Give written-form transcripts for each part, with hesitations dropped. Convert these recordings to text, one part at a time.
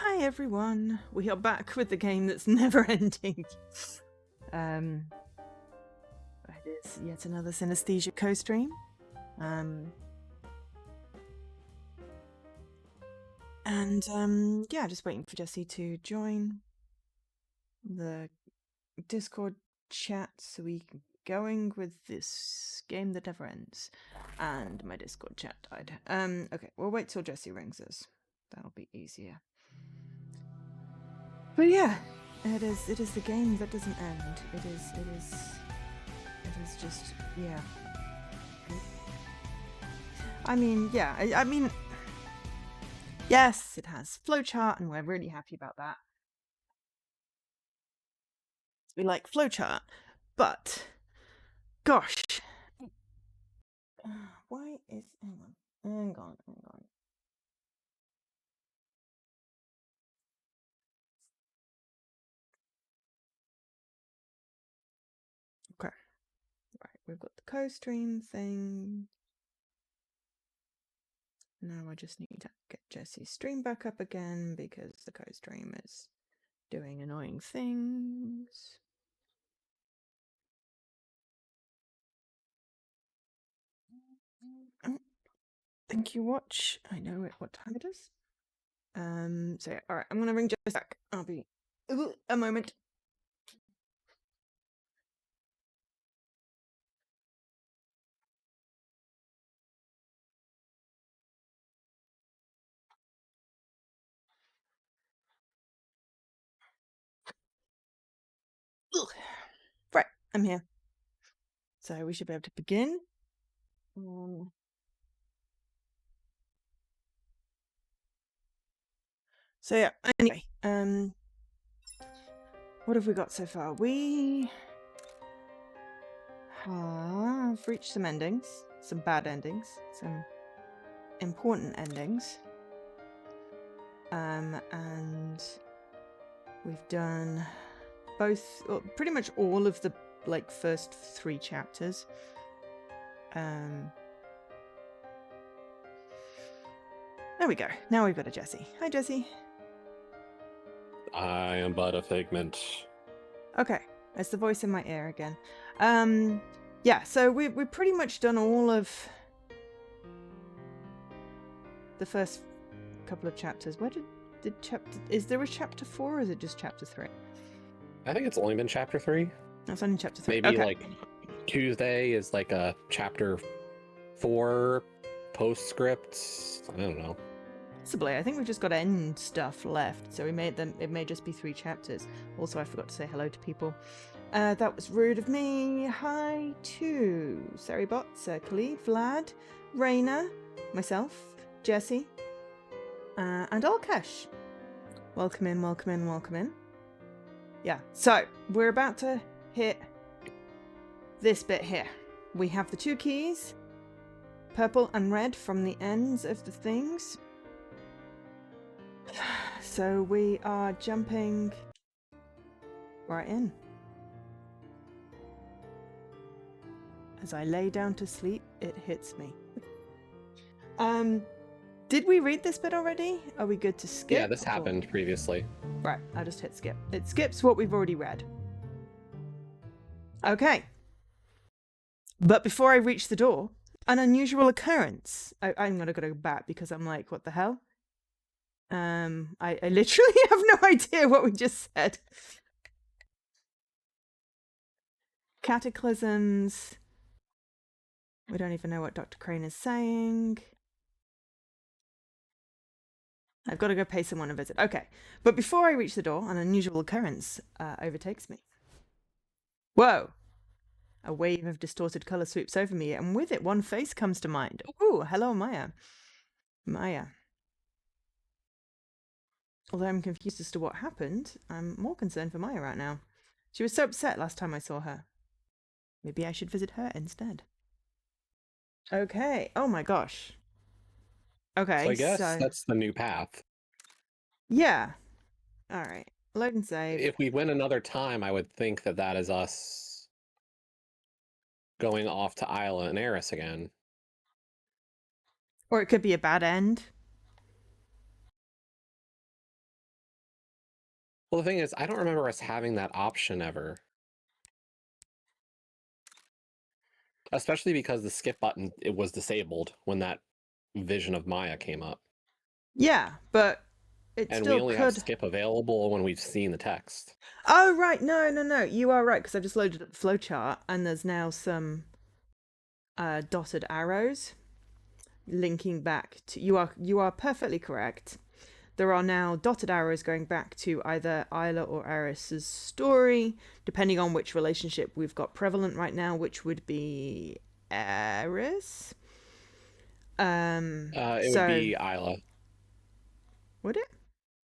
Hi everyone, we are back with the game that's never ending. It is yet another Synesthesia co-stream. Yeah, just waiting for Jessie to join the Discord chat so we can get going with this game that never ends. And my Discord chat died. Okay, we'll wait till Jessie rings us. That'll be easier. But yeah, it is the game that doesn't end. It is just, yeah. I mean, yeah, I mean, yes, it has flowchart, and we're really happy about that. We like flowchart, but gosh, why is hang on. Okay, right, we've got the co-stream thing. Now I just need to get Jessie's stream back up again because the co-stream is doing annoying things. Oh, thank you, watch. I know what time it is. So yeah, alright, I'm gonna ring Jess back. I'll be a moment. Right, I'm here. So we should be able to begin. So yeah, anyway, what have we got so far? We have reached some endings, some bad endings, some important endings. And we've done both, well, pretty much all of the first 3 chapters. There we go. Now we've got a Jessie. Hi, Jessie. I am but a figment. Okay, it's the voice in my ear again. Yeah, so we've pretty much done all of the first couple of chapters. Where did chapter? Is there a chapter 4 or is it just chapter 3? I think it's only been chapter 3. That's only chapter 3. Maybe okay. like Tuesday is like a chapter 4 postscript. I don't know. Possibly. I think we've just got end stuff left, so we made them. It may just be 3 chapters. Also, I forgot to say hello to people. That was rude of me. Hi to Saribot, Khalid, Vlad, Raina, myself, Jessie, and Alkesh. Welcome in, welcome in, welcome in. Yeah, so we're about to hit this bit here. We have the 2 keys, purple and red, from the ends of the things. So we are jumping right in. As I lay down to sleep, it hits me. Did we read this bit already? Are we good to skip? Yeah, this happened previously. Right, I'll just hit skip. It skips what we've already read. Okay. But before I reach the door, an unusual occurrence. I'm gonna go back because I'm like, what the hell? I literally have no idea what we just said. Cataclysms. We don't even know what Dr. Crane is saying. I've got to go pay someone a visit. Okay, but before I reach the door, an unusual occurrence overtakes me. Whoa! A wave of distorted colour sweeps over me, and with it, one face comes to mind. Ooh, hello, Maya. Maya. Although I'm confused as to what happened, I'm more concerned for Maya right now. She was so upset last time I saw her. Maybe I should visit her instead. Okay. Oh my gosh. Okay, So I guess that's the new path. Yeah. Alright. Load and save. If we win another time, I would think that that is us going off to Isla and Eris again. Or it could be a bad end. Well, the thing is, I don't remember us having that option ever. Especially because the skip button, it was disabled when that vision of Maya came up. Yeah, but it And we still only have could. skip available when we've seen the text. Oh, right. No. You are right, because I've just loaded up the flowchart and there's now some dotted arrows linking back to. You are perfectly correct. There are now dotted arrows going back to either Isla or Eris's story, depending on which relationship we've got prevalent right now, which would be Eris. It would be Isla. Would it?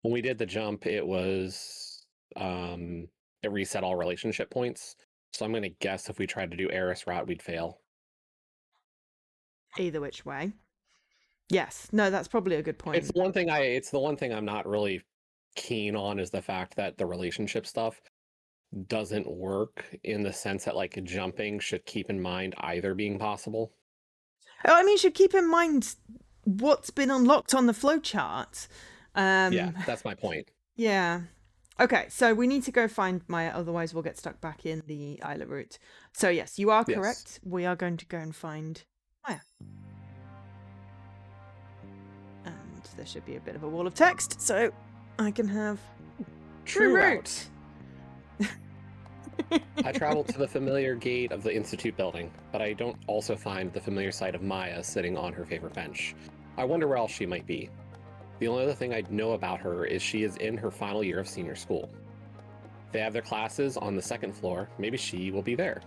When we did the jump, it was it reset all relationship points. So I'm gonna guess if we tried to do Eris route, we'd fail. Either which way. Yes. No, that's probably a good point. It's the one thing I'm not really keen on is the fact that the relationship stuff doesn't work in the sense that like jumping should keep in mind either being possible. Oh, I mean, you should keep in mind what's been unlocked on the flowchart. Yeah, that's my point. Yeah. Okay, so we need to go find Maya, otherwise we'll get stuck back in the Isla route. So yes, you are correct. We are going to go and find Maya. And there should be a bit of a wall of text, so I can have true route. I traveled to the familiar gate of the Institute building, but I don't also find the familiar sight of Maya sitting on her favorite bench. I wonder where else she might be. The only other thing I know about her is she is in her final year of senior school. They have their classes on the second floor. Maybe she will be there.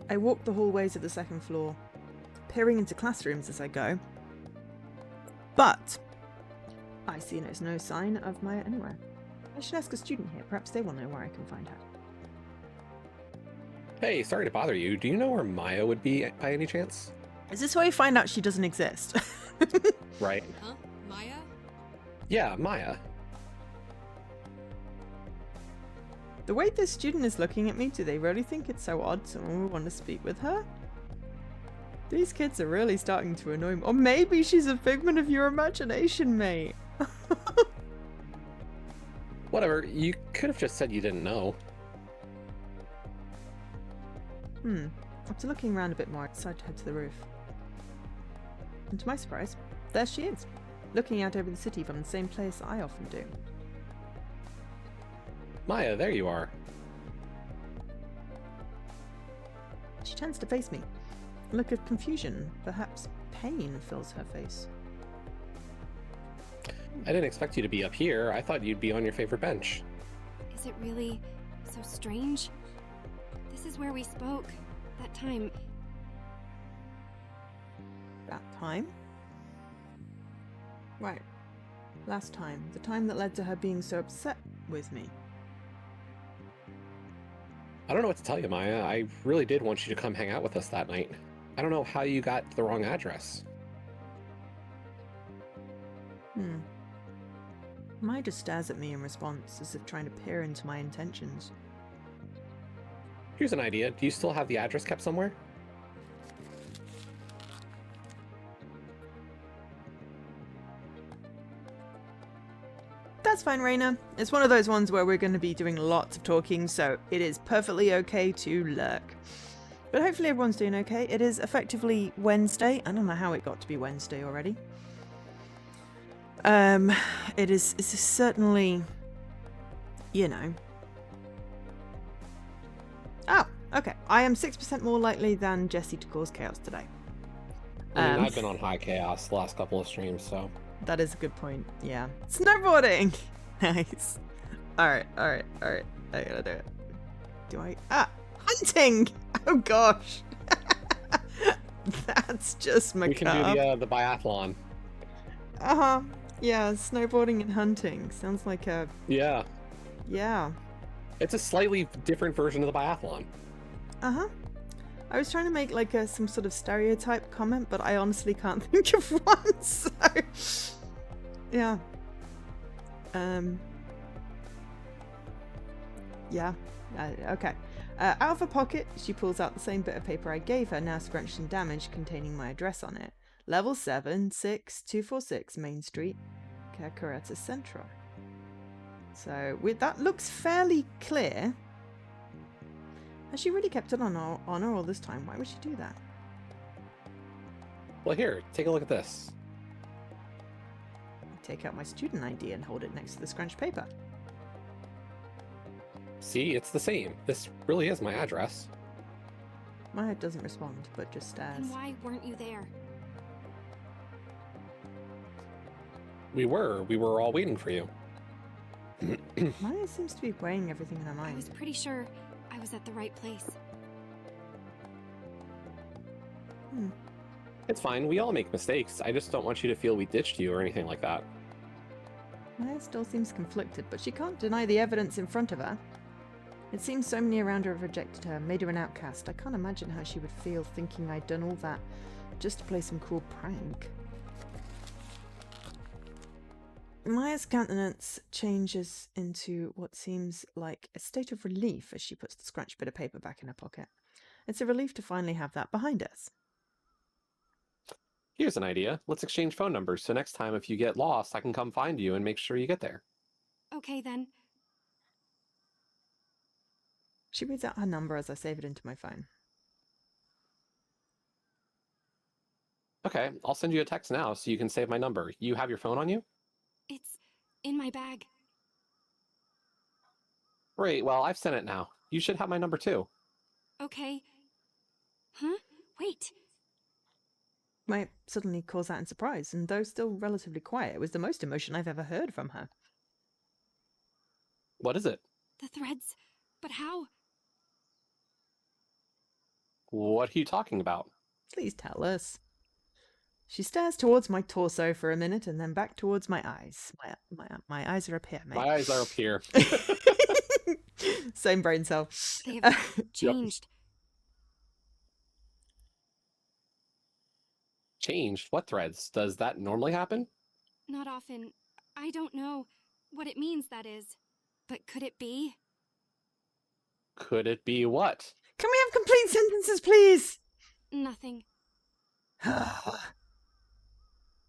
I walk the hallways of the second floor, peering into classrooms as I go. But I see there's no sign of Maya anywhere. I should ask a student here. Perhaps they will know where I can find her. Hey, sorry to bother you. Do you know where Maya would be by any chance? Is this where you find out she doesn't exist? Right. Huh? Maya? Yeah, Maya. The way this student is looking at me, do they really think it's so odd someone would want to speak with her? These kids are really starting to annoy me. Or maybe she's a figment of your imagination, mate. Whatever, you could have just said you didn't know. After looking around a bit more, I decided to head to the roof. And to my surprise, there she is, looking out over the city from the same place I often do. Maya, there you are. She turns to face me. A look of confusion, perhaps pain, fills her face. I didn't expect you to be up here. I thought you'd be on your favorite bench. Is it really so strange? This is where we spoke. That time. That time? Right. Last time. The time that led to her being so upset with me. I don't know what to tell you, Maya. I really did want you to come hang out with us that night. I don't know how you got the wrong address. Maya just stares at me in response, as if trying to peer into my intentions. Here's an idea. Do you still have the address kept somewhere? That's fine, Raina. It's one of those ones where we're going to be doing lots of talking, so it is perfectly okay to lurk. But hopefully everyone's doing okay. It is effectively Wednesday. I don't know how it got to be Wednesday already. It's certainly, you know. Oh, okay. I am 6% more likely than Jesse to cause chaos today. I mean, I've been on high chaos the last couple of streams, so. That is a good point. Yeah. Snowboarding! Nice. Alright. I gotta do it. Do I? Hunting! Oh gosh. That's just macabre. We can do the biathlon. Uh-huh. Yeah, snowboarding and hunting. Sounds like a... Yeah. Yeah. It's a slightly different version of the biathlon. Uh-huh. I was trying to make like some sort of stereotype comment, but I honestly can't think of one, so... Yeah. Yeah. Okay. Out of her pocket, she pulls out the same bit of paper I gave her, now scrunched and damaged, containing my address on it. Level 7, 6246 Main Street, Carcaretta Central. So that looks fairly clear. Has she really kept it on her all this time? Why would she do that? Well, here, take a look at this. I take out my student ID and hold it next to the scrunched paper. See, it's the same. This really is my address. Maya doesn't respond, but just stares. Then why weren't you there? We were all waiting for you. Maya seems to be weighing everything in her I mind. was pretty sure I was at the right place. It's fine. We all make mistakes. I just don't want you to feel we ditched you or anything like that. Maya still seems conflicted, but she can't deny the evidence in front of her. It seems so many around her have rejected her, made her an outcast. I can't imagine how she would feel thinking I'd done all that just to play some cruel prank. Maya's countenance changes into what seems like a state of relief as she puts the scrunched bit of paper back in her pocket. It's a relief to finally have that behind us. Here's an idea. Let's exchange phone numbers, so next time if you get lost, I can come find you and make sure you get there. Okay, then. She reads out her number as I save it into my phone. Okay, I'll send you a text now so you can save my number. You have your phone on you? It's in my bag. Great, well, I've sent it now. You should have my number too. Okay. Huh? Wait. Maya suddenly calls out in surprise, and though still relatively quiet, it was the most emotion I've ever heard from her. What is it? The threads. But how? What are you talking about? Please tell us. She stares towards my torso for a minute and then back towards my eyes. My eyes are up here, mate. My eyes are up here. Same brain cell. They have changed. Changed? What threads? Does that normally happen? Not often. I don't know what it means, that is. But could it be? Could it be what? Can we have complete sentences, please? Nothing.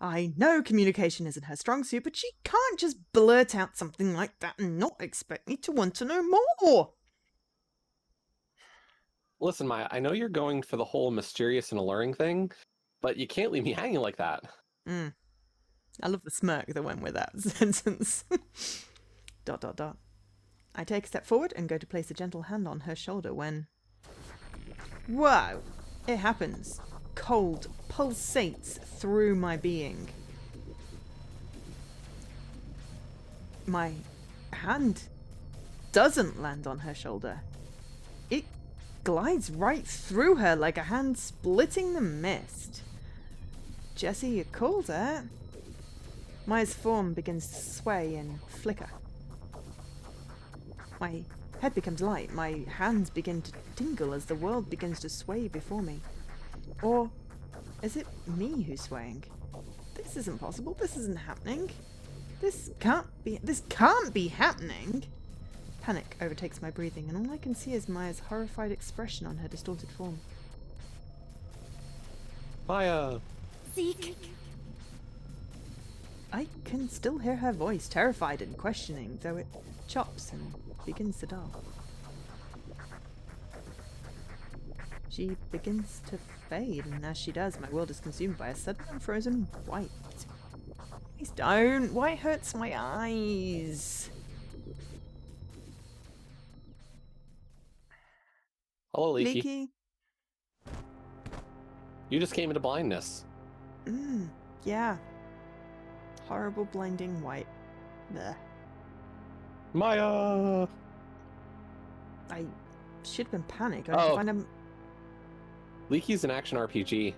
I know communication isn't her strong suit, but she can't just blurt out something like that and not expect me to want to know more. Listen, Maya, I know you're going for the whole mysterious and alluring thing, but you can't leave me hanging like that. I love the smirk that went with that sentence. ... I take a step forward and go to place a gentle hand on her shoulder when... Whoa! It happens. Cold pulsates through my being. My hand doesn't land on her shoulder. It glides right through her like a hand splitting the mist. Jesse, you called that. Maya's form begins to sway and flicker. My head becomes light. My hands begin to tingle as the world begins to sway before me. Or is it me who's swaying? This isn't possible. This isn't happening. This can't be happening. Panic overtakes my breathing, and all I can see is Maya's horrified expression on her distorted form. Maya! Zeke! I can still hear her voice, terrified and questioning, though it chops and begins to dull. She begins to fade, and as she does, my world is consumed by a sudden unfrozen white. Please don't! White hurts my eyes! Hello, Leaky. Leaky? You just came into blindness. Yeah. Horrible blinding white. Blech. Maya! I should have been panicked. I need to find him. Leaky's an action RPG.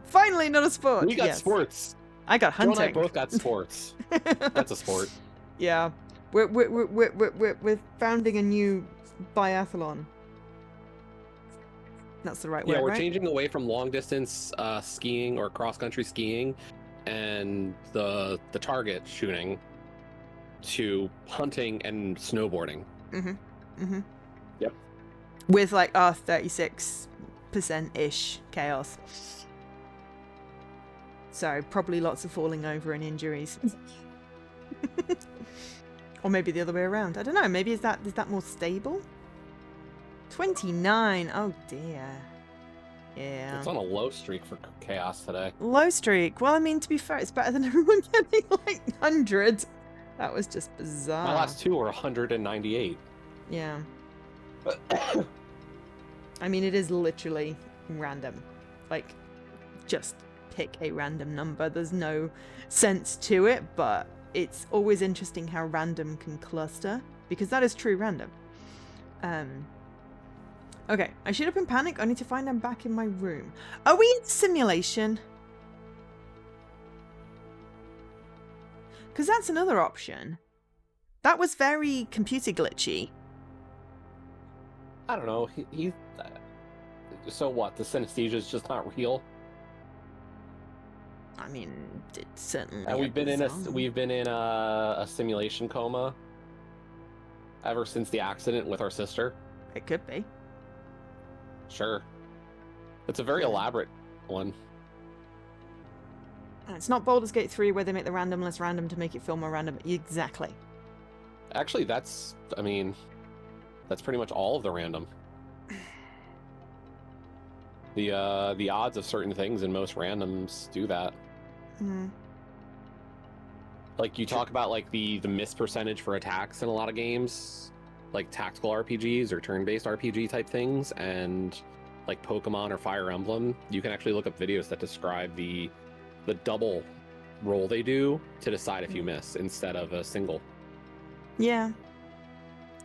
Finally, not a sport. We got Yes. sports. I got Joe and hunting. I both got sports. That's a sport. Yeah, we're founding a new biathlon. That's the right word, Yeah, we're right? changing away from long distance skiing or cross country skiing and the target shooting to hunting and snowboarding. Mm-hmm. Yep. With like 36 ish chaos. So probably lots of falling over and injuries. Or maybe the other way around. I don't know. Maybe is that more stable? 29. Oh dear. Yeah. It's on a low streak for chaos today. Low streak. Well, I mean, to be fair, it's better than everyone getting like 100. That was just bizarre. My last two were 198. Yeah. I mean, it is literally random. Like, just pick a random number. There's no sense to it, but it's always interesting how random can cluster, because that is true random. Okay, I shoot up in panic. I need to find I'm back in my room. Are we in simulation? Because that's another option. That was very computer glitchy. I don't know. He so what? The synesthesia is just not real. I mean, it certainly. And we've been in a simulation coma ever since the accident with our sister. It could be. Sure. It's a very elaborate one. And it's not Baldur's Gate 3 where they make the random less random to make it feel more random. Exactly. Actually, that's pretty much all of the random. The odds of certain things in most randoms do that. Mm. Like you talk about like the miss percentage for attacks in a lot of games, like tactical RPGs or turn-based RPG type things, and like Pokemon or Fire Emblem, you can actually look up videos that describe the double roll they do to decide if you miss instead of a single. Yeah.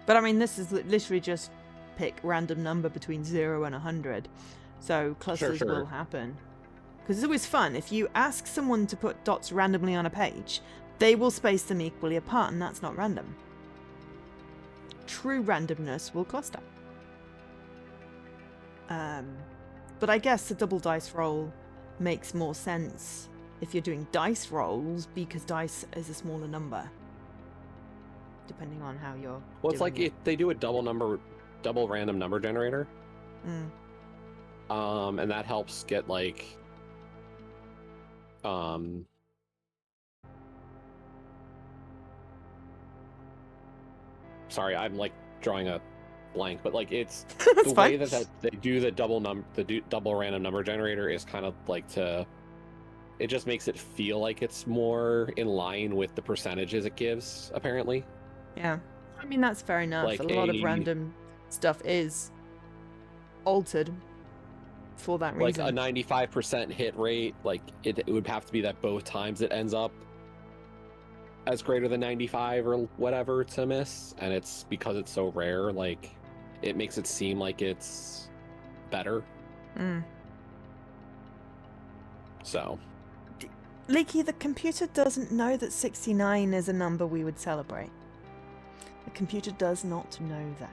But I mean, this is literally just pick random number between 0 and 100. So clusters Sure. will happen. Because it's always fun. If you ask someone to put dots randomly on a page, they will space them equally apart, and that's not random. True randomness will cluster. But I guess a double dice roll makes more sense if you're doing dice rolls, because dice is a smaller number, depending on how you're. Well, it's doing like it. if they do a double random number generator, and that helps get like, sorry, I'm like drawing a blank, but like it's the way that they do the double random number generator is kind of like it just makes it feel like it's more in line with the percentages it gives, apparently. Yeah, I mean, that's fair enough. Like a lot of random stuff is altered for that reason. Like a 95% hit rate, like it would have to be that both times it ends up as greater than 95 or whatever to miss, and it's because it's so rare, like it makes it seem like it's better. So Leaky, the computer doesn't know that 69 is a number we would celebrate. The computer does not know that.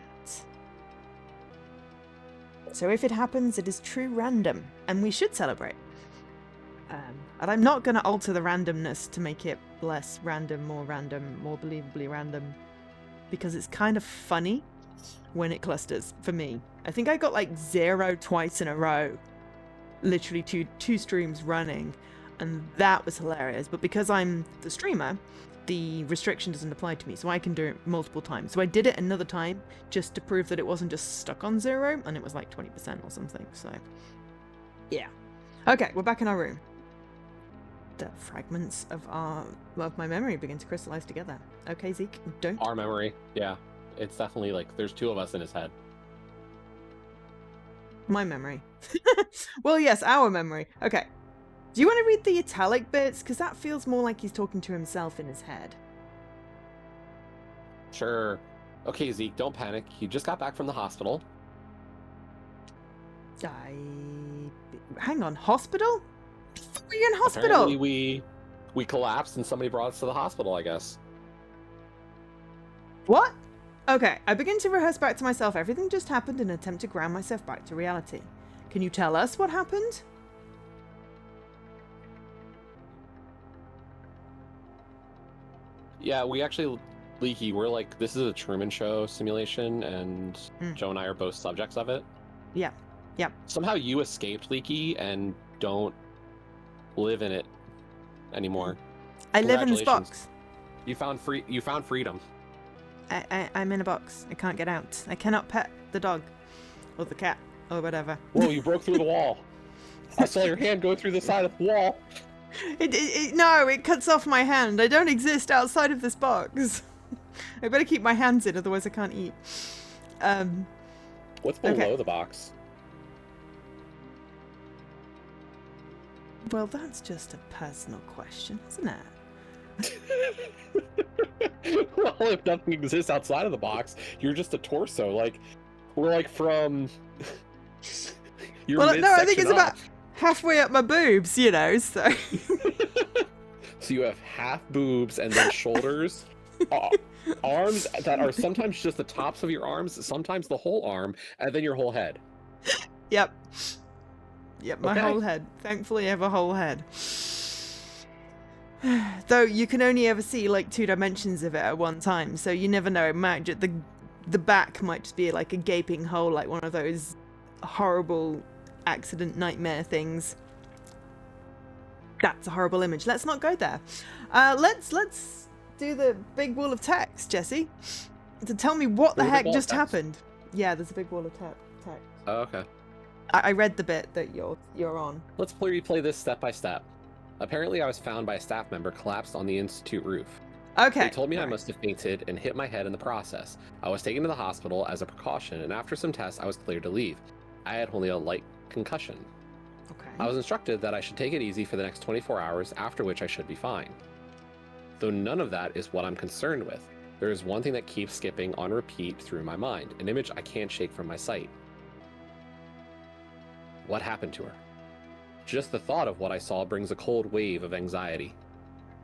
So if it happens, it is true random, and we should celebrate. And I'm not going to alter the randomness to make it less random, more believably random, because it's kind of funny when it clusters, for me. I think I got like 0 twice in a row, literally two streams running, and that was hilarious. But because I'm the streamer, the restriction doesn't apply to me, so I can do it multiple times. So I did it another time just to prove that it wasn't just stuck on 0, and it was like 20% or something. So yeah. Okay, we're back in our room. The fragments of my memory begin to crystallize together. Okay, Zeke, don't. our memory, yeah, it's definitely like there's 2 of us in his head. My memory. Well, yes, our memory. Okay. Do you want to read the italic bits? Because that feels more like he's talking to himself in his head. Sure. Okay, Zeke, don't panic. You just got back from the hospital. Hang on, hospital? Were you in hospital? Apparently we collapsed and somebody brought us to the hospital, I guess. What? Okay, I begin to rehearse back to myself everything just happened in an attempt to ground myself back to reality. Can you tell us what happened? Yeah, we actually, Leaky, we're like, this is a Truman Show simulation, and Joe and I are both subjects of it. Yeah. Yep. Somehow you escaped, Leaky, and don't live in it anymore. I live in this Congratulations. box. You found freedom. I'm in a box. I can't get out. I cannot pet the dog. Or the cat. Or whatever. Whoa, you broke through the wall. I saw your hand go through the side of the wall. No, it cuts off my hand. I don't exist outside of this box. I better keep my hands in, otherwise I can't eat. What's below Okay. the box? Well, that's just a personal question, isn't it? Well, if nothing exists outside of the box, you're just a torso. Like, we're like from your Well, no, I think midsection it's about up. halfway up my boobs, so. So you have half boobs and then shoulders, arms that are sometimes just the tops of your arms, sometimes the whole arm, and then your whole head. Yep. Yep, my Okay. whole head. Thankfully, I have a whole head. Though you can only ever see like 2 dimensions of it at one time, so you never know. The back might just be like a gaping hole, like one of those horrible accident nightmare things. That's a horrible image. Let's not go there. Let's do the big wall of text, Jesse, to tell me what the There's a big heck wall of just text? happened. Yeah, there's a big wall of text. Oh, okay. I read the bit that you're on. Let's replay this step by step. Apparently, I was found by a staff member collapsed on the institute roof. Okay. They told me I alright. must have fainted and hit my head in the process. I was taken to the hospital as a precaution, and after some tests, I was cleared to leave. I had only a light concussion. Okay. I was instructed that I should take it easy for the next 24 hours, after which I should be fine. Though none of that is what I'm concerned with. There is one thing that keeps skipping on repeat through my mind, an image I can't shake from my sight. What happened to her? Just the thought of what I saw brings a cold wave of anxiety.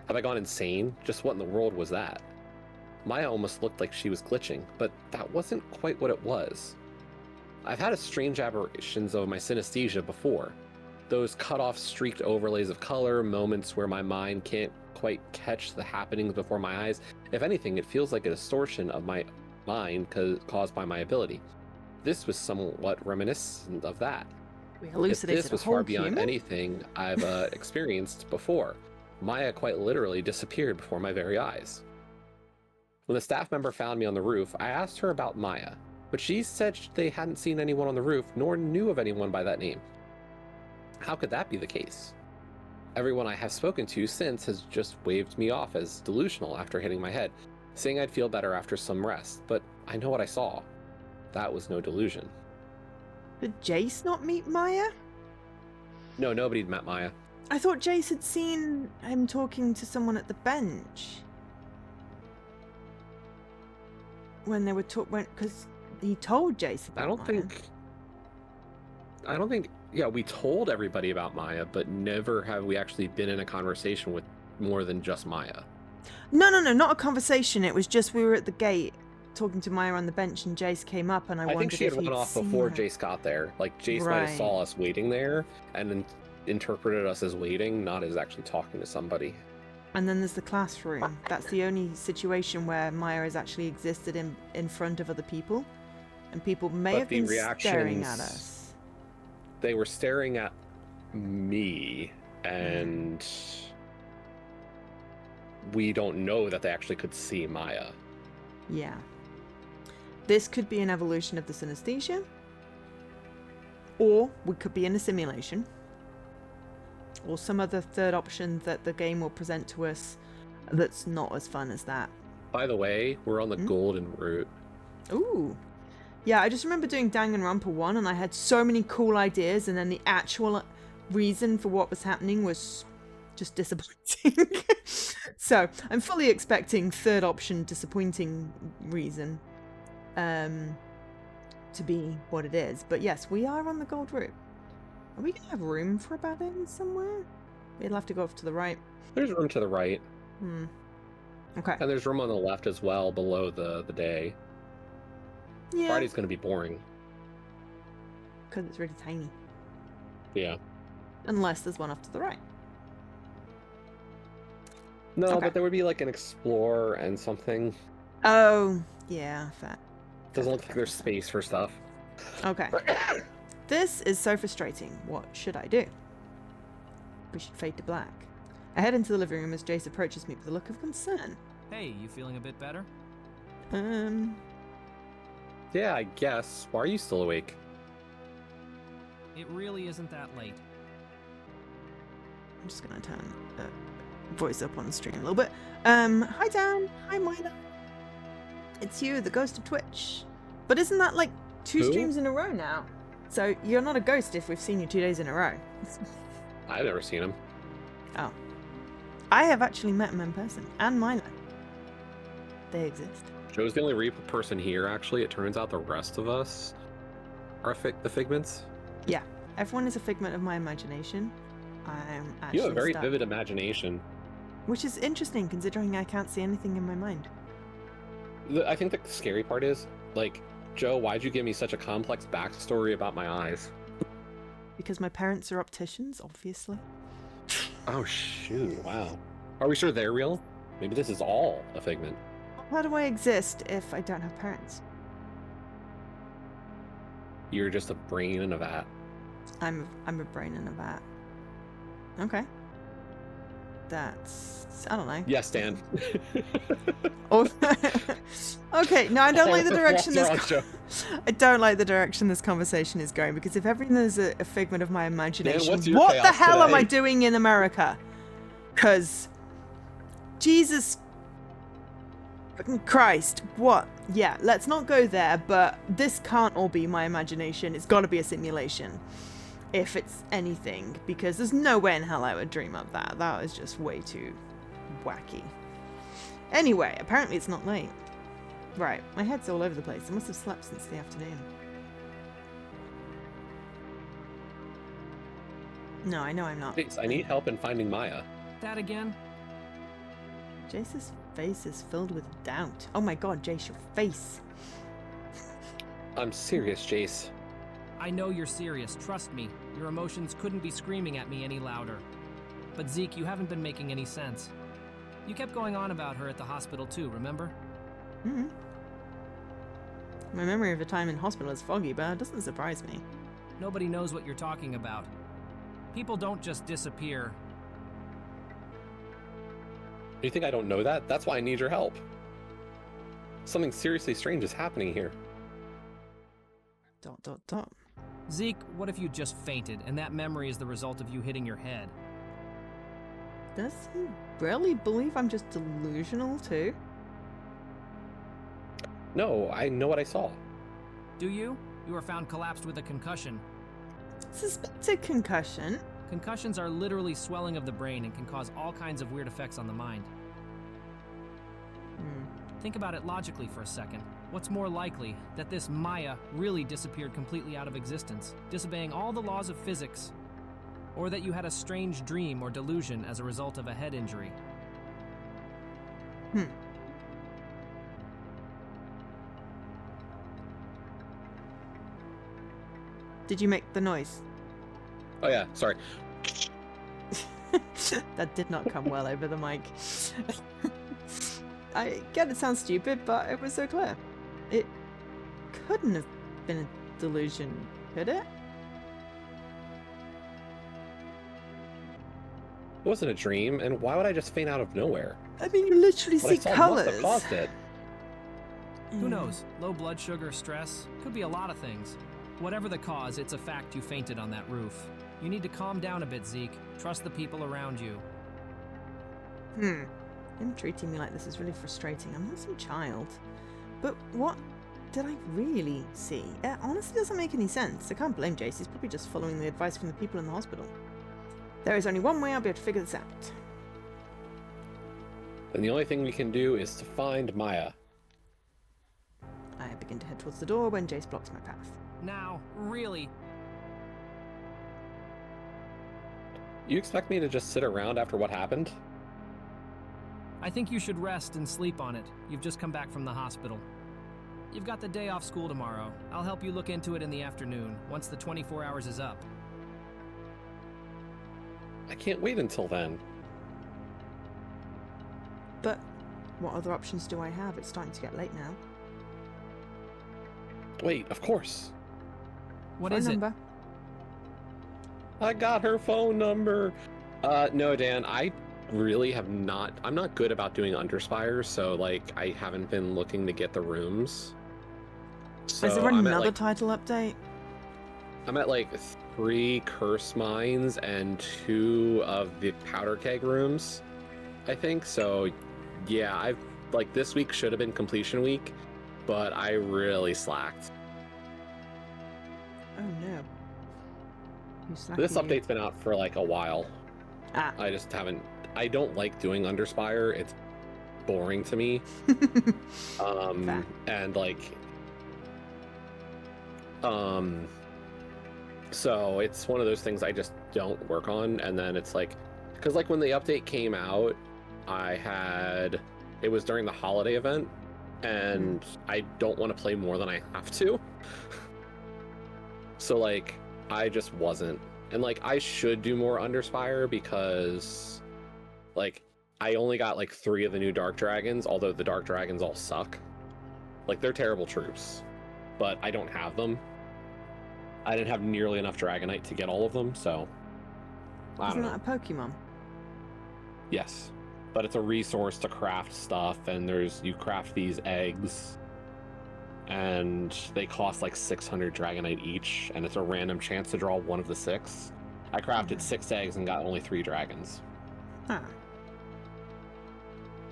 Have I gone insane? Just what in the world was that? Maya almost looked like she was glitching, but that wasn't quite what it was. I've had a strange aberrations of my synesthesia before. Those cut-off streaked overlays of color, moments where my mind can't quite catch the happenings before my eyes. If anything, it feels like a distortion of my mind caused by my ability. This was somewhat reminiscent of that. We If elucidated this a was whole far beyond human. anything I've experienced before. Maya quite literally disappeared before my very eyes. When the staff member found me on the roof, I asked her about Maya, but she said they hadn't seen anyone on the roof nor knew of anyone by that name. How could that be the case? Everyone I have spoken to since has just waved me off as delusional after hitting my head, saying I'd feel better after some rest, but I know what I saw. That was no delusion. Did Jace not meet Maya? No, nobody'd met Maya. I thought Jace had seen him talking to someone at the bench. When they were because he told Jace about I don't think, yeah, we told everybody about Maya, but never have we actually been in a conversation with more than just Maya. No, not a conversation. It was just we were at the gate talking to Maya on the bench and Jace came up and I I wondered think she if had he'd run off seen before her. Jace got there. Like, Jace might have saw Right. us waiting there and then interpreted us as waiting, not as actually talking to somebody. And then there's the classroom. That's the only situation where Maya has actually existed in front of other people. And people may But have the been staring at reactions- us. They were staring at me, and we don't know that they actually could see Maya. Yeah. This could be an evolution of the synesthesia. Or we could be in a simulation. Or some other third option that the game will present to us that's not as fun as that. By the way, we're on the golden route. Ooh. Yeah, I just remember doing Danganronpa 1 and I had so many cool ideas and then the actual reason for what was happening was just disappointing. So, I'm fully expecting third option disappointing reason to be what it is. But yes, we are on the gold route. Are we going to have room for a bed in somewhere? We'll have to go off to the right. There's room to the right, Okay. and there's room on the left as well below the day. Yeah, Friday's going to be boring. because it's really tiny. Yeah. Unless there's one off to the right. No, Okay. but there would be like an explorer and something. Oh, yeah, fair. Doesn't look like there's space for stuff. Okay. This is so frustrating. What should I do? We should fade to black. I head into the living room as Jace approaches me with a look of concern. Hey, you feeling a bit better? Yeah, I guess. Why are you still awake? It really isn't that late. I'm just gonna turn voice up on the stream a little bit. Hi Dan, hi Mina. It's you, the ghost of Twitch. But isn't that like 2 Who? streams in a row now? So you're not a ghost if we've seen you 2 days in a row. I've never seen him. Oh. I have actually met him in person, and Milo. They exist. Joe's the only real person here, actually. It turns out the rest of us are the figments. Yeah, everyone is a figment of my imagination. I'm actually You have a very stuck. vivid imagination. Which is interesting, considering I can't see anything in my mind. I think the scary part is, like, Joe, why'd you give me such a complex backstory about my eyes? Because my parents are opticians, obviously. Oh, shoot. Wow. Are we sure they're real? Maybe this is all a figment. How do I exist if I don't have parents? You're just a brain in a vat. I'm a brain in a vat. Okay. That's... I don't know. Yes, Dan. Oh. Okay, no, I don't like the direction Walks this... around Joe. I don't like the direction this conversation is going, because if everything is a figment of my imagination, what's your what the chaos hell am I today? doing in America? Because... Jesus... fucking Christ, what? Yeah, let's not go there, but this can't all be my imagination. It's got to be a simulation. If it's anything, because there's no way in hell I would dream up that. That was just way too wacky. Anyway, apparently it's not late. Right, my head's all over the place. I must have slept since the afternoon. No, I know I'm not. Please, I need help in finding Maya. That again? Jace's face is filled with doubt. Oh my god, Jace, your face. I'm serious, Jace. I know you're serious, trust me. Your emotions couldn't be screaming at me any louder. But Zeke, you haven't been making any sense. You kept going on about her at the hospital too, remember? Mm-hmm. My memory of a time in hospital is foggy, but it doesn't surprise me. Nobody knows what you're talking about. People don't just disappear. You think I don't know that? That's why I need your help. Something seriously strange is happening here. ... Zeke, what if you just fainted and that memory is the result of you hitting your head? Does he really believe I'm just delusional too? No, I know what I saw. Do you? You were found collapsed with a concussion. Suspected concussion? Concussions are literally swelling of the brain and can cause all kinds of weird effects on the mind. Think about it logically for a second. What's more likely, that this Maya really disappeared completely out of existence, disobeying all the laws of physics, or that you had a strange dream or delusion as a result of a head injury? Did you make the noise? Oh yeah, sorry. That did not come well over the mic. I get it sounds stupid, but it was so clear. It couldn't have been a delusion, could it? It wasn't a dream, and why would I just faint out of nowhere? I mean, you literally What I see saw colours. must have caused it. Who knows? Low blood sugar, stress, could be a lot of things. Whatever the cause, it's a fact you fainted on that roof. You need to calm down a bit, Zeke. Trust the people around you. Him treating me like this is really frustrating. I'm not some child. But what did I really see? It honestly doesn't make any sense. I can't blame Jace. He's probably just following the advice from the people in the hospital. There is only one way I'll be able to figure this out. Then the only thing we can do is to find Maya. I begin to head towards the door when Jace blocks my path. Now, really? You expect me to just sit around after what happened? I think you should rest and sleep on it. You've just come back from the hospital. You've got the day off school tomorrow. I'll help you look into it in the afternoon, once the 24 hours is up. I can't wait until then. But what other options do I have? It's starting to get late now. Wait, of course. What Phone is it? number. I got her phone number. No, Dan, I really have not. I'm not good about doing underspires, so like I haven't been looking to get the rooms. So Is there I'm at another like title update? I'm at like 3 curse mines and 2 of the powder keg rooms, I think. So yeah, I've like this week should have been completion week, but I really slacked. Oh no. This update's been out for like a while. Ah. I just haven't. I don't like doing underspire. It's boring to me. Fair. And like, so it's one of those things I just don't work on. And then it's like, because like when the update came out, it was during the holiday event, and I don't want to play more than I have to. So like, I just wasn't. And like, I should do more underspire because like, I only got like 3 of the new Dark Dragons, although the Dark Dragons all suck. Like, they're terrible troops, but I don't have them. I didn't have nearly enough Dragonite to get all of them, so I don't know. Isn't that a Pokemon? Yes, but it's a resource to craft stuff, and you craft these eggs, and they cost like 600 Dragonite each, and it's a random chance to draw one of the 6. I crafted 6 eggs and got only 3 dragons. Huh.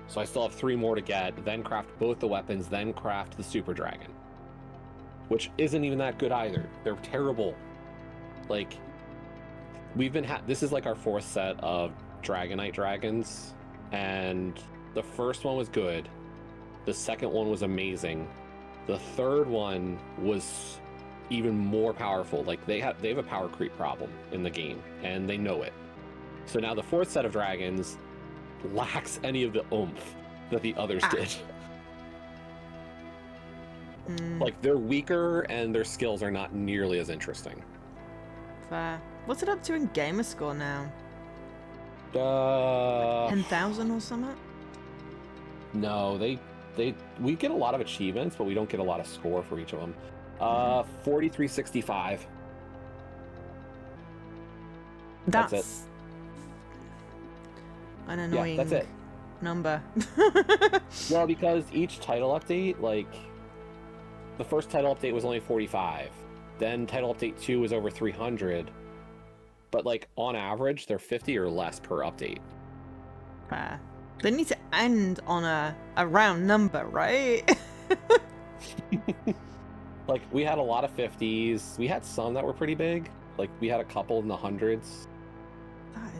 So I still have 3 more to get, then craft both the weapons, then craft the super dragon. Which isn't even that good either. They're terrible. Like, this is like our 4th set of Dragonite dragons, and the first one was good. The second one was amazing. The third one was even more powerful. Like, they have a power creep problem in the game, and they know it. So now the 4th set of dragons lacks any of the oomph that the others did. Like, they're weaker and their skills are not nearly as interesting. Fair. What's it up to in gamer score now? 10,000 or something? No, we get a lot of achievements, but we don't get a lot of score for each of them. 4365. That's it. An annoying that's it. number. Well, because each title update, like, the first title update was only 45. Then title update 2 was over 300. But, like, on average, they're 50 or less per update. Fair. They need to end on a round number, right? Like, we had a lot of 50s. We had some that were pretty big. Like, we had a couple in the hundreds.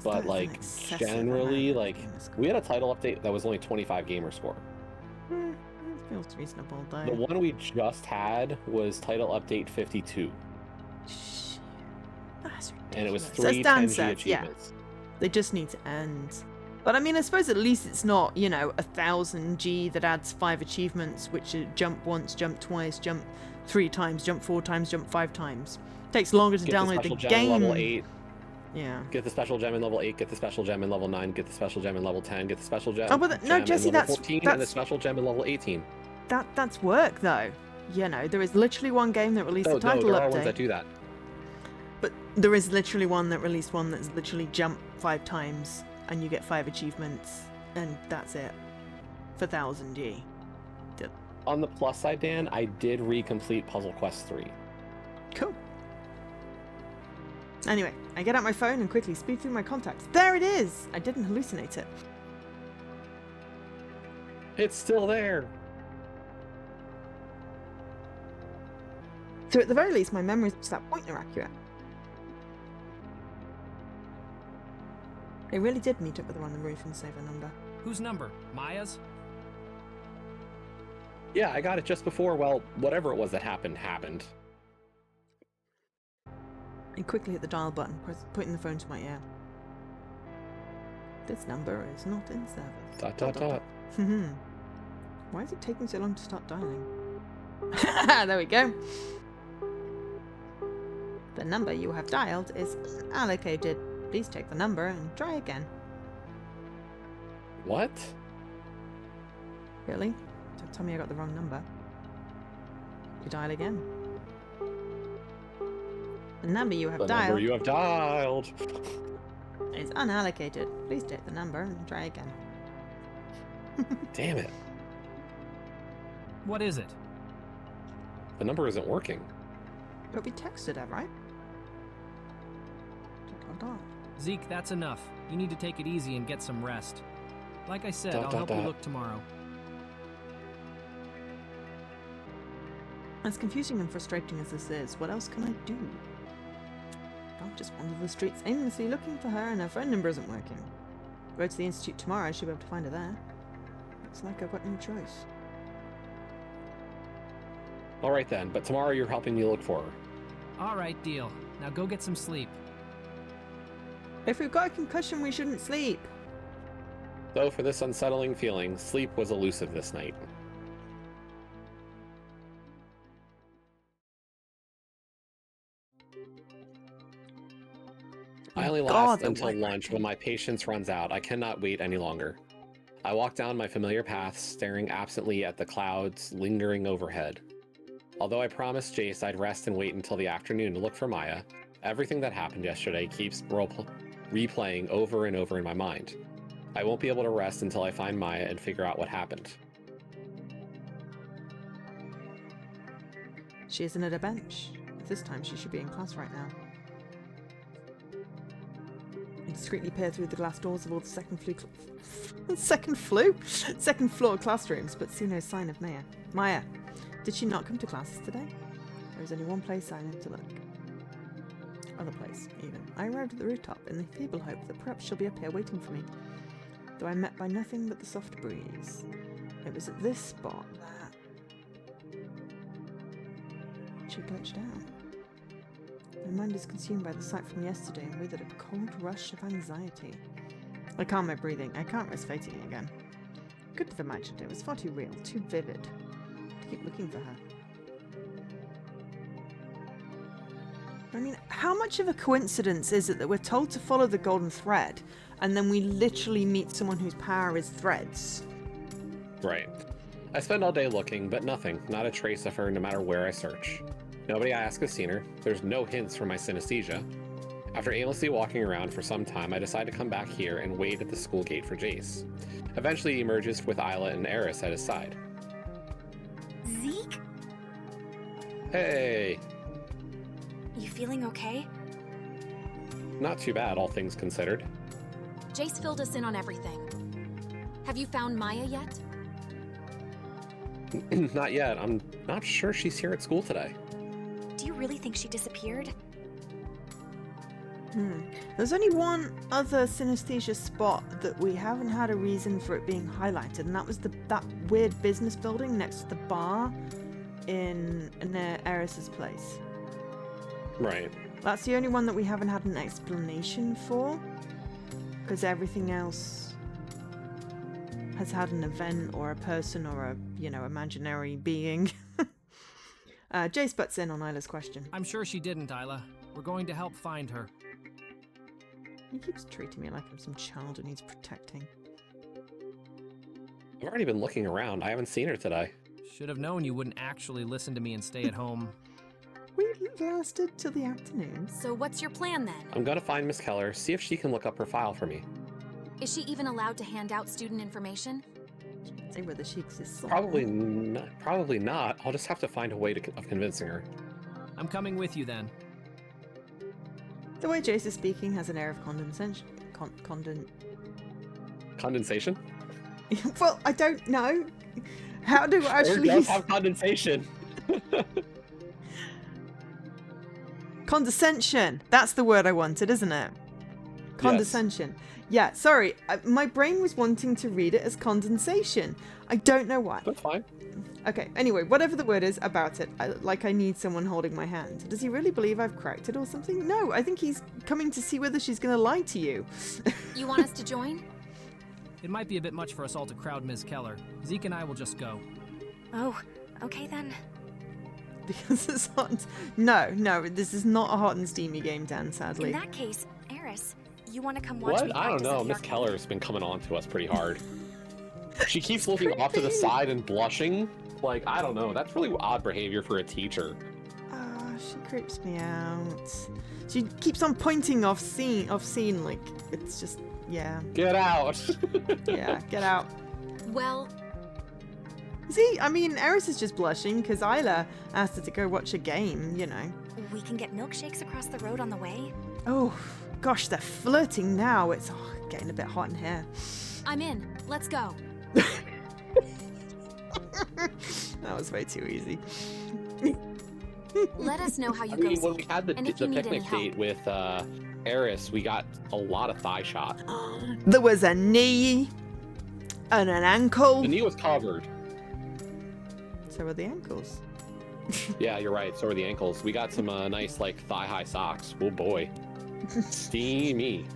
But like, generally, like, we had a title update that was only 25 gamer score. Feels reasonable, though. The one we just had was title update 52. Shit. That's ridiculous. And it was So 3 Dan 10G says, achievements. Yeah. They just need to end. But I mean, I suppose at least it's not, 1,000 G that adds 5 achievements, which are jump once, jump twice, jump 3 times, jump 4 times, jump 5 times. Takes longer to download the game. Level 8. Yeah. Get the special gem in level 8, get the special gem in level 9, get the special gem in level 10, get the special gem, no, Jesse, in level 14, and the special gem in level 18. That's work, though. There is literally one game that released a title there update. are ones that do that. But there is literally one that released one that's literally jump 5 times, and you get 5 achievements, and that's it. For 1,000 G. On the plus side, Dan, I did recomplete Puzzle Quest 3. Cool. Anyway, I get out my phone and quickly speed through my contacts. There it is! I didn't hallucinate it. It's still there! So at the very least, my memories to that point are accurate. They really did meet up with her on the roof and save her number. Whose number? Maya's? Yeah, I got it just before, well, whatever it was that happened. I quickly hit the dial button, putting the phone to my ear. This number is not in service. ... Why is it taking so long to start dialing? There we go. The number you have dialed is unallocated. Please check the number and try again. What? Really? Don't tell me I got the wrong number. You dial again. The The number you have The dialed number you have dialed. is unallocated. Please take the number and try again. Damn it. What is it? The number isn't working. But we texted her, right? Dot, dot, dot. Zeke, that's enough. You need to take it easy and get some rest. Like I said, I'll help you look tomorrow. As confusing and frustrating as this is, what else can I do? I'll just wander the streets aimlessly looking for her, and her phone number isn't working. Go to the Institute tomorrow, I should be able to find her there. Looks like I've got no choice. Alright then, but tomorrow you're helping me look for her. Alright, deal. Now go get some sleep. If we've got a concussion, we shouldn't sleep. Though for this unsettling feeling, sleep was elusive this night. I only last until lunch when my patience runs out. I cannot wait any longer. I walk down my familiar path, staring absently at the clouds lingering overhead. Although I promised Jace I'd rest and wait until the afternoon to look for Maya, everything that happened yesterday keeps replaying over and over in my mind. I won't be able to rest until I find Maya and figure out what happened. She isn't at a bench. This time she should be in class right now. I discreetly peer through the glass doors of all the second floor classrooms, but see no sign of Maya. Maya, did she not come to classes today? There is only one place I need to look. Other place, even. I arrived at the rooftop in the feeble hope that perhaps she'll be up here waiting for me. Though I'm met by nothing but the soft breeze. It was at this spot that she glitched out. My mind is consumed by the sight from yesterday and with it a cold rush of anxiety. I calm my breathing. I can't risk fating it again. Could have imagined it was far too real, too vivid, to keep looking for her. I mean, how much of a coincidence is it that we're told to follow the golden thread, and then we literally meet someone whose power is threads? Right. I spend all day looking, but nothing. Not a trace of her no matter where I search. Nobody I ask has seen her. There's no hints from my synesthesia. After aimlessly walking around for some time, I decide to come back here and wait at the school gate for Jace. Eventually he emerges with Isla and Eris at his side. Zeke? Hey! You feeling okay? Not too bad, all things considered. Jace filled us in on everything. Have you found Maya yet? Not yet. I'm not sure she's here at school today. Do you really think she disappeared? There's only one other synesthesia spot that we haven't had a reason for it being highlighted, and that was that weird business building next to the bar in Eris's place. Right. That's the only one that we haven't had an explanation for, because everything else has had an event or a person or a, imaginary being. Jace butts in on Isla's question. I'm sure she didn't, Isla. We're going to help find her. He keeps treating me like I'm some child who needs protecting. I've already been looking around. I haven't seen her today. Should have known you wouldn't actually listen to me and stay at home. We lasted till the afternoon. So what's your plan then? I'm gonna find Miss Keller, see if she can look up her file for me. Is she even allowed to hand out student information? Say whether she exists. Probably not. I'll just have to find a way of convincing her. I'm coming with you then. The way Jace is speaking has an air of condescension. Condensation? Well, I don't know. How do I actually does have condensation? Condescension. That's the word I wanted, isn't it? Condescension. Yes. Yeah, sorry. My brain was wanting to read it as condensation. I don't know why. That's fine. Okay, anyway, whatever the word is about it, I need someone holding my hand. Does he really believe I've cracked it or something? No, I think he's coming to see whether she's going to lie to you. You want us to join? It might be a bit much for us all to crowd Ms. Keller. Zeke and I will just go. Oh, okay then. Because it's hot. No, this is not a hot and steamy game, Dan, sadly. In that case, Eris, you want to come watch me What? I don't know. Miss Keller's been coming on to us pretty hard. She keeps looking off to the side and blushing. Like, I don't know. That's really odd behavior for a teacher. She creeps me out. She keeps on pointing off scene, like it's just, yeah. Get out! Yeah, get out. Well, See, I mean, Eris is just blushing because Isla asked her to go watch a game, you know. we can get milkshakes across the road on the way. Oh, gosh, they're flirting now. It's getting a bit hot in here. I'm in. Let's go. That was way too easy. Let us know how you I go. mean, when we had the And if you need any picnic help. date with Eris, we got a lot of thigh shot. There was a knee and an ankle. The knee was covered. So were the ankles. Yeah, you're right. So are the ankles. We got some nice, like, thigh-high socks. Oh boy, steamy.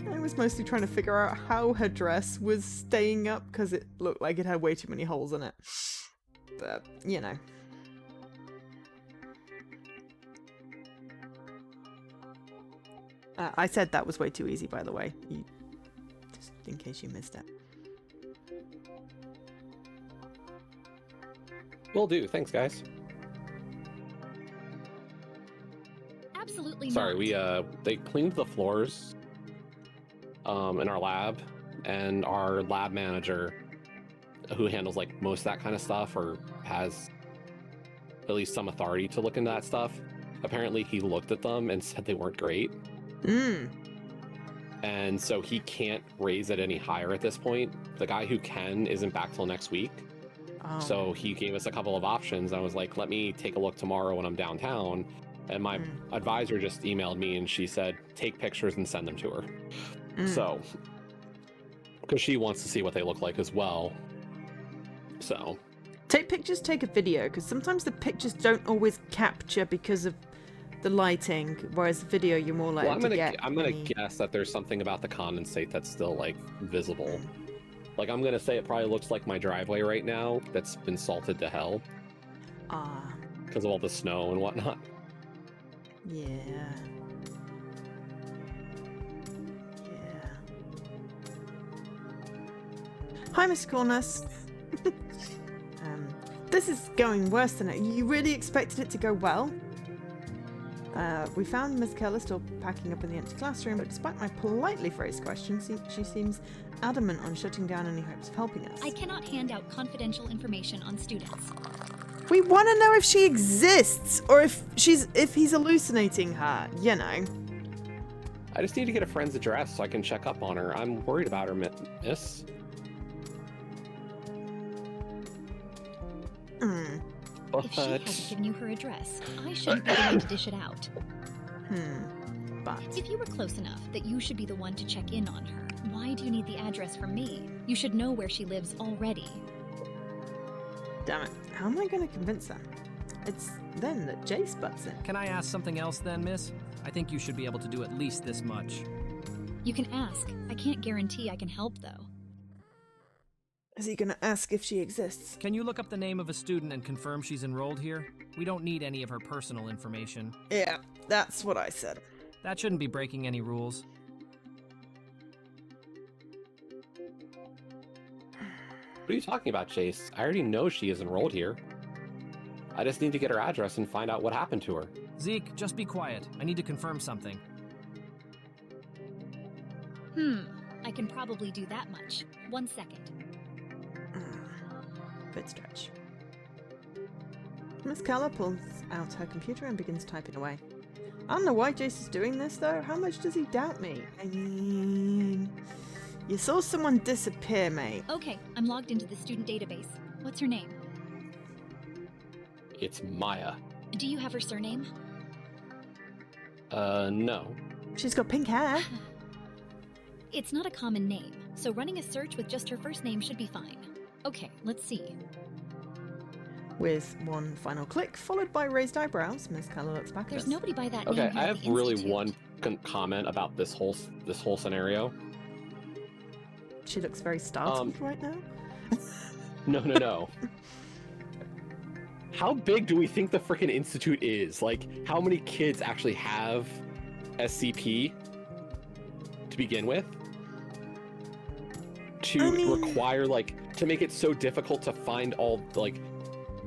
I was mostly trying to figure out how her dress was staying up because it looked like it had way too many holes in it. But, you know. I said that was way too easy, by the way. Just in case you missed it. Will do. Thanks, guys. Absolutely Sorry, not. they cleaned the floors in our lab, and our lab manager, who handles like most of that kind of stuff or has at least some authority to look into that stuff, apparently he looked at them and said they weren't great. And so he can't raise it any higher at this point. The guy who can isn't back till next week. Oh. So he gave us a couple of options. I was like, let me take a look tomorrow when I'm downtown. And my advisor just emailed me and she said, take pictures and send them to her. So, because she wants to see what they look like as well. So. Take pictures, take a video, because sometimes the pictures don't always capture because of the lighting, whereas the video you're more likely to get. I'm gonna guess that there's something about the condensate that's still like visible. Like I'm gonna say it probably looks like my driveway right now that's been salted to hell. Because of all the snow and whatnot. Yeah. Hi, Miss Cornus. This is going worse than it. You really expected it to go well? We found Miss Keller still packing up in the empty classroom, but despite my politely phrased questions, she seems adamant on shutting down any hopes of helping us. I cannot hand out confidential information on students. We want to know if she exists, or if he's hallucinating her, you know. I just need to get a friend's address so I can check up on her. I'm worried about her, miss. If she hasn't given you her address, I shouldn't be the one to dish it out. But If you were close enough that you should be the one to check in on her, why do you need the address from me? You should know where she lives already. damn it, how am I going to convince her? It's then that Jace butts in. Can I ask something else then, miss? I think you should be able to do at least this much. You can ask. I can't guarantee I can help, though. Is he going to ask if she exists? Can you look up the name of a student and confirm she's enrolled here? We don't need any of her personal information. Yeah, that's what I said. That shouldn't be breaking any rules. What are you talking about, Chase? I already know she is enrolled here. I just need to get her address and find out what happened to her. Zeke, just be quiet. I need to confirm something. I can probably do that much. 1 second. Good stretch. Miss Keller pulls out her computer and begins typing away. I don't know why Jace is doing this, though. How much does he doubt me? I mean, you saw someone disappear, mate. Okay, I'm logged into the student database. What's her name? It's Maya. Do you have her surname? No. She's got pink hair. It's not a common name, so running a search with just her first name should be fine. Okay, let's see. With one final click, followed by raised eyebrows, Miss Keller looks back at There's us. nobody by that Okay, name here I at have the really Institute. one comment about this whole scenario. She looks very startled right now. No. How big do we think the frickin' institute is? Like, how many kids actually have SCP to begin with? To require, like, to make it so difficult to find all, like,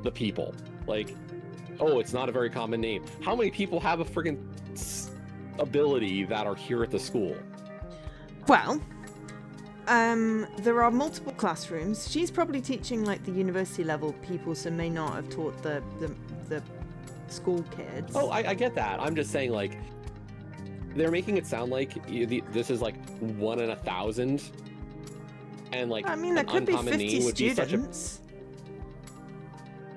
the people. Like, oh, it's not a very common name. How many people have a friggin' ability that are here at the school? Well, there are multiple classrooms. She's probably teaching like the university level people, so may not have taught the school kids. Oh, I get that. I'm just saying, like, they're making it sound like this is like 1 in 1,000, and like I mean, there could be 50 would be students.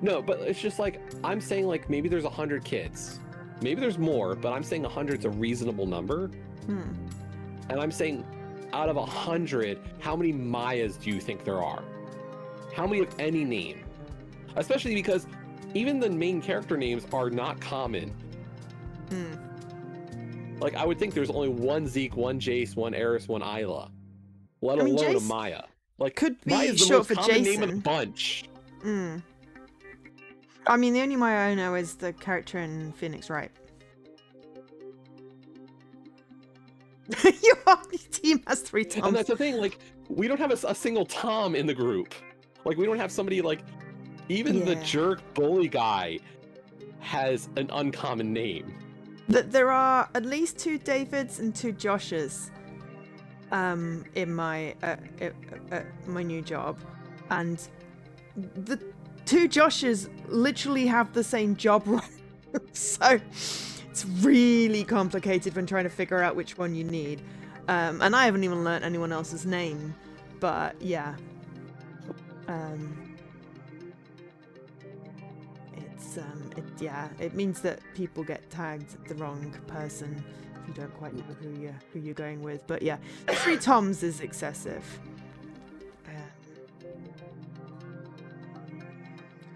No, but it's just like, I'm saying like maybe there's 100 kids, maybe there's more, but I'm saying 100's a reasonable number. And I'm saying, out of 100, how many Mayas do you think there are? How many of any name? Especially because even the main character names are not common. Like, I would think there's only one Zeke, one Jace, one Eris, one Isla, let alone a Jace Maya. Like, could be Maya's the short most for common Jason. name of the bunch. I mean, the only Maya I know is the character in Phoenix Wright. Your team has 3 Toms. And that's the thing, like, we don't have a single Tom in the group. Like, we don't have somebody like, even the jerk bully guy has an uncommon name. There are at least 2 Davids and 2 Joshes in my my new job, and the 2 Joshes literally have the same job role. So it's really complicated when trying to figure out which one you need. And I haven't even learnt anyone else's name, but yeah. It means that people get tagged the wrong person if you don't quite know who you're going with. But yeah, 3 Toms is excessive.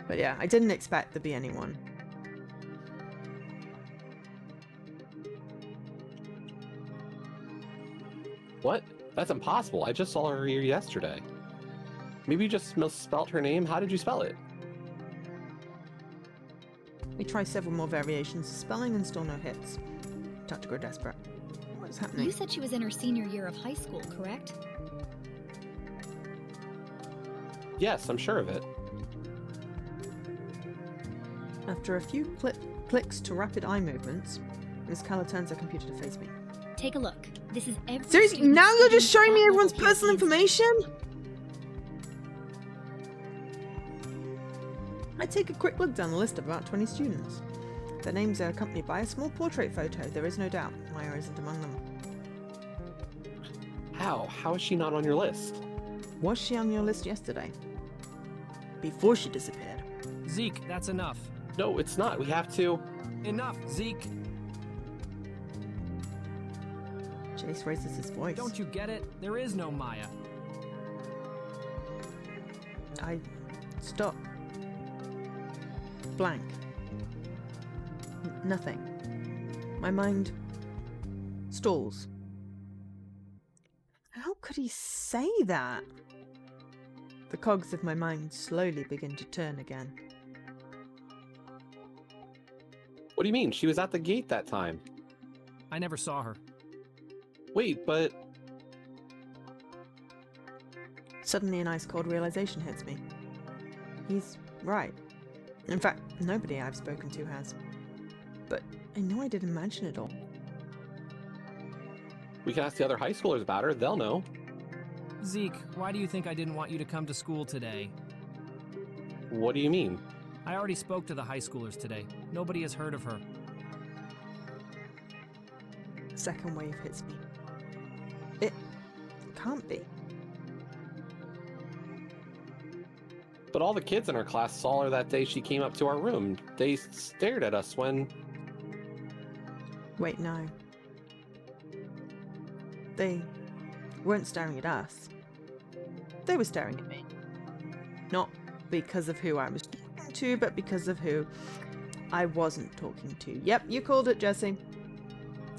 But yeah, I didn't expect there to be anyone. What? That's impossible. I just saw her here yesterday. Maybe you just misspelled her name. How did you spell it? We try several more variations of spelling and still no hits. Start to grow desperate. What's happening? You said she was in her senior year of high school, correct? Yes, I'm sure of it. After a few clicks to rapid eye movements, Miss Keller turns her computer to face me. Take a look. This is every Seriously, student's now you're just showing me top everyone's level personal PhD. information? I take a quick look down the list of about 20 students. Their names are accompanied by a small portrait photo. There is no doubt Maya isn't among them. How? How is she not on your list? Was she on your list yesterday? Before she disappeared. Zeke, that's enough. No, it's not. We have to... Enough, Zeke. Jace raises his voice. Don't you get it? There is no Maya. I stop. Blank. Nothing. My mind stalls. How could he say that? The cogs of my mind slowly begin to turn again. What do you mean? She was at the gate that time. I never saw her. Wait, but... Suddenly an ice-cold realization hits me. He's right. In fact, nobody I've spoken to has. But I know I didn't mention it all. We can ask the other high schoolers about her. They'll know. Zeke, why do you think I didn't want you to come to school today? What do you mean? I already spoke to the high schoolers today. Nobody has heard of her. A second wave hits me. It can't be. But all the kids in our class saw her that day she came up to our room. They stared at us when... Wait, no. They weren't staring at us. They were staring at me. Not because of who I was talking to, but because of who I wasn't talking to. Yep, you called it, Jesse.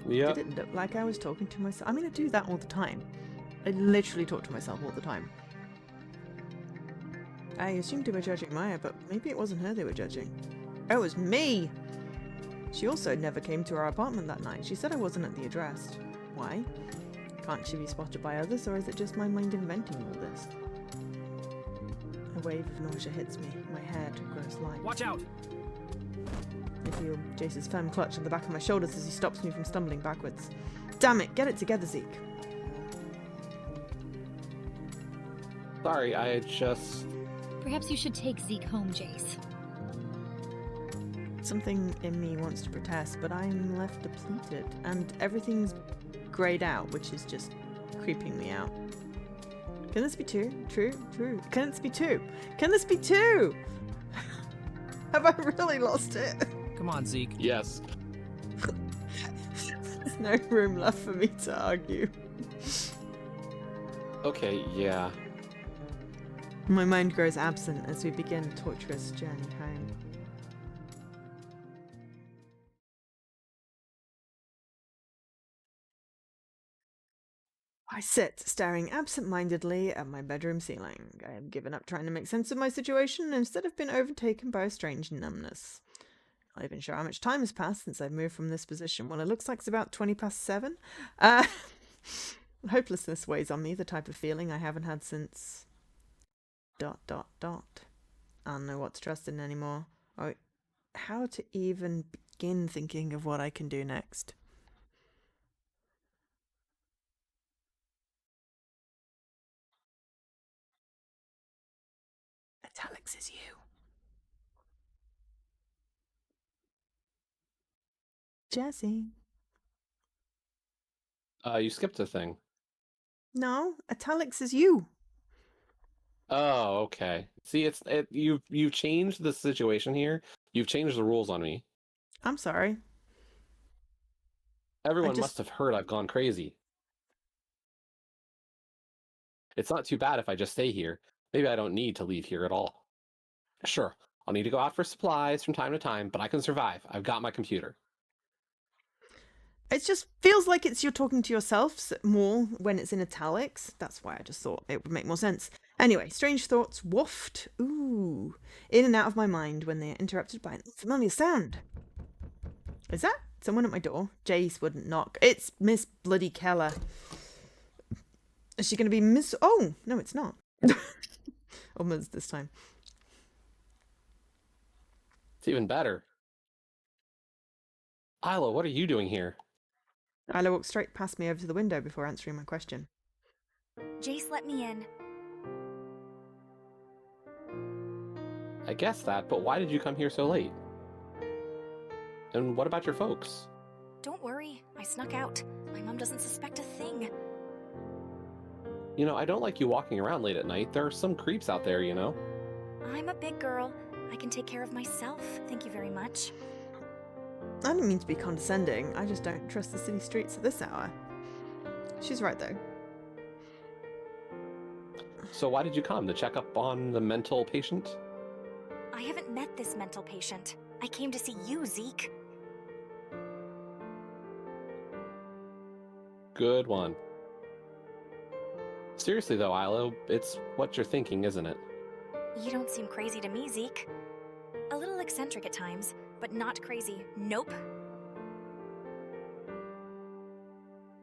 Yeah. It didn't look like I was talking to myself. I mean, I do that all the time. I literally talk to myself all the time. I assumed they were judging Maya, but maybe it wasn't her they were judging. Oh, it was me! She also never came to our apartment that night. She said I wasn't at the address. Why? Can't she be spotted by others, or is it just my mind inventing all this? A wave of nausea hits me. My head grows light. Watch out! I feel Jace's firm clutch on the back of my shoulders as he stops me from stumbling backwards. Damn it, get it together, Zeke. Sorry, I just... Perhaps you should take Zeke home, Jace. Something in me wants to protest, but I'm left depleted, and everything's greyed out, which is just creeping me out. Can this be true? True? Can this be two? Can this be two? Have I really lost it? Come on, Zeke. Yes. There's no room left for me to argue. Okay, yeah. My mind grows absent as we begin a torturous journey home. I sit, staring absent-mindedly at my bedroom ceiling. I have given up trying to make sense of my situation and instead have been overtaken by a strange numbness. Not even sure how much time has passed since I've moved from this position. Well, it looks like it's about 7:20. Hopelessness weighs on me, the type of feeling I haven't had since... ... I don't know what to trust in anymore, or how to even begin thinking of what I can do next. Italics is you. Jesse. You skipped a thing. No, Italics is you. Oh, okay. See, you've changed the situation here. You've changed the rules on me. I'm sorry. Everyone must have heard I've gone crazy. It's not too bad if I just stay here. Maybe I don't need to leave here at all. Sure, I'll need to go out for supplies from time to time, but I can survive. I've got my computer. It just feels like you're talking to yourself more when it's in italics. That's why I just thought it would make more sense. Anyway, strange thoughts waft, in and out of my mind when they are interrupted by an unfamiliar sound. Is that someone at my door? Jace wouldn't knock. It's Miss Bloody Keller. Is she going to be Miss... Oh, no, it's not. Or Ms this time. It's even better. Isla, what are you doing here? Isla walked straight past me over to the window before answering my question. Jace let me in. I guess that, but why did you come here so late? And what about your folks? Don't worry, I snuck out. My mom doesn't suspect a thing. You know, I don't like you walking around late at night. There are some creeps out there, you know? I'm a big girl. I can take care of myself, thank you very much. I didn't mean to be condescending. I just don't trust the city streets at this hour. She's right, though. So why did you come? To check up on the mental patient? I haven't met this mental patient. I came to see you, Zeke. Good one. Seriously though, Isla, it's what you're thinking, isn't it? You don't seem crazy to me, Zeke. A little eccentric at times, but not crazy. Nope.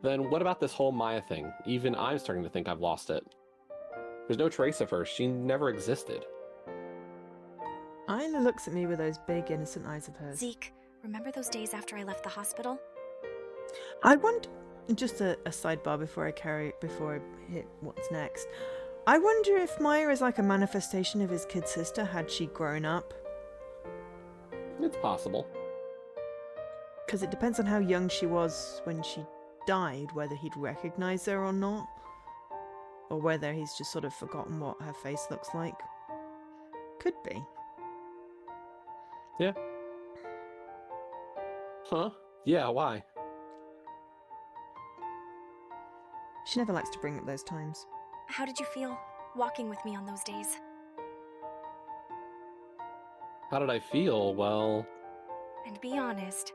Then what about this whole Maya thing? Even I'm starting to think I've lost it. There's no trace of her. She never existed. Isla looks at me with those big, innocent eyes of hers. Zeke, remember those days after I left the hospital? I wonder... Just a sidebar before I hit what's next. I wonder if Maya is like a manifestation of his kid sister had she grown up. It's possible. Because it depends on how young she was when she died, whether he'd recognize her or not. Or whether he's just sort of forgotten what her face looks like. Could be. Yeah. Huh? Yeah, why? She never likes to bring up those times. How did you feel walking with me on those days? How did I feel? Well... And be honest.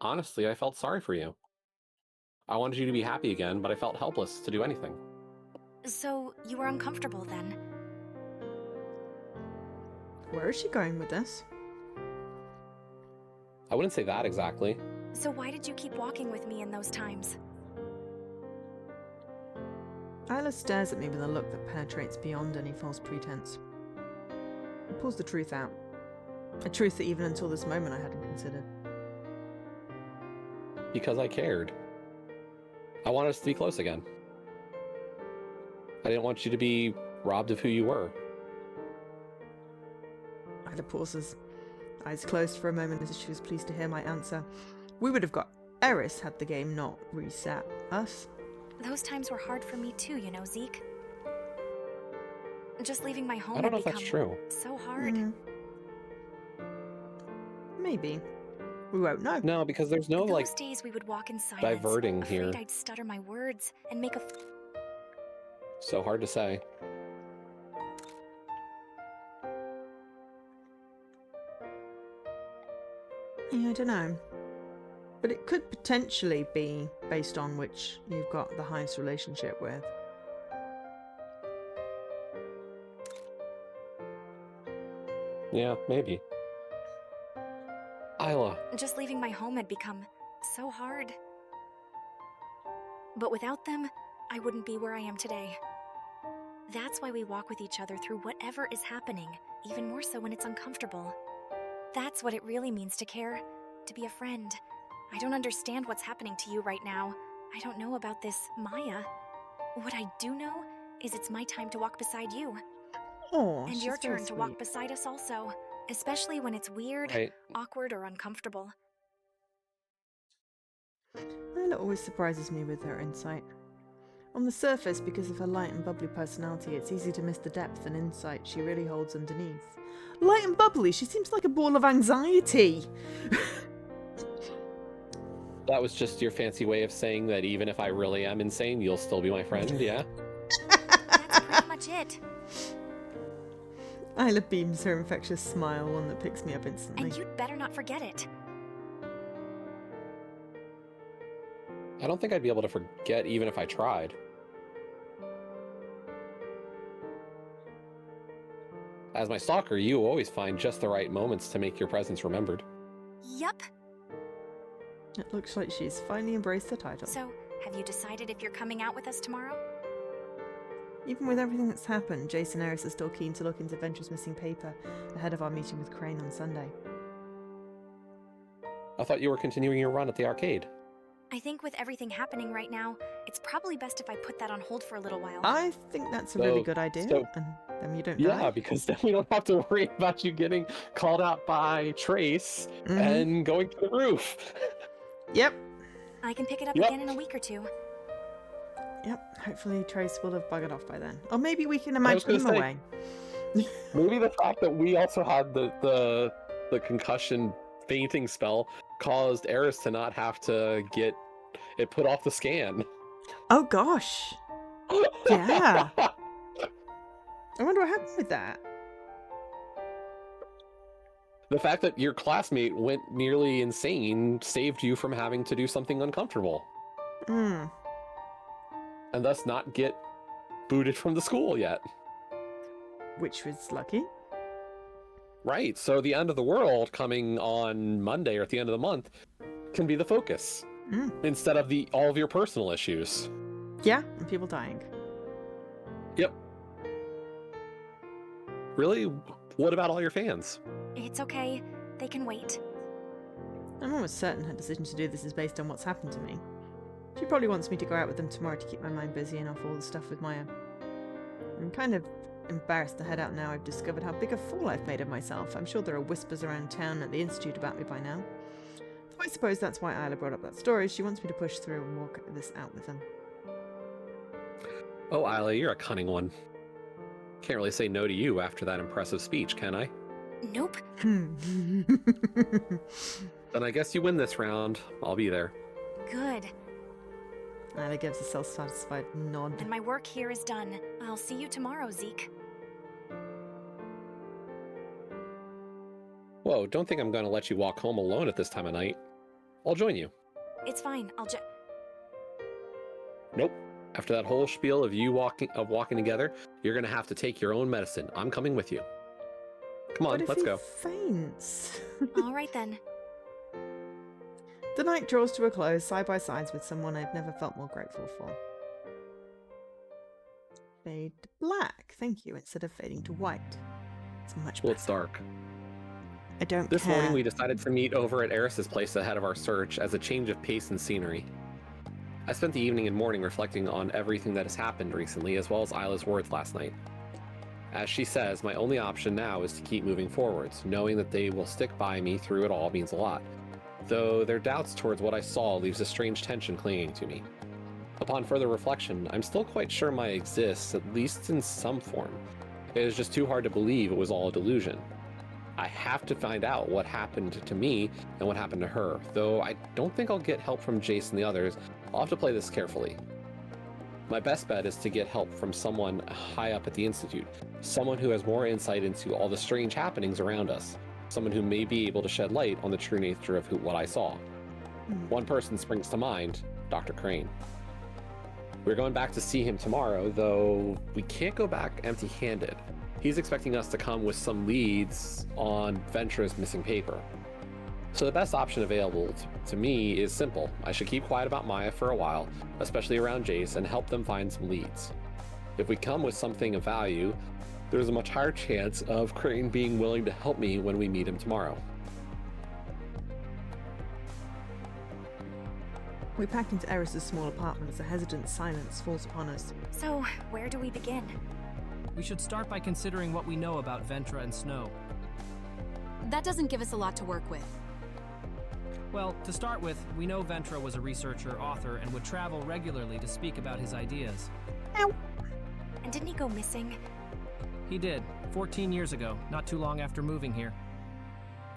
Honestly, I felt sorry for you. I wanted you to be happy again, but I felt helpless to do anything. So, you were uncomfortable then? Where is she going with this? I wouldn't say that exactly. So why did you keep walking with me in those times? Isla stares at me with a look that penetrates beyond any false pretense. It pulls the truth out. A truth that even until this moment I hadn't considered. Because I cared. I wanted us to be close again. I didn't want you to be robbed of who you were. Ida pauses, eyes closed for a moment as if she was pleased to hear my answer. We would have got Eris had the game not reset us. Those times were hard for me too, you know, Zeke. Just leaving my home I don't know had if that's become true. so hard. Maybe. We won't know. No, because there's no, Those days we would walk in silence, diverting afraid here. I'd stutter my words and make a So hard to say. Yeah, I don't know. But it could potentially be based on which you've got the highest relationship with. Yeah, maybe. Isla. Just leaving my home had become so hard. But without them, I wouldn't be where I am today. That's why we walk with each other through whatever is happening, even more so when it's uncomfortable. That's what it really means to care, to be a friend. I don't understand what's happening to you right now. I don't know about this Maya. What I do know is it's my time to walk beside you. Oh, And your turn to walk beside us also, especially when it's weird, Right. awkward, or uncomfortable. Isla always surprises me with her insight. On the surface, because of her light and bubbly personality, it's easy to miss the depth and insight she really holds underneath. Light and bubbly? She seems like a ball of anxiety. That was just your fancy way of saying that even if I really am insane, you'll still be my friend, yeah? That's pretty much it. Isla beams her infectious smile, one that picks me up instantly. And you'd better not forget it. I don't think I'd be able to forget even if I tried. As my stalker, you always find just the right moments to make your presence remembered. Yup. It looks like she's finally embraced the title. So, have you decided if you're coming out with us tomorrow? Even with everything that's happened, Jason Eris is still keen to look into Venture's missing paper ahead of our meeting with Crane on Sunday. I thought you were continuing your run at the arcade. I think with everything happening right now, it's probably best if I put that on hold for a little while. I think that's a really good idea, and then you don't die. Yeah, because then we don't have to worry about you getting called out by Trace and going to the roof. Yep. I can pick it up Yep. again in a week or two. Yep, hopefully Trace will have buggered off by then. Or maybe we can I was imagine him gonna away. Maybe the fact that we also had the concussion fainting spell caused Eris to not have to get it put off the scan. Oh gosh. Yeah. I wonder what happened with that. The fact that your classmate went nearly insane saved you from having to do something uncomfortable. Hmm. And thus not get booted from the school yet. Which was lucky. Right, so the end of the world coming on Monday or at the end of the month can be the focus instead of all of your personal issues. Yeah, and people dying. Yep. Really? What about all your fans? It's okay. They can wait. I'm almost certain her decision to do this is based on what's happened to me. She probably wants me to go out with them tomorrow to keep my mind busy and off all the stuff with Maya. I'm kind of embarrassed to head out now I've discovered how big a fool I've made of myself. I'm sure there are whispers around town at the Institute about me by now. Though I suppose that's why Isla brought up that story. She wants me to push through and walk this out with them. Oh, Isla, you're a cunning one. Can't really say no to you after that impressive speech, can I? Nope. Then I guess you win this round. I'll be there. Good. Isla gives a self-satisfied nod. And my work here is done. I'll see you tomorrow, Zeke. Whoa, don't think I'm going to let you walk home alone at this time of night. I'll join you. It's fine. Nope. After that whole spiel of walking together, you're going to have to take your own medicine. I'm coming with you. Come on, What if let's he go. faints? All right then. The night draws to a close, side by sides with someone I've never felt more grateful for. Fade to black, thank you, instead of fading to white. It's much better. Well, it's dark. I don't This care. morning we decided to meet over at Eris's place ahead of our search as a change of pace and scenery. I spent the evening and morning reflecting on everything that has happened recently, as well as Isla's words last night. As she says, my only option now is to keep moving forwards, knowing that they will stick by me through it all means a lot. Though their doubts towards what I saw leaves a strange tension clinging to me. Upon further reflection, I'm still quite sure Maya exists, at least in some form. It is just too hard to believe it was all a delusion. I have to find out what happened to me and what happened to her, though I don't think I'll get help from Jace and the others. I'll have to play this carefully. My best bet is to get help from someone high up at the Institute, someone who has more insight into all the strange happenings around us, someone who may be able to shed light on the true nature of what I saw. One person springs to mind, Dr. Crane. We're going back to see him tomorrow, though we can't go back empty-handed. He's expecting us to come with some leads on Ventra's missing paper. So the best option available to me is simple. I should keep quiet about Maya for a while, especially around Jace, and help them find some leads. If we come with something of value, there's a much higher chance of Crane being willing to help me when we meet him tomorrow. We pack into Eris's small apartment as a hesitant silence falls upon us. So, where do we begin? We should start by considering what we know about Ventra and Snow. That doesn't give us a lot to work with. Well, to start with, we know Ventra was a researcher, author, and would travel regularly to speak about his ideas. Ow! And didn't he go missing? He did, 14 years ago, not too long after moving here.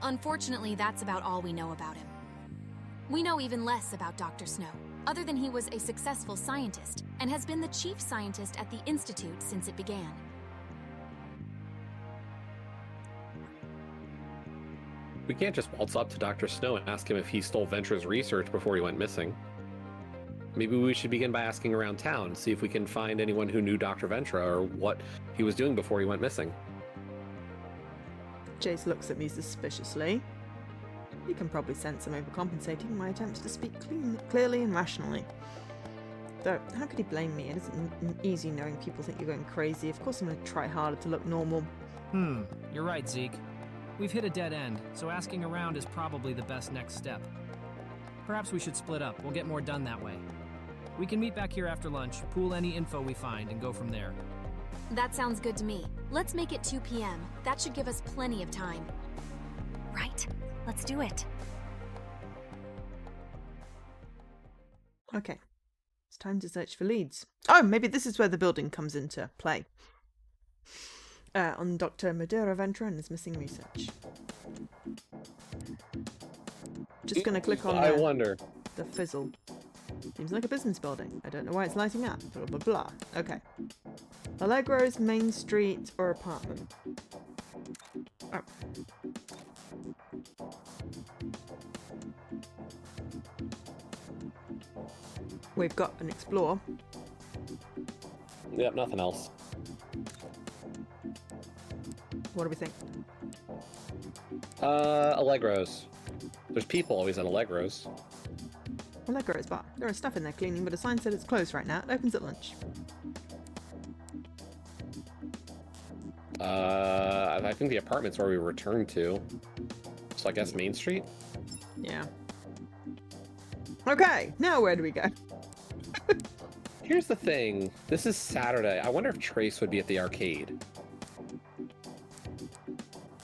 Unfortunately, that's about all we know about him. We know even less about Dr. Snow, other than he was a successful scientist and has been the chief scientist at the Institute since it began. We can't just waltz up to Dr. Snow and ask him if he stole Ventra's research before he went missing. Maybe we should begin by asking around town, see if we can find anyone who knew Dr. Ventra or what he was doing before he went missing. Jace looks at me suspiciously. You can probably sense I'm overcompensating in my attempts to speak clearly and rationally. Though, how could he blame me? It isn't easy knowing people think you're going crazy. Of course I'm going to try harder to look normal. You're right, Zeke. We've hit a dead end, so asking around is probably the best next step. Perhaps we should split up. We'll get more done that way. We can meet back here after lunch, pool any info we find, and go from there. That sounds good to me. Let's make it 2 p.m. That should give us plenty of time. Right? Let's do it. Okay. It's time to search for leads. Oh, maybe this is where the building comes into play. On Dr. Madeira Ventra and his missing research. Just going to click on I wonder. the fizzle. Seems like a business building. I don't know why it's lighting up. Blah, blah, blah. Okay. Allegro's Main Street or apartment. Oh. We've got an explore. Yep, nothing else. What do we think? Allegro's. There's people always at Allegro's. Allegro's bar. There is stuff in there cleaning, but a sign said it's closed right now. It opens at lunch. I think the apartment's where we returned to. So I guess Main Street? Yeah. Okay, now where do we go? Here's the thing. This is Saturday. I wonder if Trace would be at the arcade.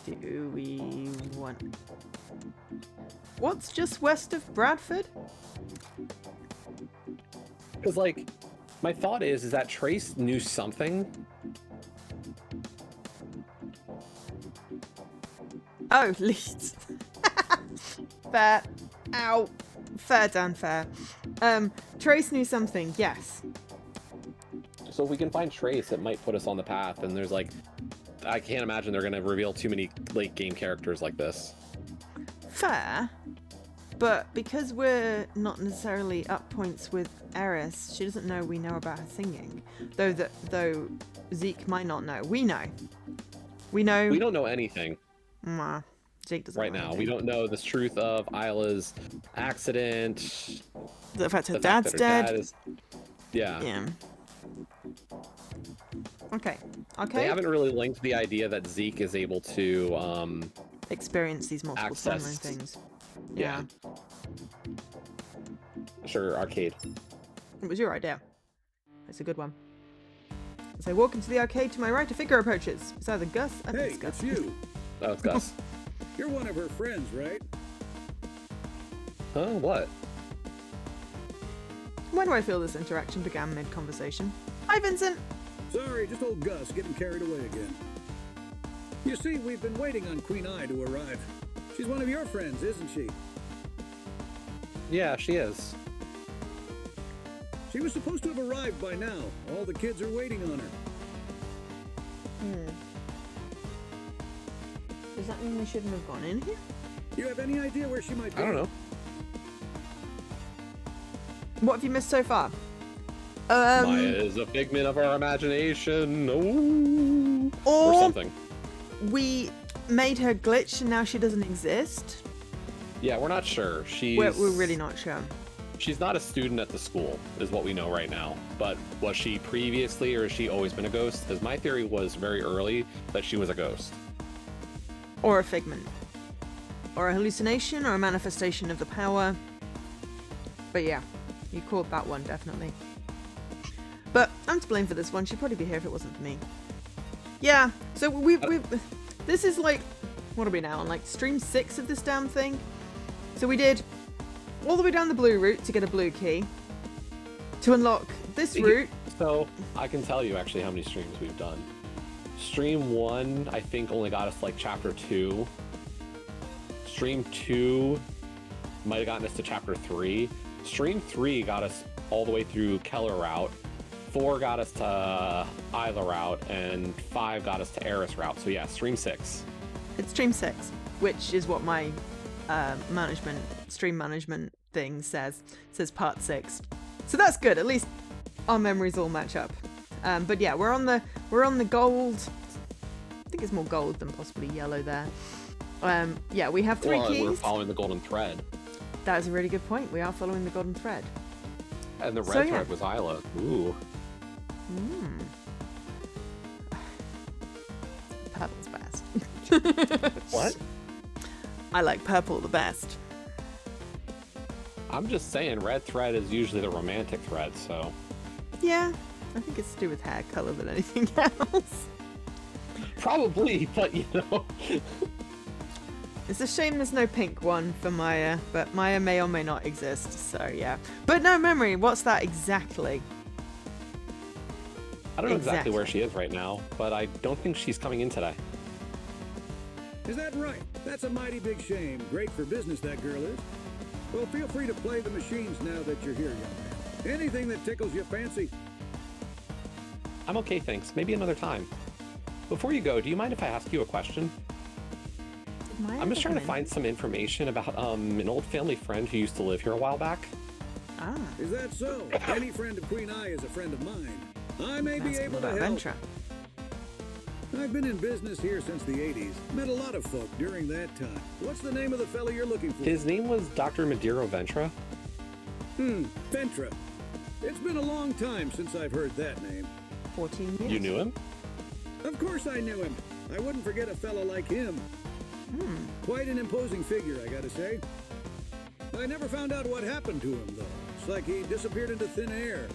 Do we want... What's just west of Bradford? Because, like, my thought is that Trace knew something. Oh, Leeds. Fair. Ow. Fair, Dan, fair. Trace knew something, yes. So if we can find Trace, it might put us on the path. And there's, like, I can't imagine they're going to reveal too many late game characters like this. Fair. But because we're not necessarily up points with Eris, she doesn't know we know about her singing. Though Zeke might not know. We know. We know. We don't know anything. Zeke doesn't right know now. anything. We don't know the truth of Isla's accident. The fact her the dad's fact that her dead. dad is... Yeah. Yeah. Okay. They haven't really linked the idea that Zeke is able to experience these multiple Access. timeline things. Yeah. Sure, arcade. It was your idea. It's a good one. As I walk into the arcade, to my right, a figure approaches. It's either Gus. I think Hey, it's Gus. it's you. Oh, it's Gus. You're one of her friends, right? Huh? What? When do I feel this interaction began mid-conversation? Hi, Vincent! Sorry, just old Gus getting carried away again. You see, we've been waiting on Queen Eye to arrive. She's one of your friends, isn't she? Yeah, she is. She was supposed to have arrived by now. All the kids are waiting on her. Does that mean we shouldn't have gone in here? You have any idea where she might be? I don't know. What have you missed so far? Maya is a figment of our imagination. Ooh. Or something. We made her glitch and now she doesn't exist? Yeah, we're not sure. We're really not sure. She's not a student at the school, is what we know right now. But was she previously, or has she always been a ghost? Because my theory was very early that she was a ghost. Or a figment. Or a hallucination, or a manifestation of the power. But yeah, you called that one, definitely. But I'm to blame for this one. She'd probably be here if it wasn't for me. Yeah, so we've this is like, what are we now on, like stream 6 of this damn thing? So we did all the way down the blue route to get a blue key. To unlock this route. So I can tell you actually how many streams we've done. Stream 1, I think, only got us like chapter 2. Stream 2 might have gotten us to chapter 3. Stream 3 got us all the way through Keller route. 4 got us to Isla route, and 5 got us to Eris route. So yeah, stream 6. It's stream 6, which is what my stream management thing says. It says part 6. So that's good. At least our memories all match up. But yeah, we're on the gold. I think it's more gold than possibly yellow there. Yeah, we have 3 keys. We're following the golden thread. That is a really good point. We are following the golden thread. And the red thread was Isla. Ooh. Purple's best. What? I like purple the best. I'm just saying, red thread is usually the romantic thread, so. Yeah, I think it's to do with hair color than anything else. Probably, but you know. It's a shame there's no pink one for Maya, but Maya may or may not exist, so yeah. But no memory, what's that exactly? I don't know exactly where she is right now, but I don't think she's coming in today. Is that right? That's a mighty big shame. Great for business, that girl is. Well, feel free to play the machines now that you're here, young man. Anything that tickles your fancy. I'm okay, thanks. Maybe another time. Before you go, do you mind if I ask you a question? I'm just trying to find some information about an old family friend who used to live here a while back. Ah. Is that so? Any friend of Queen Eye is a friend of mine. I may be able to help. Adventure. I've been in business here since the 80s. Met a lot of folk during that time. What's the name of the fellow you're looking for? His name was Dr. Madero Ventra. Ventra. It's been a long time since I've heard that name. 14 years. You knew him? Of course I knew him. I wouldn't forget a fellow like him. Quite an imposing figure, I gotta say. I never found out what happened to him, though. It's like he disappeared into thin air.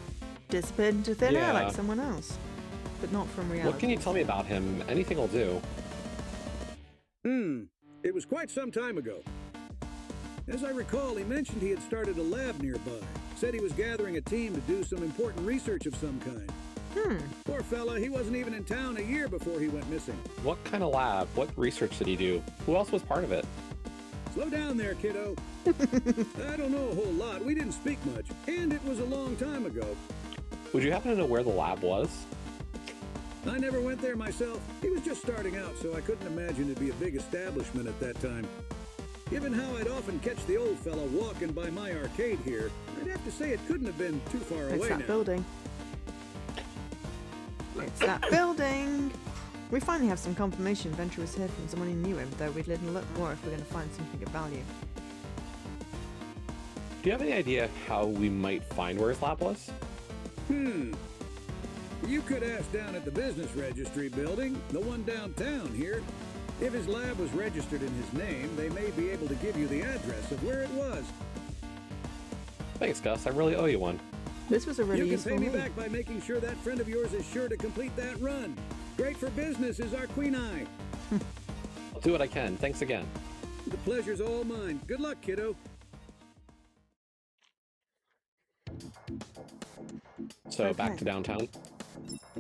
Disappeared into thin air Yeah. like someone else. But not from reality. What can you tell me about him? Anything will do. It was quite some time ago. As I recall, he mentioned he had started a lab nearby. Said he was gathering a team to do some important research of some kind. Poor fella, he wasn't even in town a year before he went missing. What kind of lab? What research did he do? Who else was part of it? Slow down there, kiddo. I don't know a whole lot. We didn't speak much, and it was a long time ago. Would you happen to know where the lab was? I never went there myself. He was just starting out, so I couldn't imagine it'd be a big establishment at that time. Given how I'd often catch the old fella walking by my arcade here, I'd have to say it couldn't have been too far It's away that now. building. It's that building. We finally have some confirmation Ventura was here from someone who knew him, though we'd let him look more if we're going to find something of value. Do you have any idea how we might find where his lab was? You could ask down at the business registry building, the one downtown here. If his lab was registered in his name, they may be able to give you the address of where it was. Thanks, Gus. I really owe you one. This was a really You can useful pay me lead. back by making sure that friend of yours is sure to complete that run. Great for business is our Queen Eye. I'll do what I can. Thanks again. The pleasure's all mine. Good luck, kiddo. So back Okay. to downtown.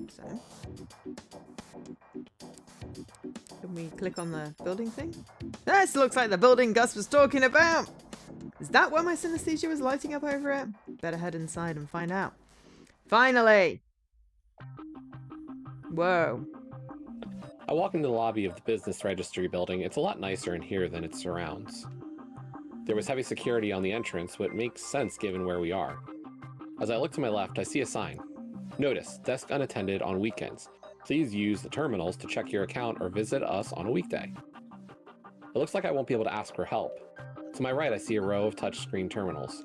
So, can we click on the building thing? This looks like the building Gus was talking about! Is that why my synesthesia was lighting up over it? Better head inside and find out. Finally! Whoa. I walk into the lobby of the business registry building. It's a lot nicer in here than its surrounds. There was heavy security on the entrance, which makes sense given where we are. As I look to my left, I see a sign. Notice, desk unattended on weekends. Please use the terminals to check your account or visit us on a weekday. It looks like I won't be able to ask for help. To my right, I see a row of touchscreen terminals.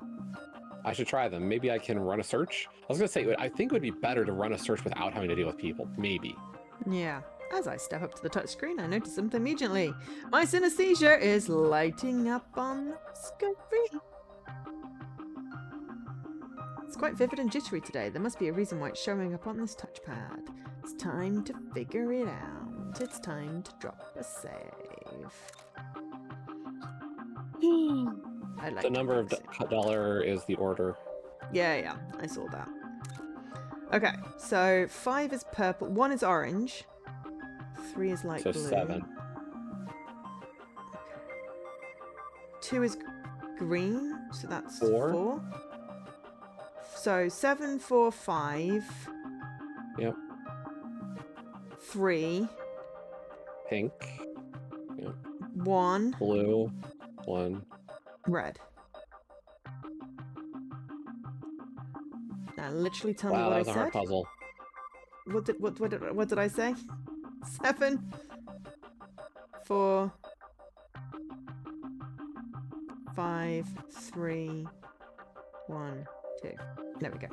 I should try them. Maybe I can run a search? I was going to say, I think it would be better to run a search without having to deal with people. Maybe. Yeah. As I step up to the touchscreen, I notice something immediately. My synesthesia is lighting up on the screen. It's quite vivid and jittery today. There must be a reason why it's showing up on this touchpad. It's time to figure it out. It's time to drop a save. I like The number of save. dollar is the order. Yeah, I saw that. Okay, so 5 is purple, 1 is orange, 3 is light So blue. 7. 2 is green, so that's 4. 4. So 7, 4, 5. Yep. 3. Pink. Yep. 1. Blue. 1. Red. Now, literally tell me Wow, what that I was a hard said. puzzle. What did I say? 7, 4, 5, 3, 1, 2. There we go.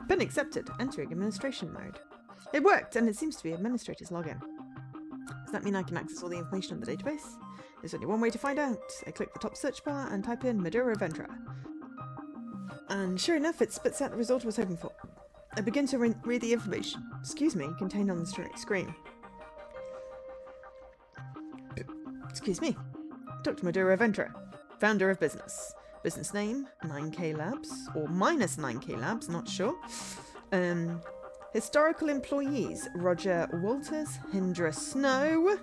Been accepted. Entering administration mode. It worked, and it seems to be administrator's login. Does that mean I can access all the information on the database? There's only one way to find out. I click the top search bar and type in Madeira Ventra. And sure enough, it spits out the result I was hoping for. I begin to read the information, contained on the screen. Excuse me. Dr. Madeira Ventra, founder of business. Business name, 9K Labs, or minus 9K Labs, not sure. Historical employees, Roger Walters, Hindra Snow.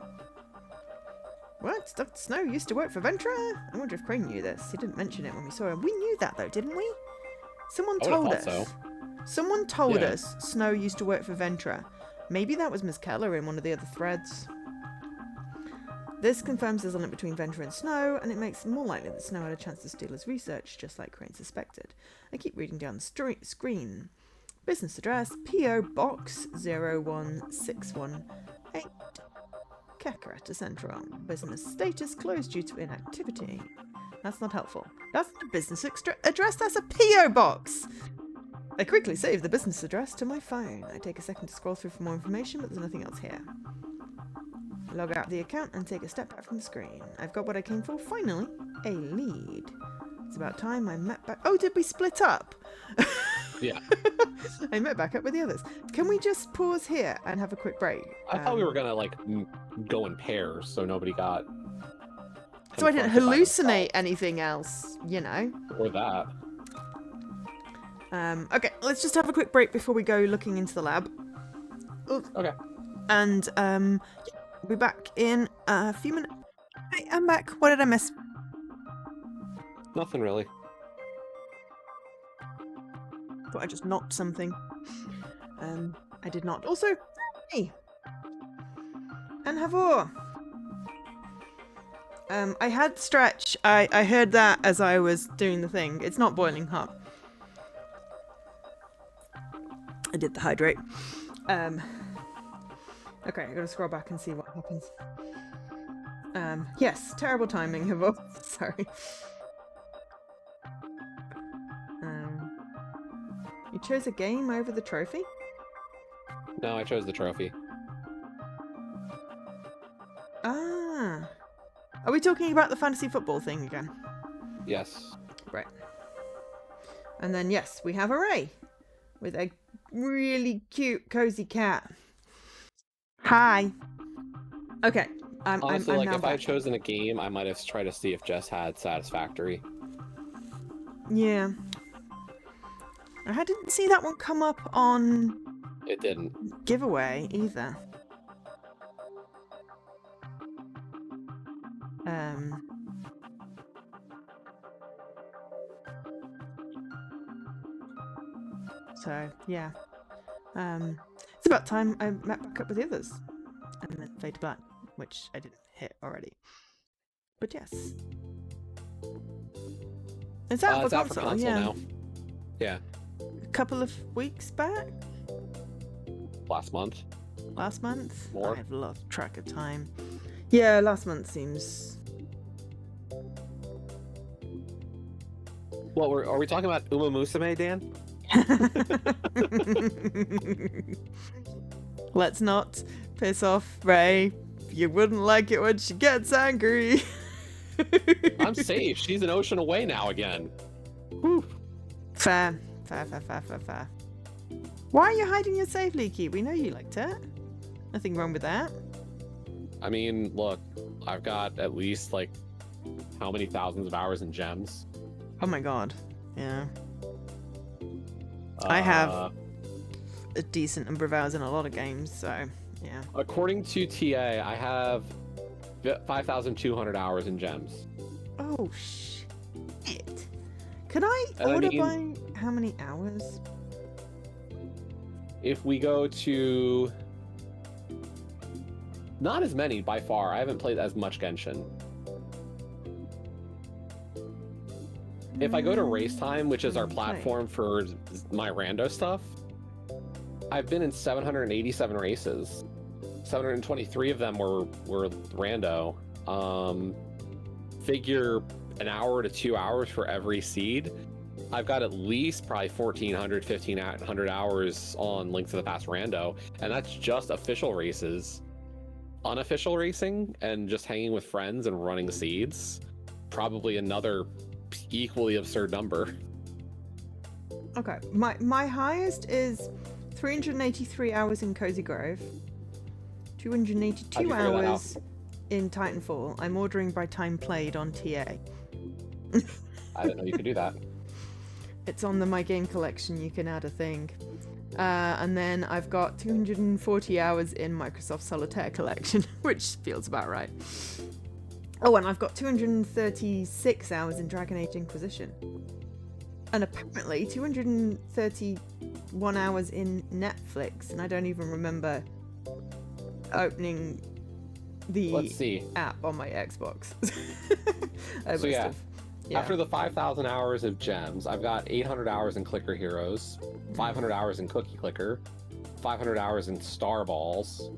What? Dr. Snow used to work for Ventra? I wonder if Crane knew this. He didn't mention it when we saw him. We knew that though, didn't we? Someone I would've told thought us. so. Someone told Yeah. us Snow used to work for Ventra. Maybe that was Ms. Keller in one of the other threads. This confirms there's a link between Ventra and Snow, and it makes it more likely that Snow had a chance to steal his research, just like Crane suspected. I keep reading down the screen. Business address, P.O. Box 01618. Kakarata Central. Business status closed due to inactivity. That's not helpful. That's not a business address, that's a P.O. Box! I quickly save the business address to my phone. I take a second to scroll through for more information, but there's nothing else here. I log out the account and take a step back from the screen. I've got what I came for, finally, a lead. It's about time I met back... Oh, did we split up? Yeah. I met back up with the others. Can we just pause here and have a quick break? I thought we were gonna like go in pairs, so nobody got. So I didn't confronted by hallucinate themselves. anything else, you know. Or that. Okay, let's just have a quick break before we go looking into the lab. Okay. And we'll be back in a few minutes. Hey, I'm back. What did I miss? Nothing really. Thought I just knocked something. I did not. Also, hey. And Havor. I had stretch. I heard that as I was doing the thing. It's not boiling hot. I did the hydrate. Okay, I gotta scroll back and see what happens. Yes, terrible timing, Havor. Sorry. You chose a game over the trophy? No, I chose the trophy. Ah, Are we talking about the fantasy football thing again? Yes. Right. And then, yes, we have a Ray with a really cute, cozy cat. Hi. Okay. Honestly, I'm like now if I had back. chosen a game, I might have tried to see if Jess had Satisfactory. Yeah. I didn't see that one come up on It didn't. giveaway either. So yeah. It's about time I met back up with the others. And then Fade to Black, which I didn't hit already. But yes. It's out for It's out console, for console yeah. now. Yeah. A couple of weeks back? Last month. Last month? More. I've lost track of time. Yeah, last month seems... What, are we talking about Uma Musume, Dan? Let's not piss off Ray. You wouldn't like it when she gets angry. I'm safe. She's an ocean away now again. Whew. Fair. Why are you hiding your save, Leaky? We know you liked it. Nothing wrong with that. I mean, look, I've got at least, like, how many thousands of hours in gems? Oh my god. Yeah. I have a decent number of hours in a lot of games, so yeah. According to TA, I have 5,200 hours in gems. Oh shit. Could I And I order mean- by how many hours? If we go to... Not as many, by far. I haven't played as much Genshin. If I go to Race Time, which is our Okay. platform for my rando stuff, I've been in 787 races. 723 of them were rando. Figure an hour to 2 hours for every seed. I've got at least probably 1,400, 1,500 hours on Link to the Past rando, and that's just official races. Unofficial racing and just hanging with friends and running seeds, probably another equally absurd number. Okay. My highest is 383 hours in Cozy Grove. How'd 282 you figure that hours in Titanfall. I'm ordering by time played on TA. I didn't know you could do that. It's on the My Game collection, you can add a thing. And then I've got 240 hours in Microsoft Solitaire collection, which feels about right. Oh, and I've got 236 hours in Dragon Age Inquisition. And apparently 231 hours in Netflix, and I don't even remember opening the Let's see. app on my Xbox. I So must yeah. have. Yeah. After the 5,000 hours of gems, I've got 800 hours in Clicker Heroes, 500 hours in Cookie Clicker, 500 hours in Star Balls,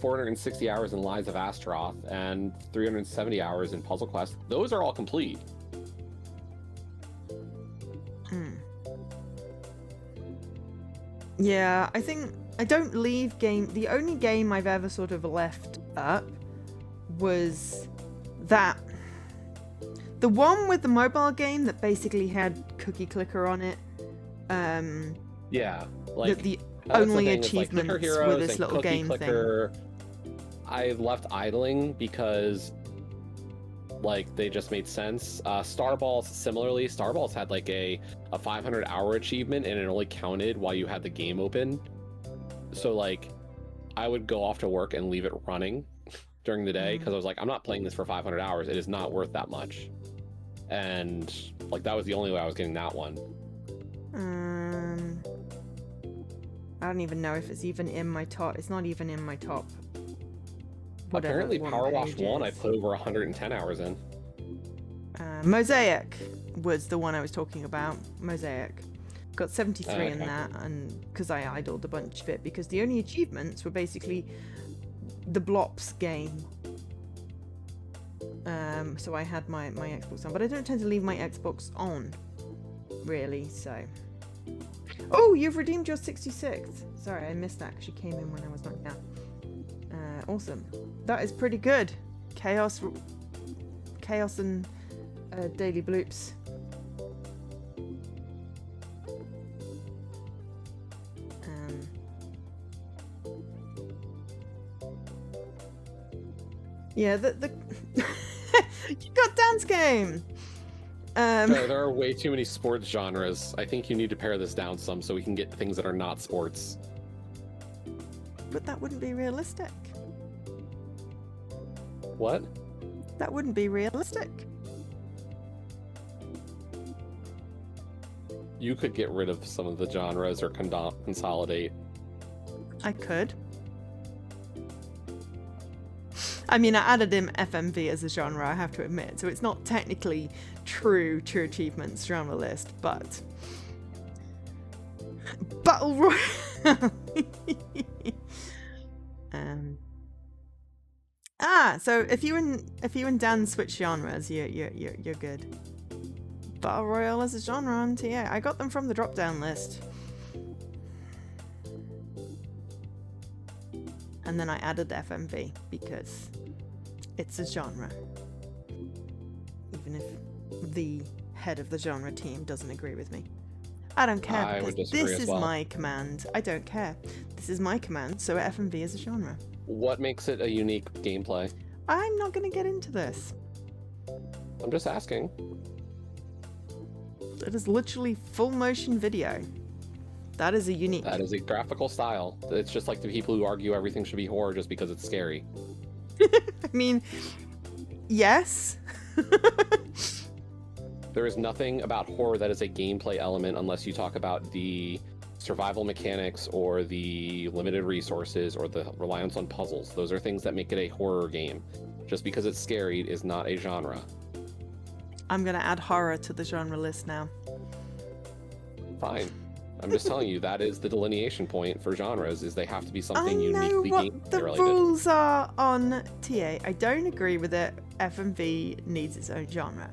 460 hours in Lies of Astaroth, and 370 hours in Puzzle Quest. Those are all complete. Yeah, I think I don't leave game. The only game I've ever sort of left up was that. The one with the mobile game that basically had Cookie Clicker on it. Yeah, like The that's only the thing, it's like achievements Clicker Heroes were this and little Cookie game Clicker, I left idling because like they just made sense. Star Balls similarly. Star Balls had like a 500-hour achievement and it only counted while you had the game open. So like I would go off to work and leave it running during the day because I was like, I'm not playing this for 500 hours. It is not worth that much. And like that was the only way I was getting that one. I don't even know if it's even in my top. It's not even in my top. whatever Apparently one Power Wash page 1 I is. put over 110 hours in. Mosaic was the one I was talking about. Mosaic. Got 73 in Okay. that, and because I idled a bunch of it, because the only achievements were basically the Blops game. So I had my Xbox on, but I don't tend to leave my Xbox on, really, so. Oh, you've redeemed your 66th. Sorry, I missed that because she came in when I was not here. Awesome. That is pretty good. Chaos chaos and daily bloops. Yeah, the you got dance game. There are way too many sports genres. I think you need to pare this down some so we can get things that are not sports. But that wouldn't be realistic. What? That wouldn't be realistic. You could get rid of some of the genres or consolidate. I could. I mean, I added in FMV as a genre, I have to admit, so it's not technically true achievements genre list, but Battle Royale. So if you and Dan switch genres, you're good. Battle Royale as a genre on TA. I got them from the drop-down list. And then I added FMV because it's a genre. Even if the head of the genre team doesn't agree with me. I don't care because this is my command. I don't care. This is my command, so FMV is a genre. What makes it a unique gameplay? I'm not going to get into this. I'm just asking. It is literally full motion video. That is a unique. That is a graphical style. It's just like the people who argue everything should be horror just because it's scary. I mean, yes. There is nothing about horror that is a gameplay element unless you talk about the survival mechanics or the limited resources or the reliance on puzzles. Those are things that make it a horror game. Just because it's scary is not a genre. I'm going to add horror to the genre list now. Fine. I'm just telling you, that is the delineation point for genres, is they have to be something uniquely I know what gameplay the related. rules are on TA. I don't agree with it. FMV needs its own genre.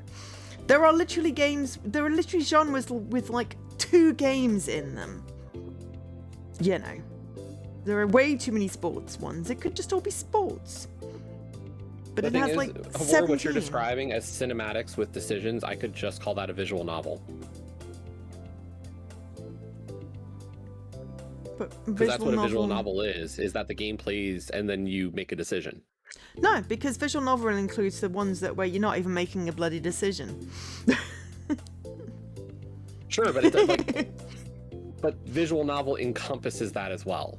There are literally genres with like 2 games in them. You know. There are way too many sports ones. It could just all be sports. But it has like 17. What you're describing as cinematics with decisions, I could just call that a visual novel. Because that's what a visual novel is that the game plays and then you make a decision. No, because visual novel includes the ones where you're not even making a bloody decision. Sure, but it does, like, but visual novel encompasses that as well.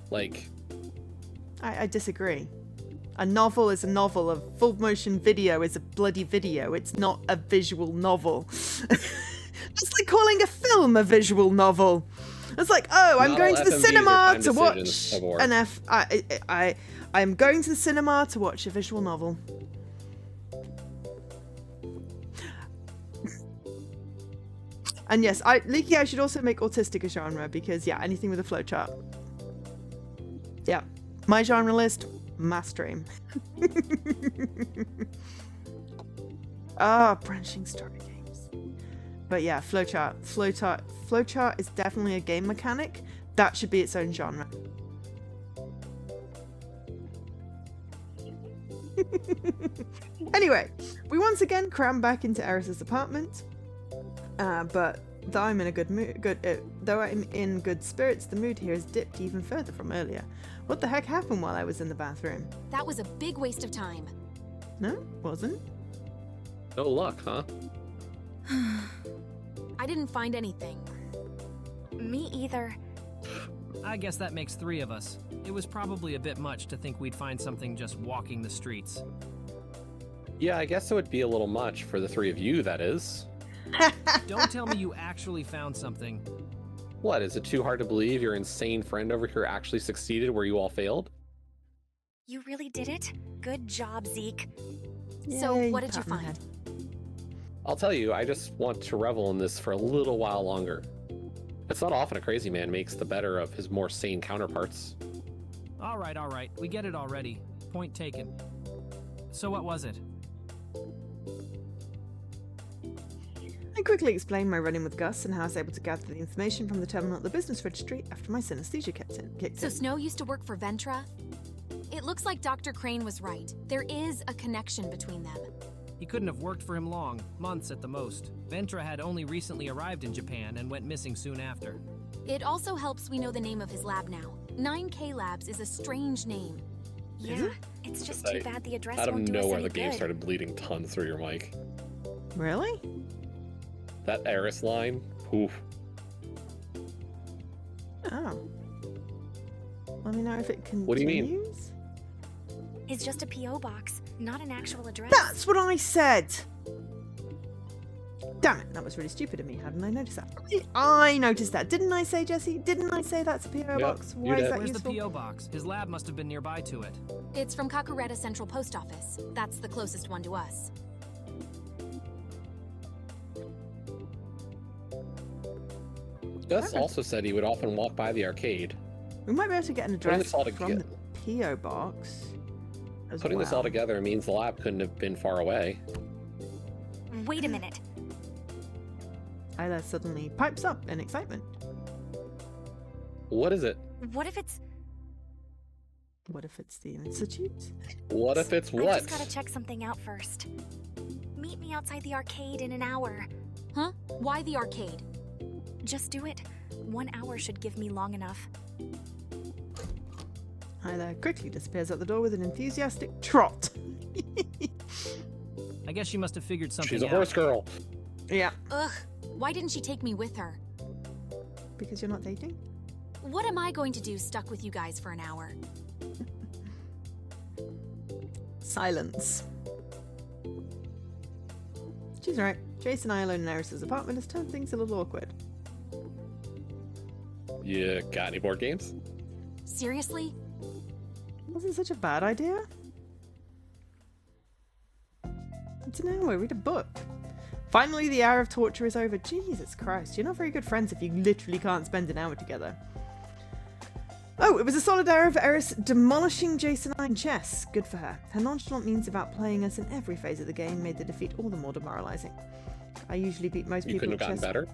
Like, I disagree. A novel is a novel. A full motion video is a bloody video. It's not a visual novel. It's like calling a film a visual novel. It's like, oh, I'm going to the cinema to watch I'm going to the cinema to watch a visual novel. And yes, Leaky, I should also make autistic a genre because, yeah, anything with a flowchart. Yeah, my genre list, mass stream. Branching story games. But yeah, flowchart is definitely a game mechanic. That should be its own genre. Anyway, we once again cram back into Eris's apartment. But though I'm in a though I'm in good spirits, the mood here has dipped even further from earlier. What the heck happened while I was in the bathroom? That was a big waste of time. No, wasn't. No luck, huh? I didn't find anything. Me either. I guess that makes 3 of us. It was probably a bit much to think we'd find something just walking the streets. Yeah, I guess it would be a little much for the 3 of you, that is. Don't tell me you actually found something. What, is it too hard to believe your insane friend over here actually succeeded where you all failed? You really did it? Good job, Zeke. So, what did you find? I'll tell you, I just want to revel in this for a little while longer. It's not often a crazy man makes the better of his more sane counterparts. All right. We get it already. Point taken. So what was it? I quickly explained my run-in with Gus and how I was able to gather the information from the terminal at the business registry after my synesthesia kicked in. So Snow used to work for Ventra? It looks like Dr. Crane was right. There is a connection between them. He couldn't have worked for him long, months at the most. Ventra had only recently arrived in Japan and went missing soon after. It also helps we know the name of his lab now. 9K Labs is a strange name. Yeah, it's just too bad the address Out of won't do us nowhere, any the game good. started bleeding tons through your mic. Really? That Eris line, oof. Oh. Let me know if it continues. What do you mean? It's just a P.O. box, not an actual address. That's what I said! Damn it, that was really stupid of me. Hadn't I noticed that? I noticed that. Didn't I say, Jesse? Didn't I say that's a P.O. box? you Why is did. that Where's useful? the P.O. box? His lab must have been nearby to it. It's from Kakareta Central Post Office. That's the closest one to us. Gus also said he would often walk by the arcade. We might be able to get an Putting address this all from together- the P.O. box. As Putting this well. all together means the lab couldn't have been far away. Wait a minute. Isla suddenly pipes up in excitement. What is it? What if it's... What if it's the Institute? What if it's I what? just gotta check something out first. Meet me outside the arcade in an hour. Huh? Why the arcade? Just do it. 1 hour should give me long enough. Isla quickly disappears out the door with an enthusiastic trot. I guess she must have figured something She's a out. horse girl. Yeah, Ugh, why didn't she take me with her? because you're not dating? What am I going to do stuck with you guys for an hour? Silence. She's right. Jason, Isla, and Eris's apartment has turned things a little awkward. You got any board games? Seriously? Wasn't such a bad idea. It's an hour. Read a book. Finally, the hour of torture is over. Jesus Christ, you're not very good friends if you literally can't spend an hour together. Oh, it was a solid hour of Eris demolishing Jason in chess. Good for her. Her nonchalant means about playing us in every phase of the game made the defeat all the more demoralizing. I usually beat most You people couldn't at have gotten chess better?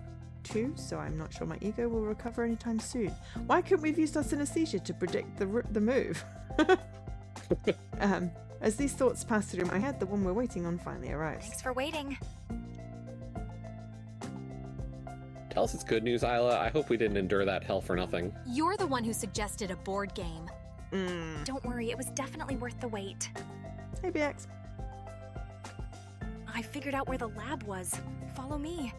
too, so I'm not sure my ego will recover anytime soon. Why couldn't we have used our synesthesia to predict the move? As these thoughts pass through my head, the one we're waiting on finally arrives. Thanks for waiting. Tell us it's good news, Isla. I hope we didn't endure that hell for nothing. You're the one who suggested a board game. Don't worry, it was definitely worth the wait. Hey, BX. I figured out where the lab was. Follow me.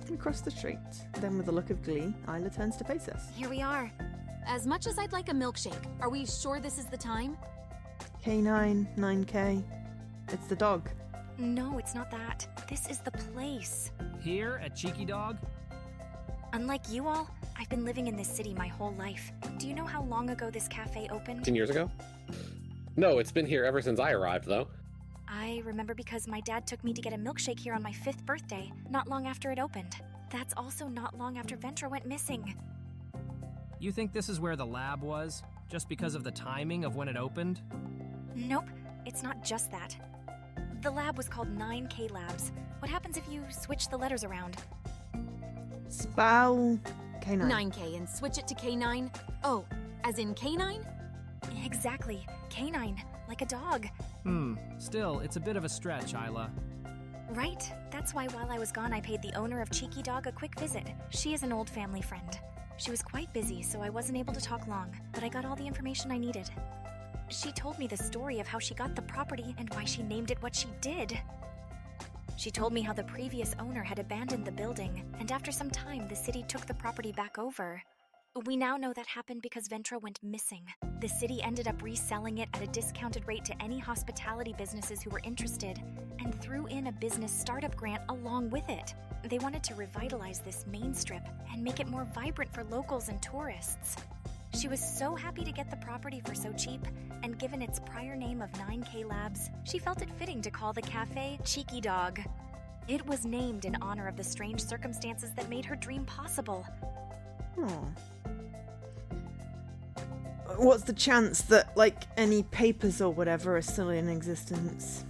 We cross the street. Then, with a look of glee, Isla turns to face us. Here we are. As much as I'd like a milkshake, are we sure this is the time? K9, 9K. It's the dog. No, it's not that. This is the place. Here at Cheeky Dog? Unlike you all, I've been living in this city my whole life. Do you know how long ago this cafe opened? 10 years ago? No, it's been here ever since I arrived, though. I remember because my dad took me to get a milkshake here on my 5th birthday, not long after it opened. That's also not long after Ventra went missing. You think this is where the lab was? Just because of the timing of when it opened? Nope, it's not just that. The lab was called 9K Labs. What happens if you switch the letters around? Spell K9. 9K and switch it to K9? Oh, as in K9? Exactly, K9, like a dog. Still, it's a bit of a stretch, Isla. Right, that's why while I was gone I paid the owner of Cheeky Dog a quick visit. She is an old family friend. She was quite busy, so I wasn't able to talk long, but I got all the information I needed. She told me the story of how she got the property and why she named it what she did. She told me how the previous owner had abandoned the building, and after some time, the city took the property back over. We now know that happened because Ventra went missing. The city ended up reselling it at a discounted rate to any hospitality businesses who were interested, and threw in a business startup grant along with it. They wanted to revitalize this main strip and make it more vibrant for locals and tourists. She was so happy to get the property for so cheap, and given its prior name of 9K Labs, she felt it fitting to call the cafe Cheeky Dog. It was named in honor of the strange circumstances that made her dream possible. Aw. What's the chance that, like, any papers or whatever are still in existence?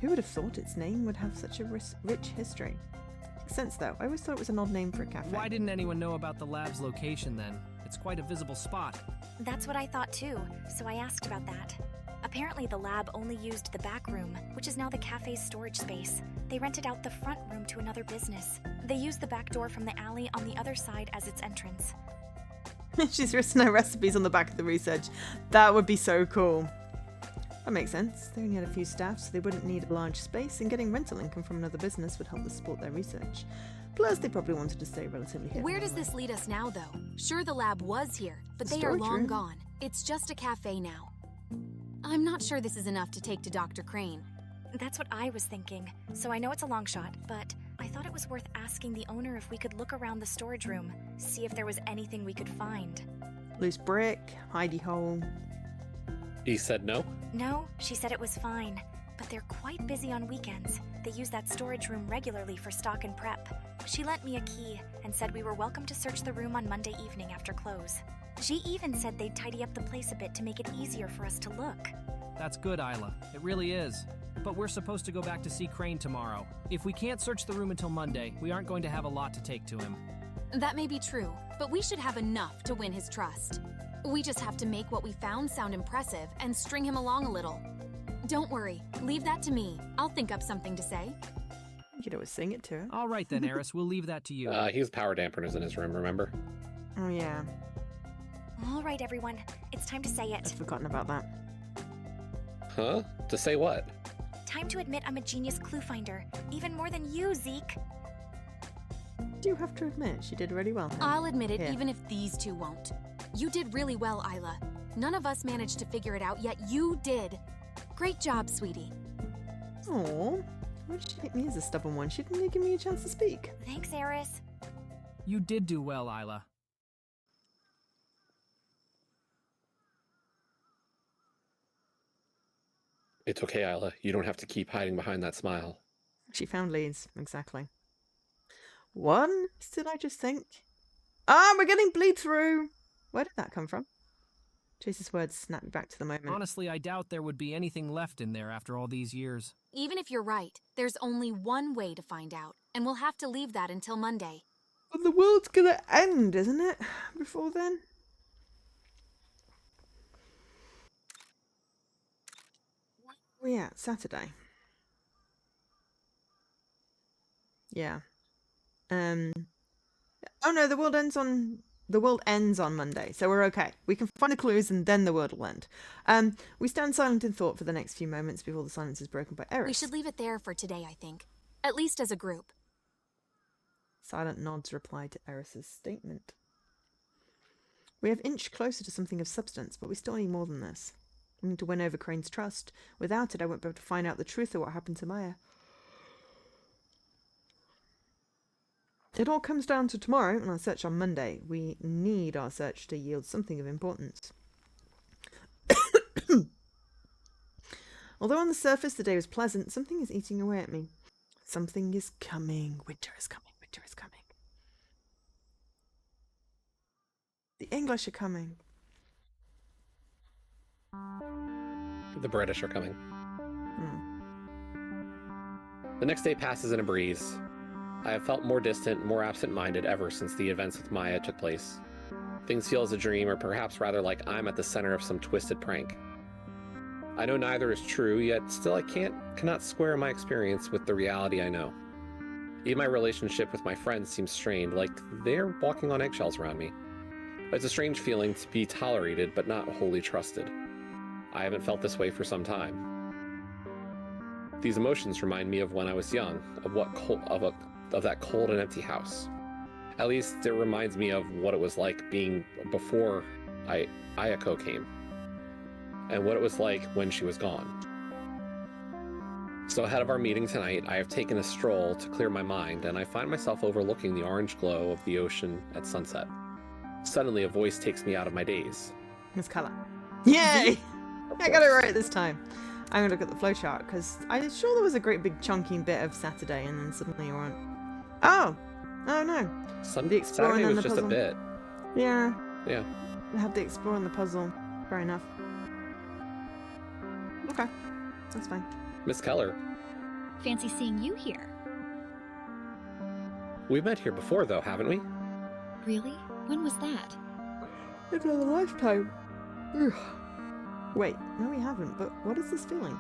Who would have thought its name would have such a rich history? Makes sense, though. I always thought it was an odd name for a cafe. Why didn't anyone know about the lab's location then? It's quite a visible spot. That's what I thought too, so I asked about that. Apparently the lab only used the back room, which is now the cafe's storage space. They rented out the front room to another business. They used the back door from the alley on the other side as its entrance. She's written her recipes on the back of the research. That would be so cool. That makes sense. They only had a few staff, so they wouldn't need a large space, and getting rental income from another business would help them support their research. Plus, they probably wanted to stay relatively hidden. Where does this lead us now, though? Sure, the lab was here, but they are Storage long room. gone. It's just a cafe now. I'm not sure this is enough to take to Dr. Crane. That's what I was thinking, so I know it's a long shot, but I thought it was worth asking the owner if we could look around the storage room, see if there was anything we could find. Loose brick, hidey hole. He said no? No, she said it was fine, but they're quite busy on weekends. They use that storage room regularly for stock and prep. She lent me a key and said we were welcome to search the room on Monday evening after close. She even said they'd tidy up the place a bit to make it easier for us to look. That's good, Isla. It really is. But we're supposed to go back to see Crane tomorrow. If we can't search the room until Monday, we aren't going to have a lot to take to him. That may be true, but we should have enough to win his trust. We just have to make what we found sound impressive and string him along a little. Don't worry, leave that to me. I'll think up something to say. You could always sing it to her. All right then, Eris, we'll leave that to you. He has power dampeners in his room, remember? Oh yeah, All right, everyone, it's time to say I'd it. forgotten about that. Huh? To say what? Time to admit I'm a genius clue finder, even more than you, Zeke. Do you have to admit she did really well? I'll admit it, Here. even if these two won't. You did really well, Isla. None of us managed to figure it out, yet you did. Great job, sweetie. Aww. Why did she pick me as a stubborn one? She didn't even give me a chance to speak. Thanks, Eris. You did do well, Isla. It's okay, Isla. You don't have to keep hiding behind that smile. She found leads, exactly. One? Did I just think? Ah, we're getting bleed through! Where did that come from? Chase's words snapped me back to the moment. Honestly, I doubt there would be anything left in there after all these years. Even if you're right, there's only one way to find out, and we'll have to leave that until Monday. But the world's gonna end, isn't it? Before then? Oh yeah, Saturday. Yeah. Oh no, the world ends on Monday, so we're okay. We can find the clues and then the world will end. We stand silent in thought for the next few moments before the silence is broken by Eris. We should leave it there for today, I think. At least as a group. Silent nods reply to Eris's statement. We have inched closer to something of substance, but we still need more than this. We need to win over Crane's trust. Without it, I won't be able to find out the truth of what happened to Maya. It all comes down to tomorrow and our search on Monday. We need our search to yield something of importance. Although on the surface the day was pleasant, something is eating away at me. Something is coming. Winter is coming. Winter is coming. The English are coming. The British are coming. Hmm. The next day passes in a breeze. I have felt more distant, more absent-minded ever since the events with Maya took place. Things feel as a dream, or perhaps rather like I'm at the center of some twisted prank. I know neither is true, yet still I cannot square my experience with the reality I know. Even my relationship with my friends seems strained, like they're walking on eggshells around me. It's a strange feeling to be tolerated, but not wholly trusted. I haven't felt this way for some time. These emotions remind me of when I was young, of that cold and empty house. At least it reminds me of what it was like being before Ayako came, and what it was like when she was gone. So ahead of our meeting tonight, I have taken a stroll to clear my mind, and I find myself overlooking the orange glow of the ocean at sunset. Suddenly a voice takes me out of my daze. Miss Colour. Yay! Of I got it course. right this time. I'm gonna look at the flowchart because I was sure there was a great big chunky bit of Saturday, and then suddenly you weren't. Oh no. The exploring Saturday and was the just a puzzle. bit. Yeah, Yeah. we had the exploring the puzzle. Fair enough. Okay, that's fine. Miss Keller, Fancy seeing you here. we've met here before though, haven't we? Really? When was that? It's a lifetime. Ugh. Wait, no we haven't, but what is this feeling?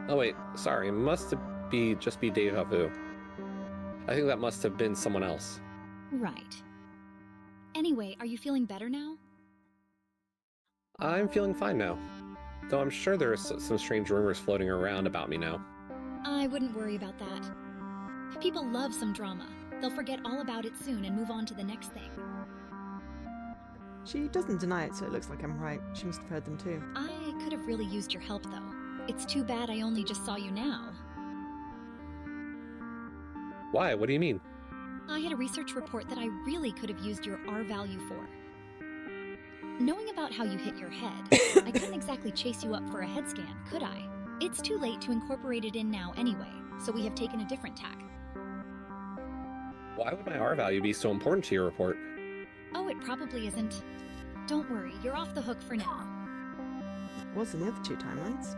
Oh wait, sorry, just be deja vu. I think that must have been someone else. Right. Anyway, are you feeling better now? I'm feeling fine now. Though I'm sure there are some strange rumors floating around about me now. I wouldn't worry about that. People love some drama. They'll forget all about it soon and move on to the next thing. She doesn't deny it, so it looks like I'm right. She must have heard them too. I could have really used your help, though. It's too bad I only just saw you now. Why? What do you mean? I had a research report that I really could have used your R value for. Knowing about how you hit your head, I couldn't exactly chase you up for a head scan, could I? It's too late to incorporate it in now anyway, so we have taken a different tack. Why would my R value be so important to your report? Oh, it probably isn't. Don't worry, you're off the hook for now. What's in the other two timelines?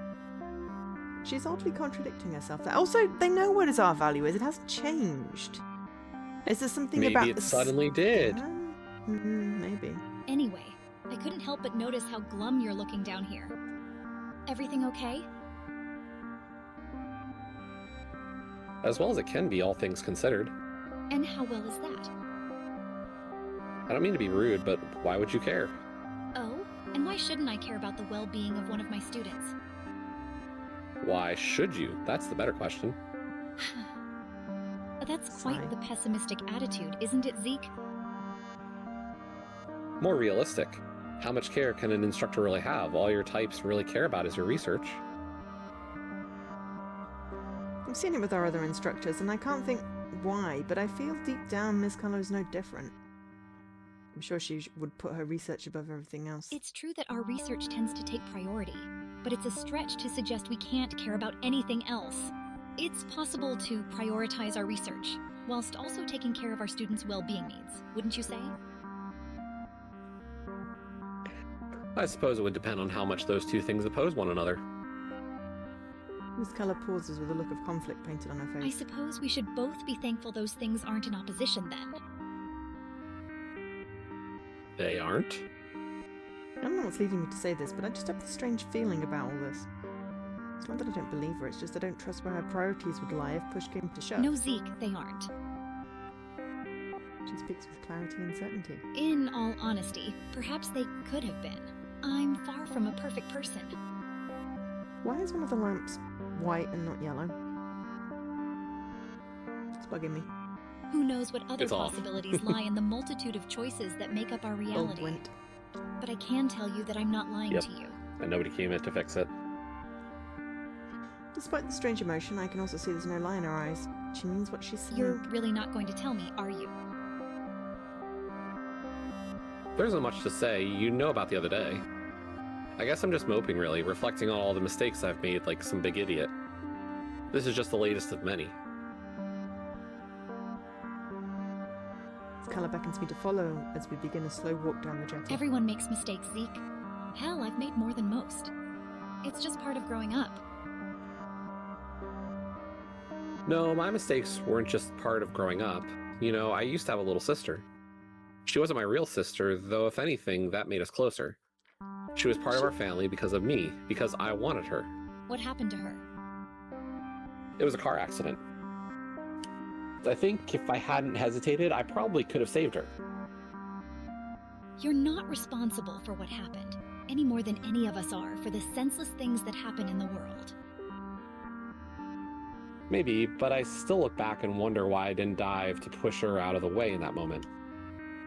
She's oddly contradicting herself there. Also, they know what his R value is. It hasn't changed. Is there something Maybe about it the suddenly did. Maybe. Anyway, I couldn't help but notice how glum you're looking down here. Everything okay? As well as it can be, all things considered. And how well is that? I don't mean to be rude, but why would you care? Oh, and why shouldn't I care about the well-being of one of my students? Why should you? That's the better question. That's quite the pessimistic attitude, isn't it, Zeke? More realistic. How much care can an instructor really have? All your types really care about is your research. I've seen it with our other instructors, and I can't think why, but I feel deep down Miss Cullo is no different. I'm sure she would put her research above everything else. It's true that our research tends to take priority, but it's a stretch to suggest we can't care about anything else. It's possible to prioritize our research, whilst also taking care of our students' well-being needs, wouldn't you say? I suppose it would depend on how much those two things oppose one another. Miss Cullo pauses with a look of conflict painted on her I face. suppose we should both be thankful those things aren't in opposition then. They aren't? I don't know what's leading me to say this, but I just have this strange feeling about all this. It's not that I don't believe her, it's just I don't trust where her priorities would lie if push came to shove. No, Zeke, they aren't. She speaks with clarity and certainty. In all honesty, perhaps they could have been. I'm far from a perfect person. Why is one of the lamps white and not yellow? It's bugging me. Who knows what other It's off. possibilities lie in the multitude of choices that make up our Old reality. Gwent. But I can tell you that I'm not lying Yep. to you. And nobody came in to fix it. Despite the strange emotion, I can also see there's no lie in her eyes. She means what she's saying. You're really not going to tell me, are you? There isn't much to say. You know about the other day. I guess I'm just moping, really, reflecting on all the mistakes I've made like some big idiot. This is just the latest of many. Cullo beckons me to follow as we begin a slow walk down the jetty. Everyone makes mistakes, Zeke. Hell, I've made more than most. It's just part of growing up. No, my mistakes weren't just part of growing up. You know, I used to have a little sister. She wasn't my real sister, though if anything, that made us closer. She was part of our family because of me, because I wanted her. What happened to her? It was a car accident. I think if I hadn't hesitated, I probably could have saved her. You're not responsible for what happened, any more than any of us are for the senseless things that happen in the world. Maybe, but I still look back and wonder why I didn't dive to push her out of the way in that moment.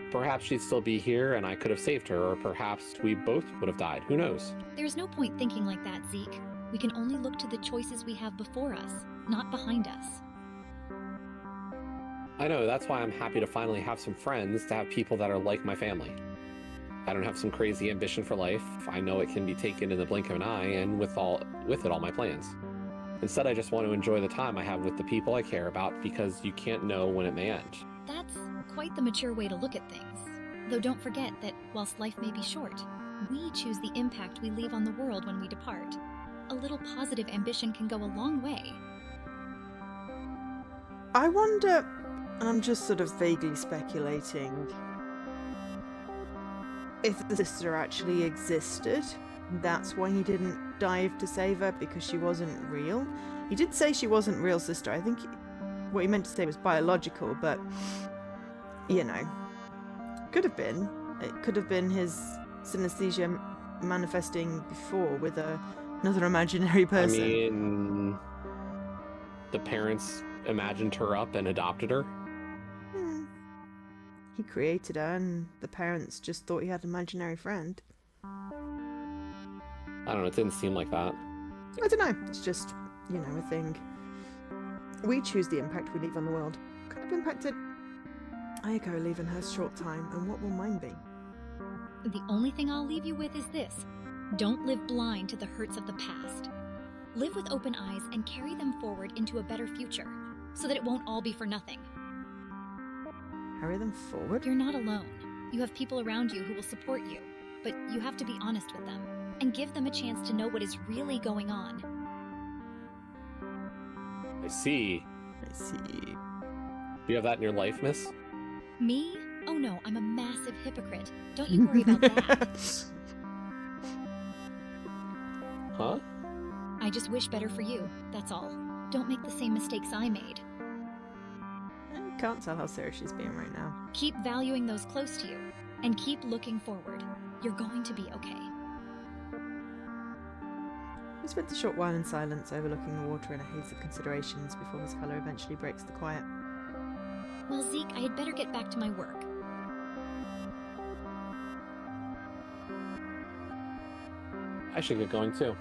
Perhaps she'd still be here and I could have saved her, or perhaps we both would have died. Who knows? There's no point thinking like that, Zeke. We can only look to the choices we have before us, not behind us. I know, that's why I'm happy to finally have some friends, to have people that are like my family. I don't have some crazy ambition for life. I know it can be taken in the blink of an eye, and with it all my plans. Instead, I just want to enjoy the time I have with the people I care about, because you can't know when it may end. That's quite the mature way to look at things. Though don't forget that whilst life may be short, we choose the impact we leave on the world when we depart. A little positive ambition can go a long way. I wonder, and I'm just sort of vaguely speculating, if the sister actually existed, that's why he didn't dive to save her, because she wasn't real. He did say she wasn't real sister. I think what he meant to say was biological, but, you know, could have been. It could have been his synesthesia manifesting before with another imaginary person. I mean, the parents imagined her up and adopted her. He created her, and the parents just thought he had an imaginary friend. I don't know, it didn't seem like that. I don't know. It's just, you know, a thing. We choose the impact we leave on the world. What kind of impact did Ayako leave in her short time, and what will mine be? The only thing I'll leave you with is this. Don't live blind to the hurts of the past. Live with open eyes and carry them forward into a better future, so that it won't all be for nothing. Carry them forward? You're not alone. You have people around you who will support you, but you have to be honest with them and give them a chance to know what is really going on. I see. I see. Do you have that in your life, miss? Me? Oh no, I'm a massive hypocrite. Don't you worry about that. Huh? I just wish better for you, that's all. Don't make the same mistakes I made. I can't tell how serious she's being right now. Keep valuing those close to you, and keep looking forward. You're going to be okay. We spent a short while in silence, overlooking the water in a haze of considerations before Miss Keller eventually breaks the quiet. Well, Zeke, I had better get back to my work. I should get going too.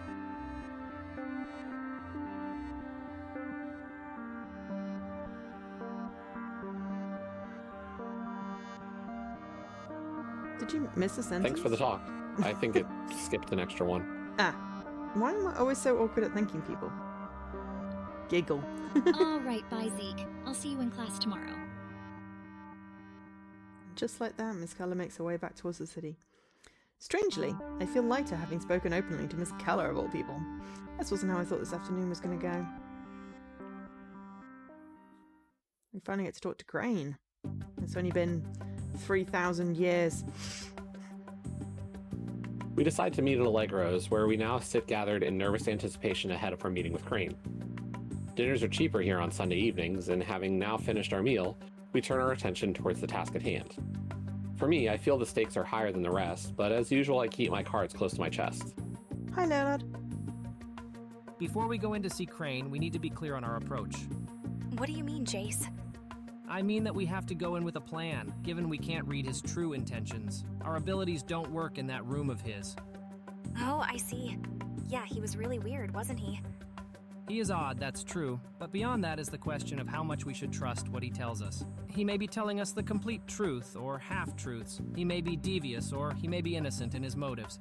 Did you miss a sentence? Thanks for the talk. I think it skipped an extra one. Why am I always so awkward at thanking people? Giggle. All right, bye, Zeke. I'll see you in class tomorrow. Just like that, Miss Keller makes her way back towards the city. Strangely, I feel lighter having spoken openly to Miss Keller of all people. This wasn't how I thought this afternoon was going to go. I finally get to talk to Crane. It's only been 3,000 years. We decide to meet at Allegro's, where we now sit gathered in nervous anticipation ahead of our meeting with Crane. Dinners are cheaper here on Sunday evenings, and having now finished our meal, we turn our attention towards the task at hand. For me, I feel the stakes are higher than the rest, but as usual, I keep my cards close to my chest. Hi, Leonard. Before we go in to see Crane, we need to be clear on our approach. What do you mean, Jace? I mean that we have to go in with a plan, given we can't read his true intentions. Our abilities don't work in that room of his. Oh, I see. Yeah, he was really weird, wasn't he? He is odd, that's true, but beyond that is the question of how much we should trust what he tells us. He may be telling us the complete truth, or half-truths. He may be devious, or he may be innocent in his motives.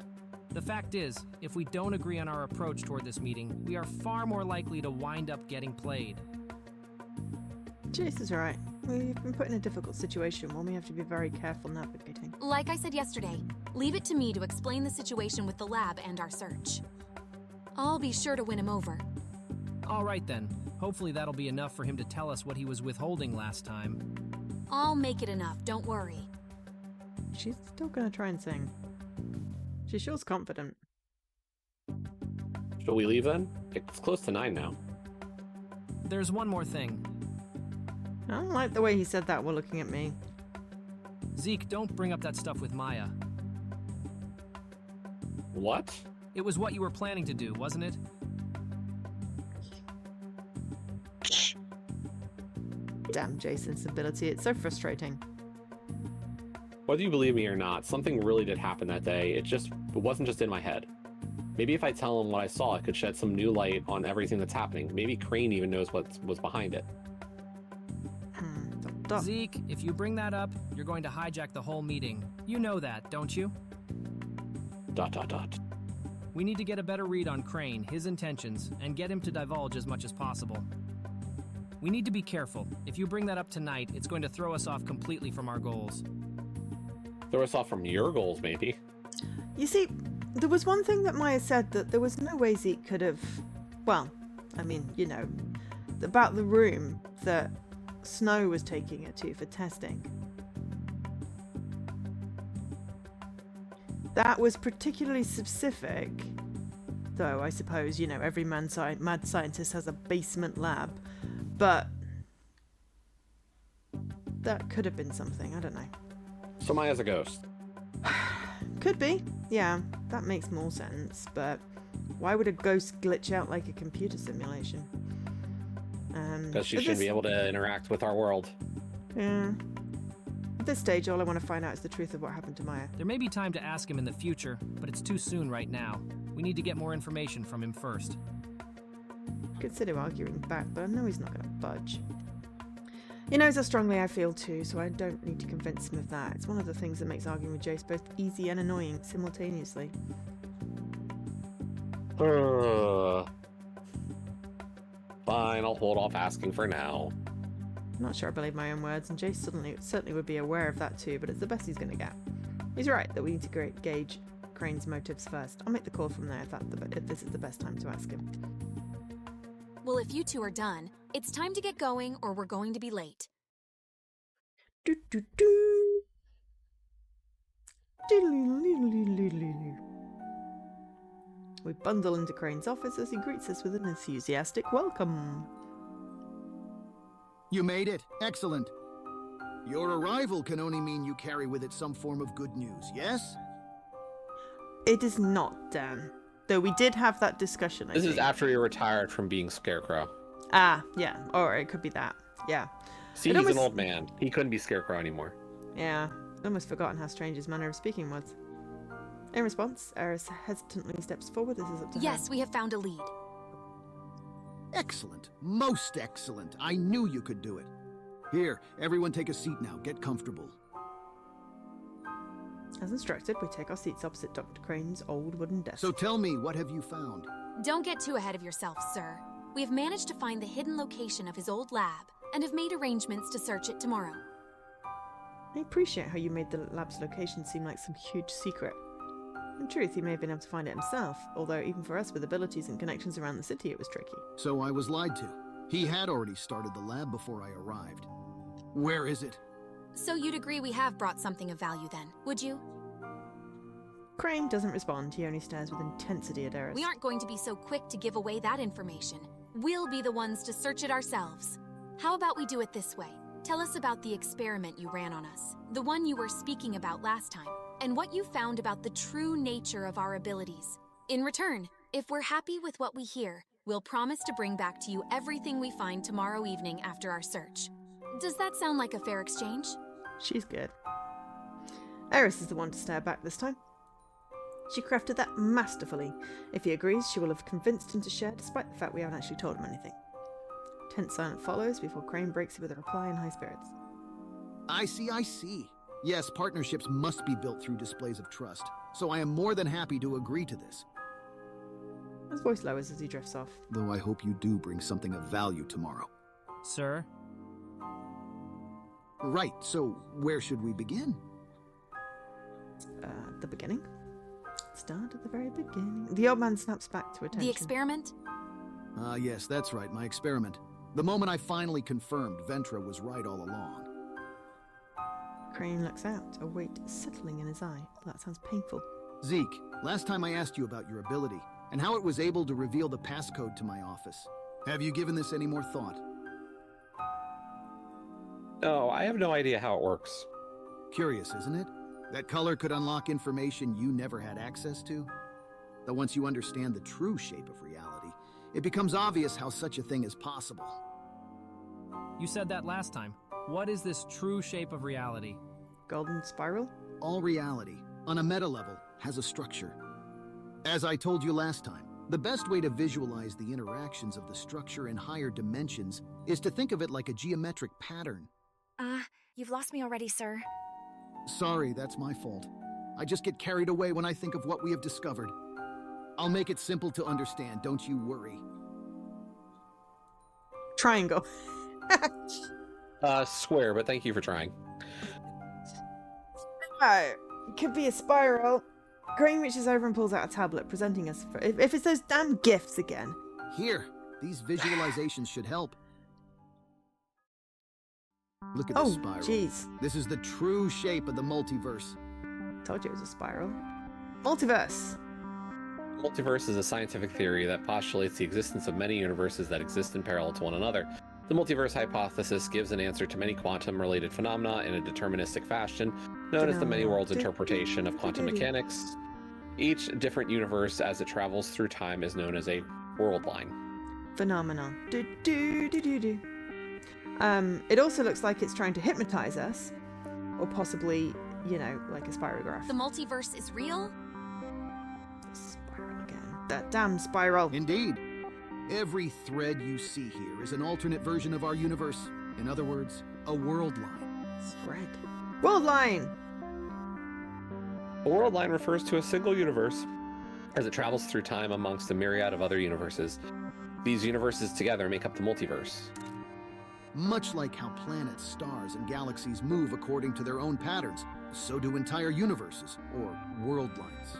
The fact is, if we don't agree on our approach toward this meeting, we are far more likely to wind up getting played. Jace is right. We've been put in a difficult situation, one we have to be very careful navigating. Like I said yesterday, leave it to me to explain the situation with the lab and our search. I'll be sure to win him over. All right then. Hopefully that'll be enough for him to tell us what he was withholding last time. I'll make it enough, don't worry. She's still gonna try and sing. She feels confident. Shall we leave then? It's close to 9 now. There's one more thing. I don't like the way he said that while looking at me. Zeke, don't bring up that stuff with Maya. What? It was what you were planning to do, wasn't it? Damn Jason's ability, it's so frustrating. Whether you believe me or not, something really did happen that day. It wasn't just in my head. Maybe if I tell him what I saw, it could shed some new light on everything that's happening. Maybe Crane even knows what was behind it. Zeke, if you bring that up, you're going to hijack the whole meeting. You know that, don't you? ... We need to get a better read on Crane, his intentions, and get him to divulge as much as possible. We need to be careful. If you bring that up tonight, it's going to throw us off completely from our goals. Throw us off from your goals, maybe. You see, there was one thing that Maya said that there was no way Zeke could have... Well, I mean, you know, about the room that Snow was taking her to for testing. That was particularly specific, though I suppose, you know, every mad scientist has a basement lab, but that could have been something, I don't know. So Maya's a ghost. Could be, yeah, that makes more sense, but why would a ghost glitch out like a computer simulation? Because she shouldn't be able to interact with our world. Yeah. At this stage, all I want to find out is the truth of what happened to Maya. There may be time to ask him in the future, but it's too soon right now. We need to get more information from him first. Consider arguing back, but I know he's not going to budge. He knows how strongly I feel too, so I don't need to convince him of that. It's one of the things that makes arguing with Jace both easy and annoying simultaneously. Fine, I'll hold off asking for now. I'm not sure I believe my own words, and Jace certainly would be aware of that too, but it's the best he's going to get. He's right that we need to gauge Crane's motives first. I'll make the call from there if this is the best time to ask him. Well, if you two are done, it's time to get going or we're going to be late. Do do do. We bundle into Crane's office as he greets us with an enthusiastic welcome. You made it. Excellent. Your arrival can only mean you carry with it some form of good news, yes? It is not, Dan. Though we did have that discussion, I This is think. after you're retired from being Scarecrow. Ah, yeah. Or it could be that. Yeah. See, It he's almost- an old man. He couldn't be Scarecrow anymore. Yeah. I'd almost forgotten how strange his manner of speaking was. In response, Eris hesitantly steps forward. This is up to her. Yes, we have found a lead. Excellent. Most excellent. I knew you could do it. Here, everyone take a seat now. Get comfortable. As instructed, we take our seats opposite Dr. Crane's old wooden desk. So tell me, what have you found? Don't get too ahead of yourself, sir. We have managed to find the hidden location of his old lab and have made arrangements to search it tomorrow. I appreciate how you made the lab's location seem like some huge secret. In truth, he may have been able to find it himself, although even for us with abilities and connections around the city, it was tricky. So I was lied to. He had already started the lab before I arrived. Where is it? So you'd agree we have brought something of value then, would you? Crane doesn't respond. He only stares with intensity at Eris. We aren't going to be so quick to give away that information. We'll be the ones to search it ourselves. How about we do it this way? Tell us about the experiment you ran on us, the one you were speaking about last time, and what you found about the true nature of our abilities. In return, if we're happy with what we hear, we'll promise to bring back to you everything we find tomorrow evening after our search. Does that sound like a fair exchange? She's good. Eris is the one to stare back this time. She crafted that masterfully. If he agrees, she will have convinced him to share, despite the fact we haven't actually told him anything. Tense silence follows before Crane breaks it with a reply in high spirits. I see. Yes, partnerships must be built through displays of trust, so I am more than happy to agree to this. His voice lowers as he drifts off. Though I hope you do bring something of value tomorrow. Sir? Right, so where should we begin? The beginning? Start at the very beginning. The old man snaps back to attention. The experiment? Yes, that's right, my experiment. The moment I finally confirmed Ventra was right all along. Crane looks out, a weight settling in his eye. That sounds painful. Zeke, last time I asked you about your ability, and how it was able to reveal the passcode to my office. Have you given this any more thought? No, I have no idea how it works. Curious, isn't it? That color could unlock information you never had access to. Though once you understand the true shape of reality, it becomes obvious how such a thing is possible. You said that last time. What is this true shape of reality? Golden spiral? All reality, on a meta level, has a structure. As I told you last time, the best way to visualize the interactions of the structure in higher dimensions is to think of it like a geometric pattern. You've lost me already, sir. Sorry, that's my fault. I just get carried away when I think of what we have discovered. I'll make it simple to understand, don't you worry. Triangle. Square, but thank you for trying. It could be a spiral. Crane reaches over and pulls out a tablet, presenting us for... If it's those damn gifts again. Here, these visualizations should help. Look at this spiral. Jeez. This is the true shape of the multiverse. Told you it was a spiral. Multiverse. Multiverse is a scientific theory that postulates the existence of many universes that exist in parallel to one another. The multiverse hypothesis gives an answer to many quantum-related phenomena in a deterministic fashion, known as the many worlds interpretation of quantum mechanics. Each different universe as it travels through time is known as a world line. Phenomenon. It also looks like it's trying to hypnotize us, or possibly, you know, like a spirograph. The multiverse is real? Spiral again. That damn spiral. Indeed. Every thread you see here is an alternate version of our universe. In other words, a world line. Thread. World line! A world line refers to a single universe as it travels through time amongst a myriad of other universes. These universes together make up the multiverse. Much like how planets, stars, and galaxies move according to their own patterns, so do entire universes, or world lines.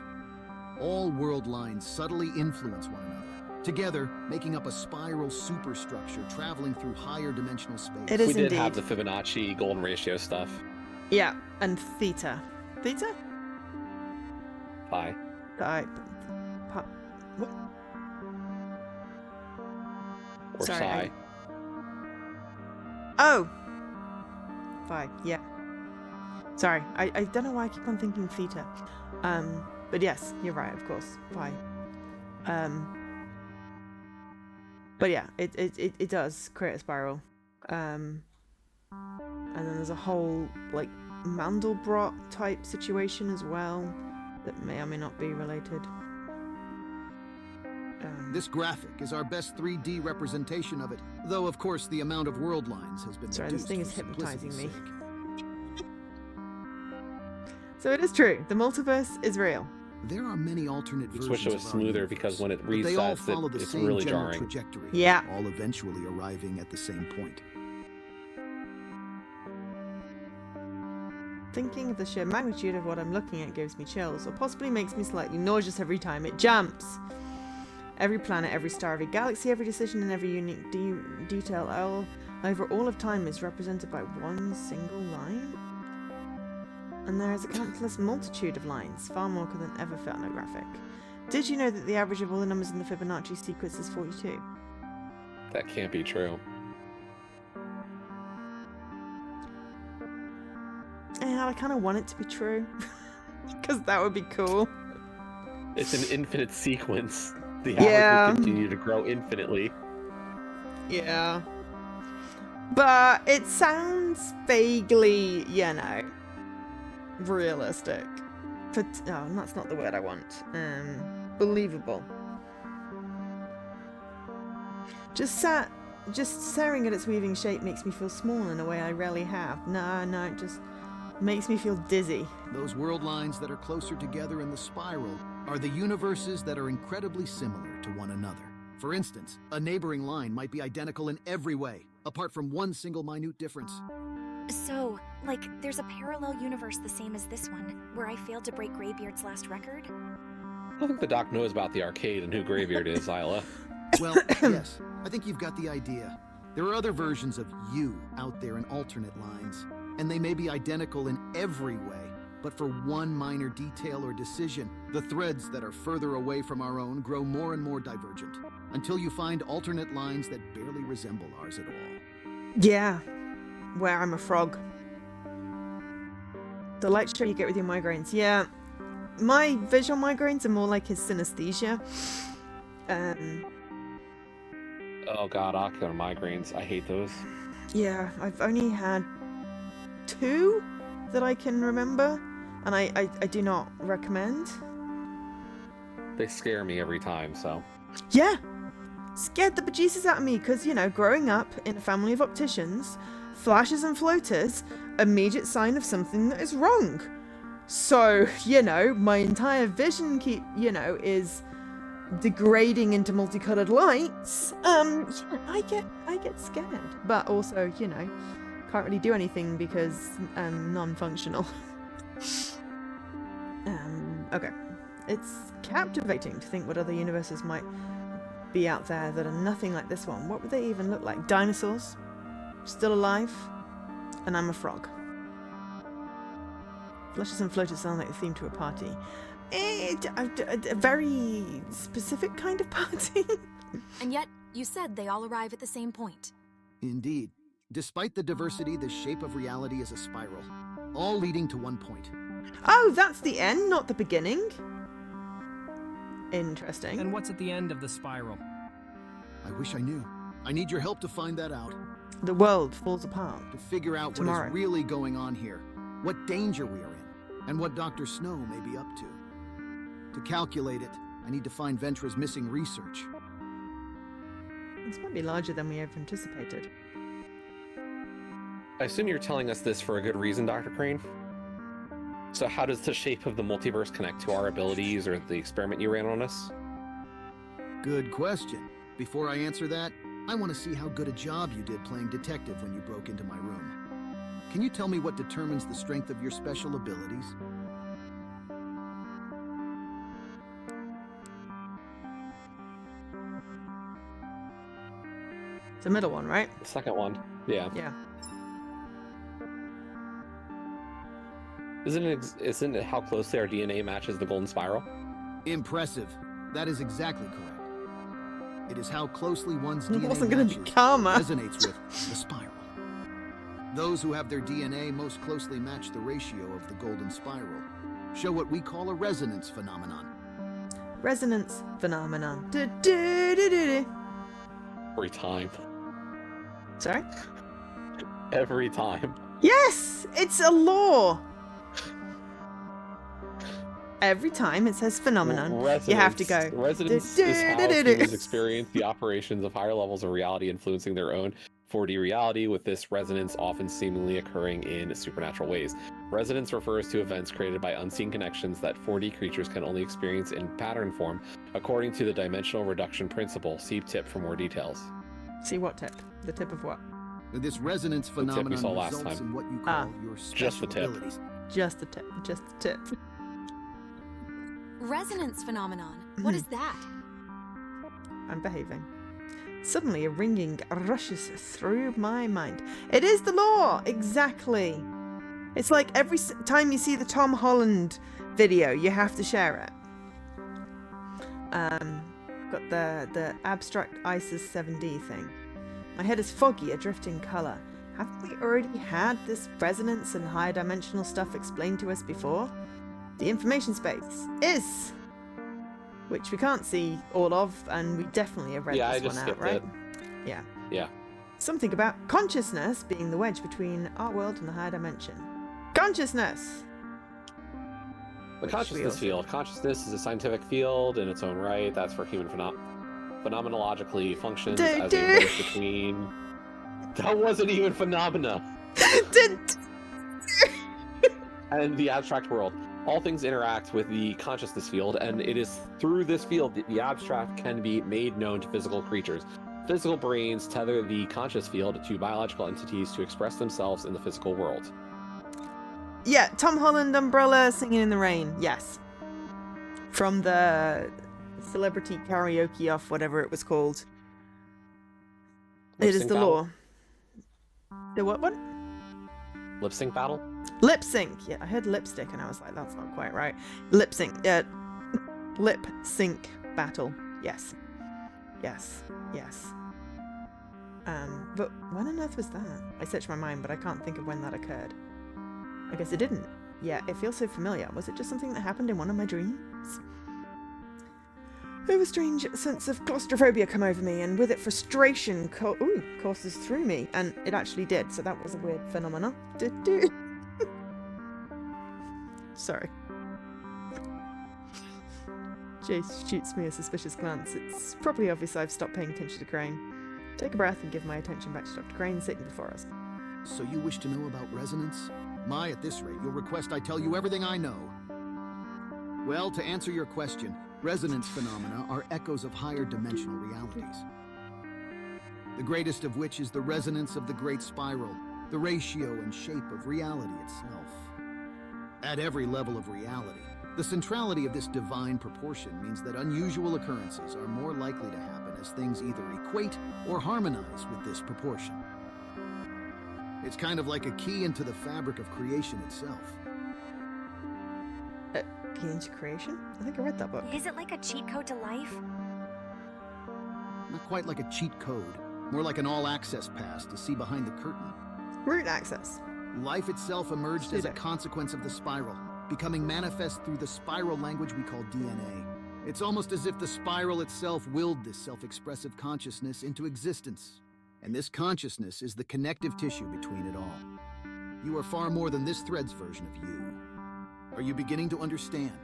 All world lines subtly influence one another, together making up a spiral superstructure traveling through higher dimensional space. It is We did indeed. have the Fibonacci golden ratio stuff. Yeah, and theta. Theta? Pi. What? Or Sorry, psi. Oh! Phi, yeah. Sorry, I don't know why I keep on thinking theta. But yes, you're right, of course. Phi. But yeah, it does create a spiral. And then there's a whole, like, Mandelbrot type situation as well that may or may not be related. This graphic is our best 3D representation of it, though of course the amount of world lines has been Sorry, this reduced thing is for hypnotizing me. simplicity's sake. So it is true. The multiverse is real. There are many alternate Just versions wish it was of our smoother universe, because when it but they all resets, follow the it's same really general jarring. trajectory, Yeah. all eventually arriving at the same point. Thinking of the sheer magnitude of what I'm looking at gives me chills, or possibly makes me slightly nauseous every time it jumps. Every planet, every star, every galaxy, every decision, and every unique detail over all of time is represented by one single line? And there is a countless multitude of lines, far more than ever fit on a graphic. Did you know that the average of all the numbers in the Fibonacci sequence is 42? That can't be true. Yeah, I kind of want it to be true. Because that would be cool. It's an infinite sequence. The Yeah. average will continue to grow infinitely. Yeah. But it sounds vaguely, you know, realistic. But, oh, that's not the word I want. Believable. Just staring at its weaving shape makes me feel small in a way I rarely have. No, it just makes me feel dizzy. Those world lines that are closer together in the spiral are the universes that are incredibly similar to one another. For instance, a neighboring line might be identical in every way, apart from one single minute difference. So, like, there's a parallel universe the same as this one, where I failed to break Greybeard's last record? I think the doc knows about the arcade and who Greybeard is, Isla. Well, yes, I think you've got the idea. There are other versions of you out there in alternate lines, and they may be identical in every way, but for one minor detail or decision, the threads that are further away from our own grow more and more divergent, until you find alternate lines that barely resemble ours at all. Yeah. Where I'm a frog. The light show you get with your migraines. Yeah. My visual migraines are more like his synesthesia. Oh god, ocular migraines. I hate those. Yeah, I've only had 2 that I can remember, and I do not recommend. They scare me every time, so. Yeah, scared the bejesus out of me, because, you know, growing up in a family of opticians, flashes and floaters, immediate sign of something that is wrong. So, you know, my entire vision is degrading into multicolored lights. Yeah, I get scared, but also, you know, can't really do anything because I'm non-functional. Okay, it's captivating to think what other universes might be out there that are nothing like this one. What would they even look like? Dinosaurs? Still alive? And I'm a frog. Flushes and floaters sound like the theme to a party. A very specific kind of party. And yet, you said they all arrive at the same point. Indeed. Despite the diversity, the shape of reality is a spiral, all leading to one point. Oh, that's the end, not the beginning. Interesting. And what's at the end of the spiral? I wish I knew. I need your help to find that out. The world falls apart. To figure out Tomorrow. what is really going on here, what danger we are in, and what Dr. Snow may be up to. To calculate it, I need to find Ventra's missing research. This might be larger than we ever anticipated. I assume you're telling us this for a good reason, Dr. Crane? So how does the shape of the multiverse connect to our abilities or the experiment you ran on us? Good question. Before I answer that, I want to see how good a job you did playing detective when you broke into my room. Can you tell me what determines the strength of your special abilities? The middle one, right? The second one. Yeah. Yeah. Isn't it how closely our DNA matches the golden spiral? Impressive. That is exactly correct. It is how closely one's It DNA wasn't gonna matches be karma. resonates with the spiral. Those who have their DNA most closely match the ratio of the golden spiral show what we call a resonance phenomenon. Resonance phenomenon. Du-du-du-du-du. Every time. Sorry? Every time. Yes! It's a law! Every time it says phenomenon, you have to go. Resonance is how humans experience the operations of higher levels of reality influencing their own 4D reality, with this resonance often seemingly occurring in supernatural ways. Resonance refers to events created by unseen connections that 4D creatures can only experience in pattern form, according to the dimensional reduction principle. See tip for more details. See what tip? The tip of what? This resonance tip we phenomenon saw last results time. in what you call your Just the special tip. abilities. Just the tip. Just the tip. Resonance phenomenon. What is that? I'm behaving. Suddenly a ringing rushes through my mind. It is the law! Exactly! It's like every time you see the Tom Holland video, you have to share it. Got the abstract ISIS 7D thing. My head is foggy, a drifting colour. Haven't we already had this resonance and higher dimensional stuff explained to us before? The information space is, which we can't see all of, and we definitely have read I this just one out, skipped right? it. Yeah. Yeah. Something about consciousness being the wedge between our world and the higher dimension. Consciousness! The consciousness field. Consciousness is a scientific field in its own right. That's for human phenomenologically functions as a wedge between... That wasn't even phenomena! And the abstract world. All things interact with the consciousness field, and it is through this field that the abstract can be made known to physical creatures. Physical brains tether the conscious field to biological entities to express themselves in the physical world. Yeah, Tom Holland umbrella singing in the rain. Yes. From the celebrity karaoke off, whatever it was called. Lip It is sync the battle? law. The what one? Lip sync battle? Lip sync. Yeah, I heard lipstick and I was like, that's not quite right. Lip sync. Lip sync battle. Yes. Yes. Yes. But when on earth was that? I searched my mind, but I can't think of when that occurred. I guess it didn't. Yeah, it feels so familiar. Was it just something that happened in one of my dreams? I have a strange sense of claustrophobia come over me, and with it frustration courses through me, and it actually did, so that was a weird phenomenon. Sorry. Jace shoots me a suspicious glance. It's probably obvious I've stopped paying attention to Crane. Take a breath and give my attention back to Dr. Crane sitting before us. So you wish to know about resonance? My, at this rate, you'll request I tell you everything I know. Well, to answer your question, resonance phenomena are echoes of higher dimensional realities. The greatest of which is the resonance of the great spiral, the ratio and shape of reality itself. At every level of reality, the centrality of this divine proportion means that unusual occurrences are more likely to happen as things either equate or harmonize with this proportion. It's kind of like a key into the fabric of creation itself. Key into Creation? I think I read that book. Is it like a cheat code to life? Not quite like a cheat code, more like an all-access pass to see behind the curtain. Root access. Life itself emerged as a Pseudo. consequence of the spiral, becoming manifest through the spiral language we call DNA. It's almost as if the spiral itself willed this self-expressive consciousness into existence. And this consciousness is the connective tissue between it all. You are far more than this thread's version of you. Are you beginning to understand?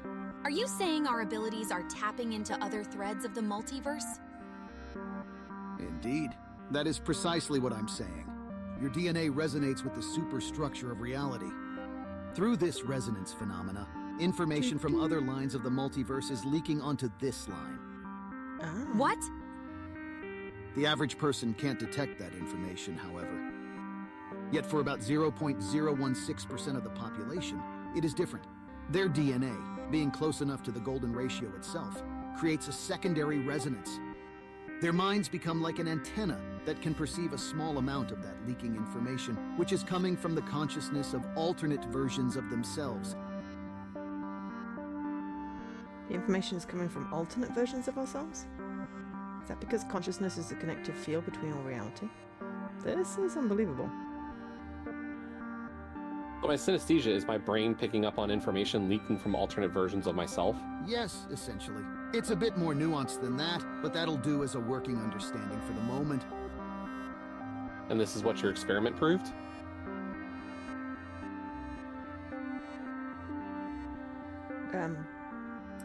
Are you saying our abilities are tapping into other threads of the multiverse? Indeed. That is precisely what I'm saying. Your DNA resonates with the superstructure of reality. Through this resonance phenomena, information from other lines of the multiverse is leaking onto this line. Ah. What? The average person can't detect that information, however. Yet for about 0.016% of the population, it is different. Their DNA, being close enough to the golden ratio itself, creates a secondary resonance. Their minds become like an antenna that can perceive a small amount of that leaking information, which is coming from the consciousness of alternate versions of themselves. The information is coming from alternate versions of ourselves? Is that because consciousness is the connective field between all reality? This is unbelievable. So my synesthesia is my brain picking up on information leaking from alternate versions of myself? Yes, essentially. It's a bit more nuanced than that, but that'll do as a working understanding for the moment. And this is what your experiment proved?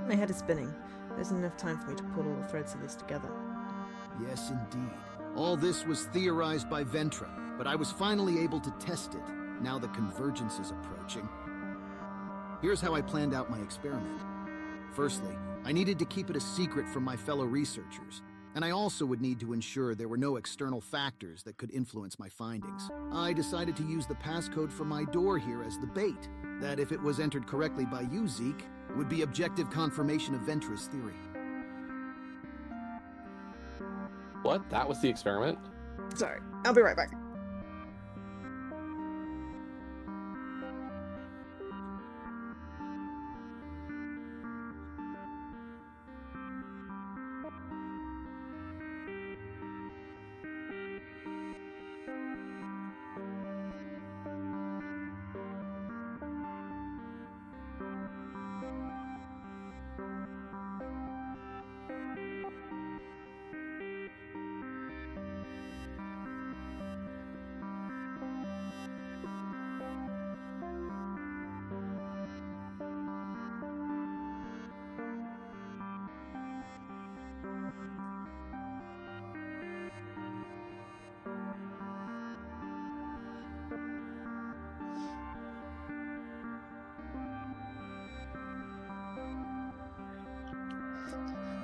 My head is spinning. There's enough time for me to pull all the threads of this together. Yes, indeed. All this was theorized by Ventra, but I was finally able to test it. Now the convergence is approaching. Here's how I planned out my experiment. Firstly, I needed to keep it a secret from my fellow researchers, and I also would need to ensure there were no external factors that could influence my findings. I decided to use the passcode for my door here as the bait, that if it was entered correctly by you, Zeke, would be objective confirmation of Ventra's theory. What? That was the experiment? Sorry, I'll be right back.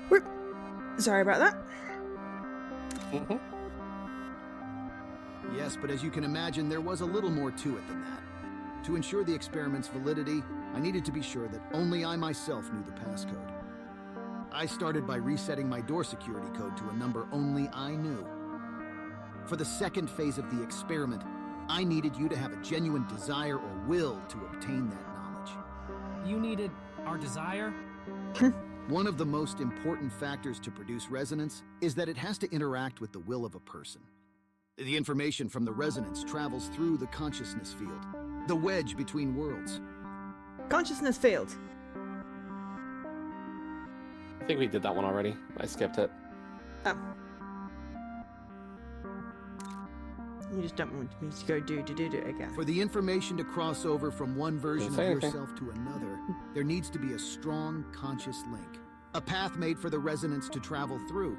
Whoop. Sorry about that. Mm-hmm. Yes, but as you can imagine, there was a little more to it than that. To ensure the experiment's validity, I needed to be sure that only I myself knew the passcode. I started by resetting my door security code to a number only I knew. For the second phase of the experiment, I needed you to have a genuine desire or will to obtain that knowledge. You needed our desire? One of the most important factors to produce resonance is that it has to interact with the will of a person. The information from the resonance travels through the consciousness field, the wedge between worlds. Consciousness field. I think we did that one already. I skipped it. Oh. You just don't want me to go do it again. For the information to cross over from one version of Didn't say anything. yourself to another, there needs to be a strong conscious link, a path made for the resonance to travel through.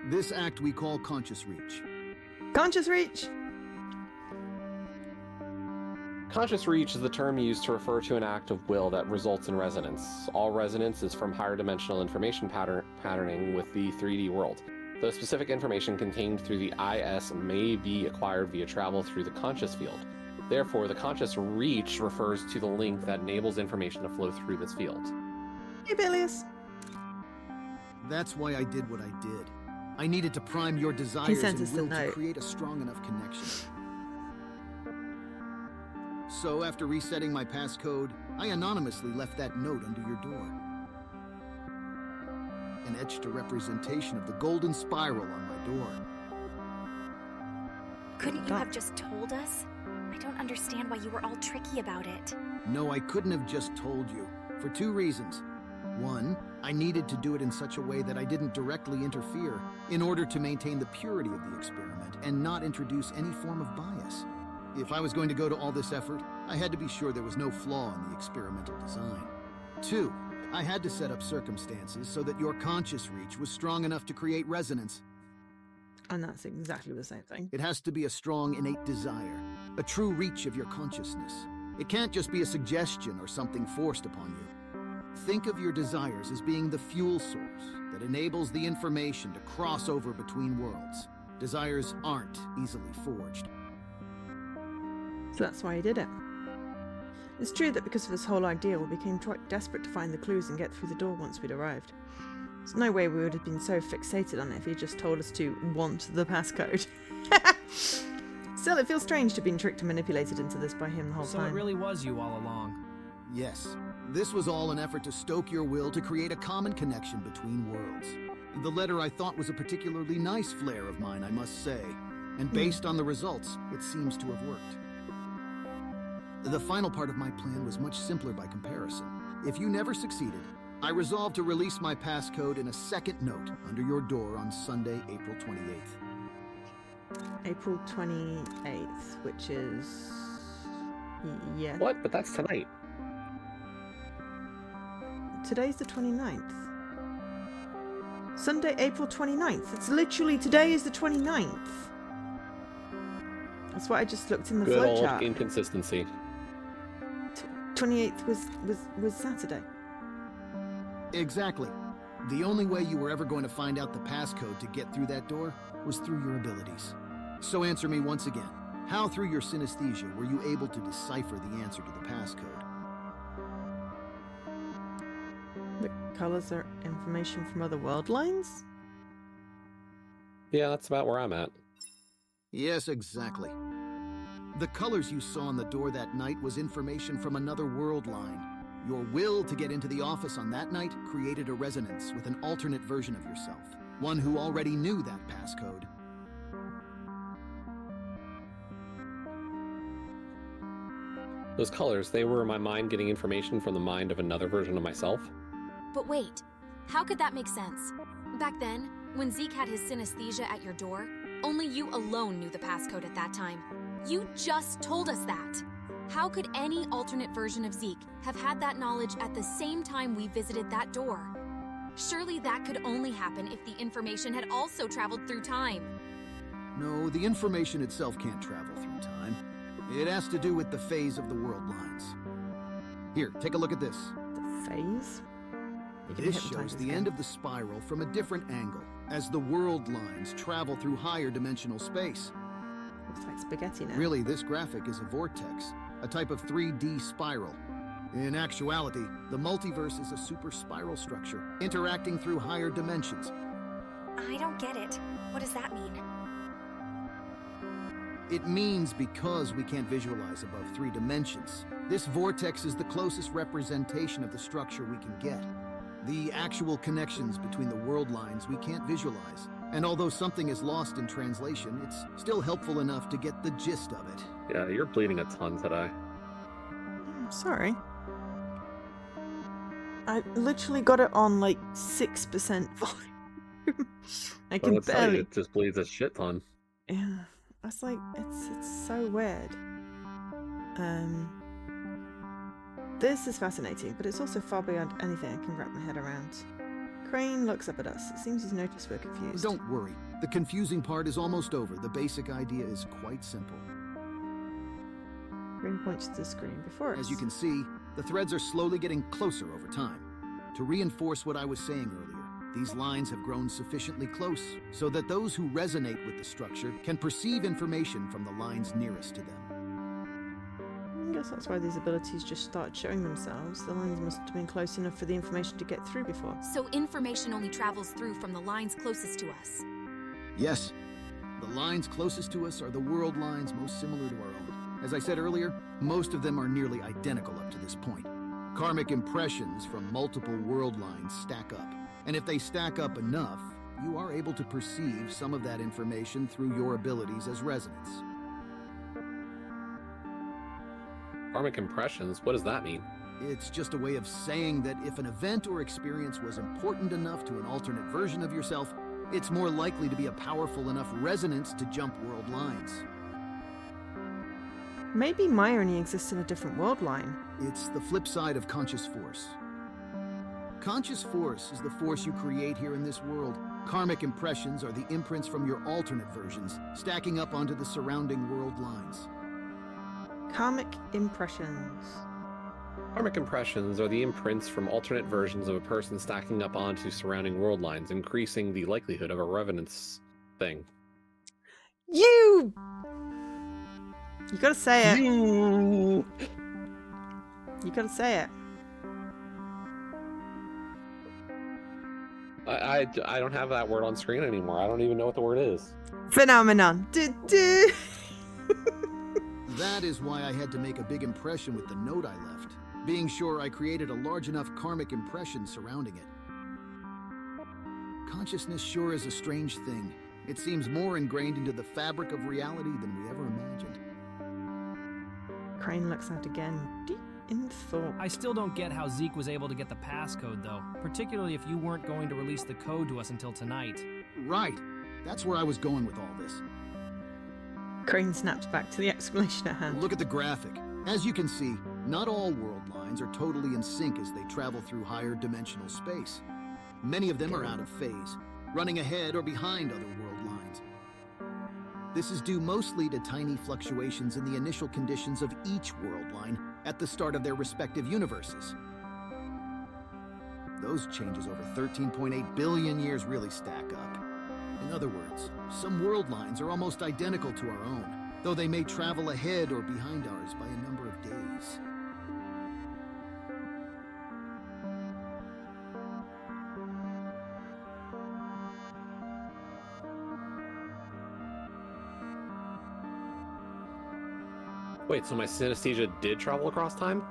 This act we call conscious reach. Conscious reach. Conscious reach is the term used to refer to an act of will that results in resonance. All resonance is from higher dimensional information patterning with the 3D world. Though specific information contained through the IS may be acquired via travel through the conscious field. Therefore, the conscious reach refers to the link that enables information to flow through this field. Hey, Bilius. That's why I did what I did. I needed to prime your desires sent and us the will to note. create a strong enough connection. So after resetting my passcode, I anonymously left that note under your door. And etched a representation of the golden spiral on my door. Couldn't you have just told us? I don't understand why you were all tricky about it. No, I couldn't have just told you, for 2 reasons. 1, I needed to do it in such a way that I didn't directly interfere, in order to maintain the purity of the experiment and not introduce any form of bias. If I was going to go to all this effort, I had to be sure there was no flaw in the experimental design. 2, I had to set up circumstances so that your conscious reach was strong enough to create resonance. And that's exactly the same thing. It has to be a strong, innate desire, a true reach of your consciousness. It can't just be a suggestion or something forced upon you. Think of your desires as being the fuel source that enables the information to cross over between worlds. Desires aren't easily forged. So that's why he did it. It's true that because of this whole idea, we became quite desperate to find the clues and get through the door once we'd arrived. There's no way we would have been so fixated on it if he just told us to want the passcode. Still, it feels strange to have been tricked and manipulated into this by him the whole So time. it really was you all along. Yes, this was all an effort to stoke your will to create a common connection between worlds. The letter I thought was a particularly nice flair of mine, I must say. And based on the results, it seems to have worked. The final part of my plan was much simpler by comparison. If you never succeeded, I resolved to release my passcode in a second note under your door on Sunday, April 28th. April 28th, which is... yeah. What? But that's tonight. Today's the 29th. Sunday, April 29th. It's literally today is the 29th. That's what I just looked in the Good old flowchart. inconsistency. 28th was Saturday. Exactly. The only way you were ever going to find out the passcode to get through that door was through your abilities. So answer me once again. How through your synesthesia were you able to decipher the answer to the passcode? The colours are information from other world lines? Yeah, that's about where I'm at. Yes, exactly. The colors you saw on the door that night was information from another world line. Your will to get into the office on that night created a resonance with an alternate version of yourself, one who already knew that passcode. Those colors, they were my mind getting information from the mind of another version of myself? But wait, how could that make sense? Back then, when Zeke had his synesthesia at your door, only you alone knew the passcode at that time. You just told us that. How could any alternate version of Zeke have had that knowledge at the same time we visited that door? Surely that could only happen if the information had also traveled through time. No, the information itself can't travel through time. It has to do with the phase of the world lines. Here, take a look at this. The phase? This shows the end of the spiral from a different angle, as the world lines travel through higher dimensional space. Looks like spaghetti now. Really, this graphic is a vortex, a type of 3D spiral. In actuality, the multiverse is a super spiral structure, interacting through higher dimensions. I don't get it. What does that mean? It means because we can't visualize above 3 dimensions, this vortex is the closest representation of the structure we can get. The actual connections between the world lines we can't visualize. And although something is lost in translation, it's still helpful enough to get the gist of it. Yeah, you're bleeding a ton today. Sorry. I literally got it on like 6% volume. I can Well, barely. it just bleeds a shit ton. Yeah, that's like it's so weird. This is fascinating, but it's also far beyond anything I can wrap my head around. Crane looks up at us. It seems he's noticed we're confused. Don't worry. The confusing part is almost over. The basic idea is quite simple. Crane points to the screen before us. As you can see, the threads are slowly getting closer over time. To reinforce what I was saying earlier, these lines have grown sufficiently close so that those who resonate with the structure can perceive information from the lines nearest to them. I guess that's why these abilities just started showing themselves. The lines must have been close enough for the information to get through before. So information only travels through from the lines closest to us. Yes, the lines closest to us are the world lines most similar to our own. As I said earlier, most of them are nearly identical up to this point. Karmic impressions from multiple world lines stack up. And if they stack up enough, you are able to perceive some of that information through your abilities as resonance. Karmic impressions? What does that mean? It's just a way of saying that if an event or experience was important enough to an alternate version of yourself, it's more likely to be a powerful enough resonance to jump world lines. Maybe Maya only exists in a different world line. It's the flip side of conscious force. Conscious force is the force you create here in this world. Karmic impressions are the imprints from your alternate versions, stacking up onto the surrounding world lines. Karmic impressions. Karmic impressions are the imprints from alternate versions of a person stacking up onto surrounding world lines, increasing the likelihood of a resonance thing. You gotta say it. You gotta say it. I don't have that word on screen anymore. I don't even know what the word is. Phenomenon. That is why I had to make a big impression with the note I left, being sure I created a large enough karmic impression surrounding it. Consciousness sure is a strange thing. It seems more ingrained into the fabric of reality than we ever imagined. Crane looks out again, deep in thought. I still don't get how Zeke was able to get the passcode, though, particularly if you weren't going to release the code to us until tonight. Right. That's where I was going with all this. Crane snaps back to the explanation at hand. Look at the graphic. As you can see, not all world lines are totally in sync as they travel through higher dimensional space. Many of them are out of phase, running ahead or behind other world lines. This is due mostly to tiny fluctuations in the initial conditions of each world line at the start of their respective universes. Those changes over 13.8 billion years really stack up. In other words, some world lines are almost identical to our own, though they may travel ahead or behind ours by a number of days. Wait, so my synesthesia did travel across time?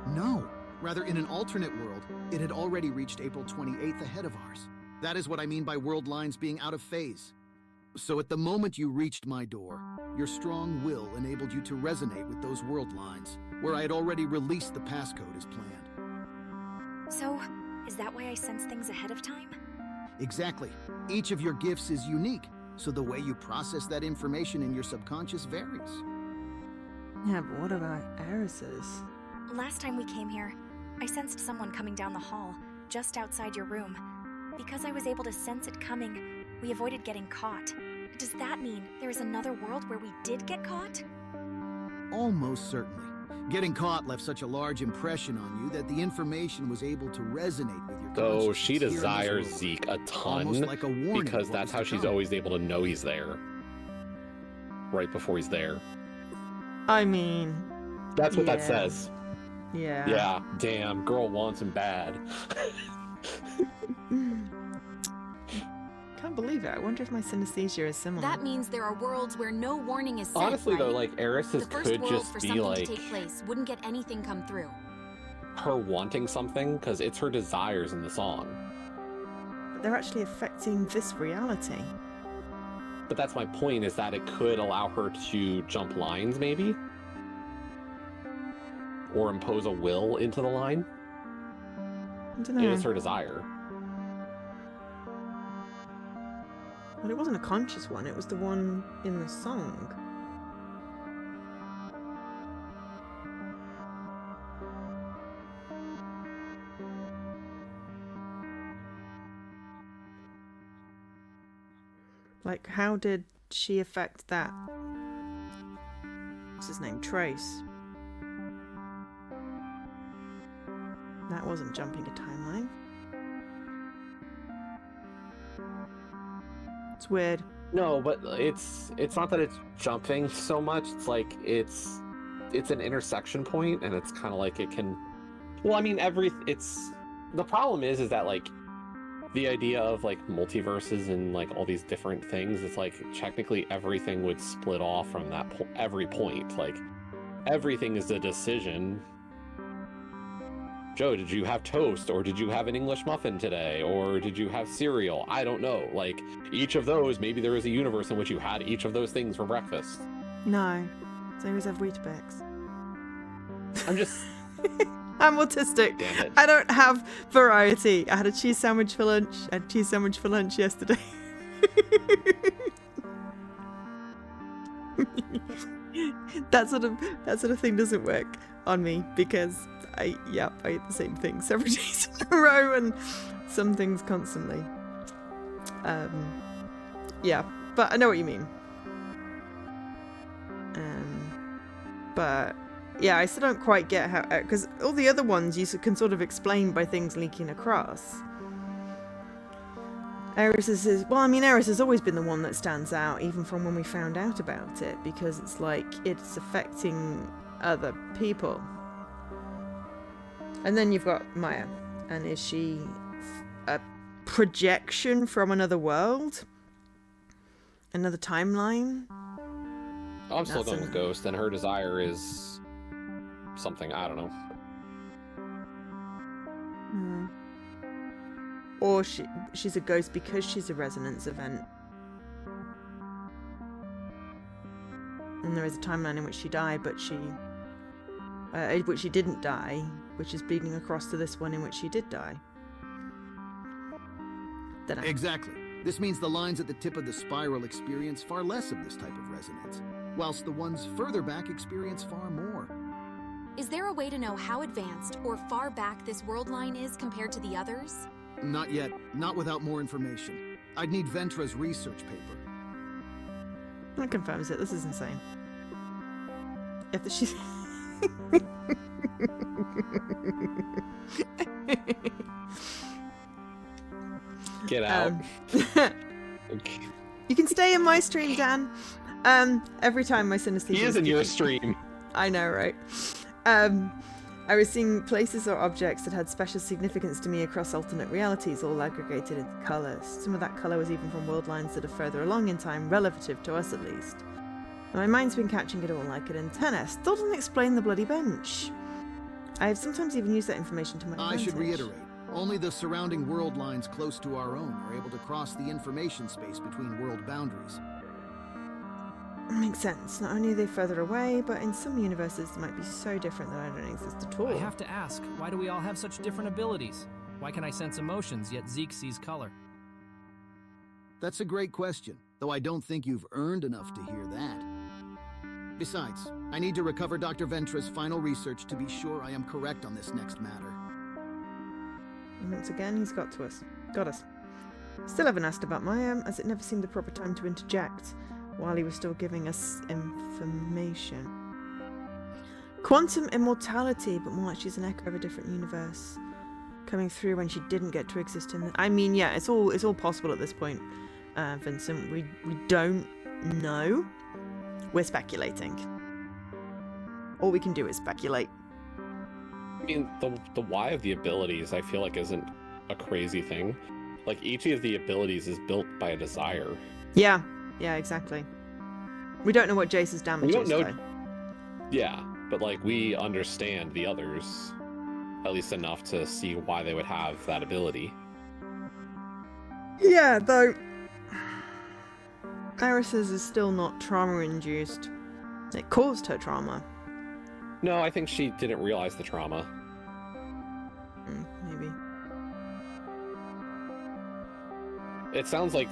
No. Rather, in an alternate world, it had already reached April 28th ahead of ours. That is what I mean by world lines being out of phase. So at the moment you reached my door, your strong will enabled you to resonate with those world lines, where I had already released the passcode as planned. So, is that why I sense things ahead of time? Exactly. Each of your gifts is unique, so the way you process that information in your subconscious varies. Yeah, but what about Eris's? Last time we came here, I sensed someone coming down the hall, just outside your room. Because I was able to sense it coming, we avoided getting caught. Does that mean there is another world where we did get caught? Almost certainly. Getting caught left such a large impression on you that the information was able to resonate with your consciousness. So she here in this desires world. Zeke a ton, Almost like a warning because of what that's was how to she's come. always able to know he's there. Right before he's there. I mean... That's what that yeah. says. Yeah. Yeah, damn, girl wants him bad. Can't believe it. I wonder if my synesthesia is similar. That means there are worlds where no warning is sent, Honestly, though, right? like, Eris's The first could world just for be, something like, to take place wouldn't get anything come through. her wanting something, because it's her desires in the song. But they're actually affecting this reality. But that's my point, is that it could allow her to jump lines, maybe? Or impose a will into the line. I don't It know. is her desire. But it wasn't a conscious one, it was the one in the song. Like, how did she affect that? What's his name? Trace. That wasn't jumping a timeline. It's weird. No, but it's not that it's jumping so much. It's like it's an intersection point, and it's kind of like it can. Well, I mean, the problem is that like the idea of like multiverses and like all these different things. It's like technically everything would split off from that every point. Like everything is a decision. Joe, did you have toast, or did you have an English muffin today, or did you have cereal? I don't know. Like, each of those, maybe there is a universe in which you had each of those things for breakfast. No. So I always have Weetabix. I'm just... I'm autistic. Damn it. I don't have variety. I had a cheese sandwich for lunch. I had a cheese sandwich for lunch yesterday. That sort of thing doesn't work on me because I eat the same thing several days in a row and some things constantly. But I know what you mean. But yeah, I still don't quite get how, because all the other ones you can sort of explain by things leaking across. Eris has always been the one that stands out, even from when we found out about it, because it's like it's affecting other people. And then you've got Maya, and is she a projection from another world? Another timeline? I'm still going with Ghost, and her desire is something, I don't know. Or she's a ghost because she's a resonance event. And there is a timeline in which she died, but which she didn't die, which is bleeding across to this one in which she did die. Exactly. This means the lines at the tip of the spiral experience far less of this type of resonance, whilst the ones further back experience far more. Is there a way to know how advanced or far back this world line is compared to the others? Not yet. Not without more information. I'd need Ventra's research paper. That confirms it. This is insane. If she's... Get out. Okay. You can stay in my stream, Dan. Every time my synesthesia... He is in your stream. I know, right? I was seeing places or objects that had special significance to me across alternate realities, all aggregated into colours. Some of that colour was even from world lines that are further along in time, relative to us at least. And my mind's been catching it all like an antenna. Still doesn't explain the bloody bench. I have sometimes even used that information to my advantage. I should reiterate, only the surrounding world lines close to our own are able to cross the information space between world boundaries. Makes sense. Not only are they further away, but in some universes they might be so different that I don't exist at all. I have to ask, why do we all have such different abilities? Why can I sense emotions, yet Zeke sees color? That's a great question, though I don't think you've earned enough to hear that. Besides, I need to recover Dr. Ventra's final research to be sure I am correct on this next matter. And once again, he's got us. Still haven't asked about Maya, as it never seemed the proper time to interject while he was still giving us information. Quantum immortality, but more like she's an echo of a different universe, coming through when she didn't get to exist in the... I mean, yeah, it's all possible at this point, Vincent. We don't know. We're speculating. All we can do is speculate. I mean, the why of the abilities, I feel like, isn't a crazy thing. Like, each of the abilities is built by a desire. Yeah, exactly. We don't know what Jace's damage is, though. Yeah, but, like, we understand the others, at least enough to see why they would have that ability. Yeah, though... Iris's is still not trauma-induced. It caused her trauma. No, I think she didn't realize the trauma. Maybe. It sounds like,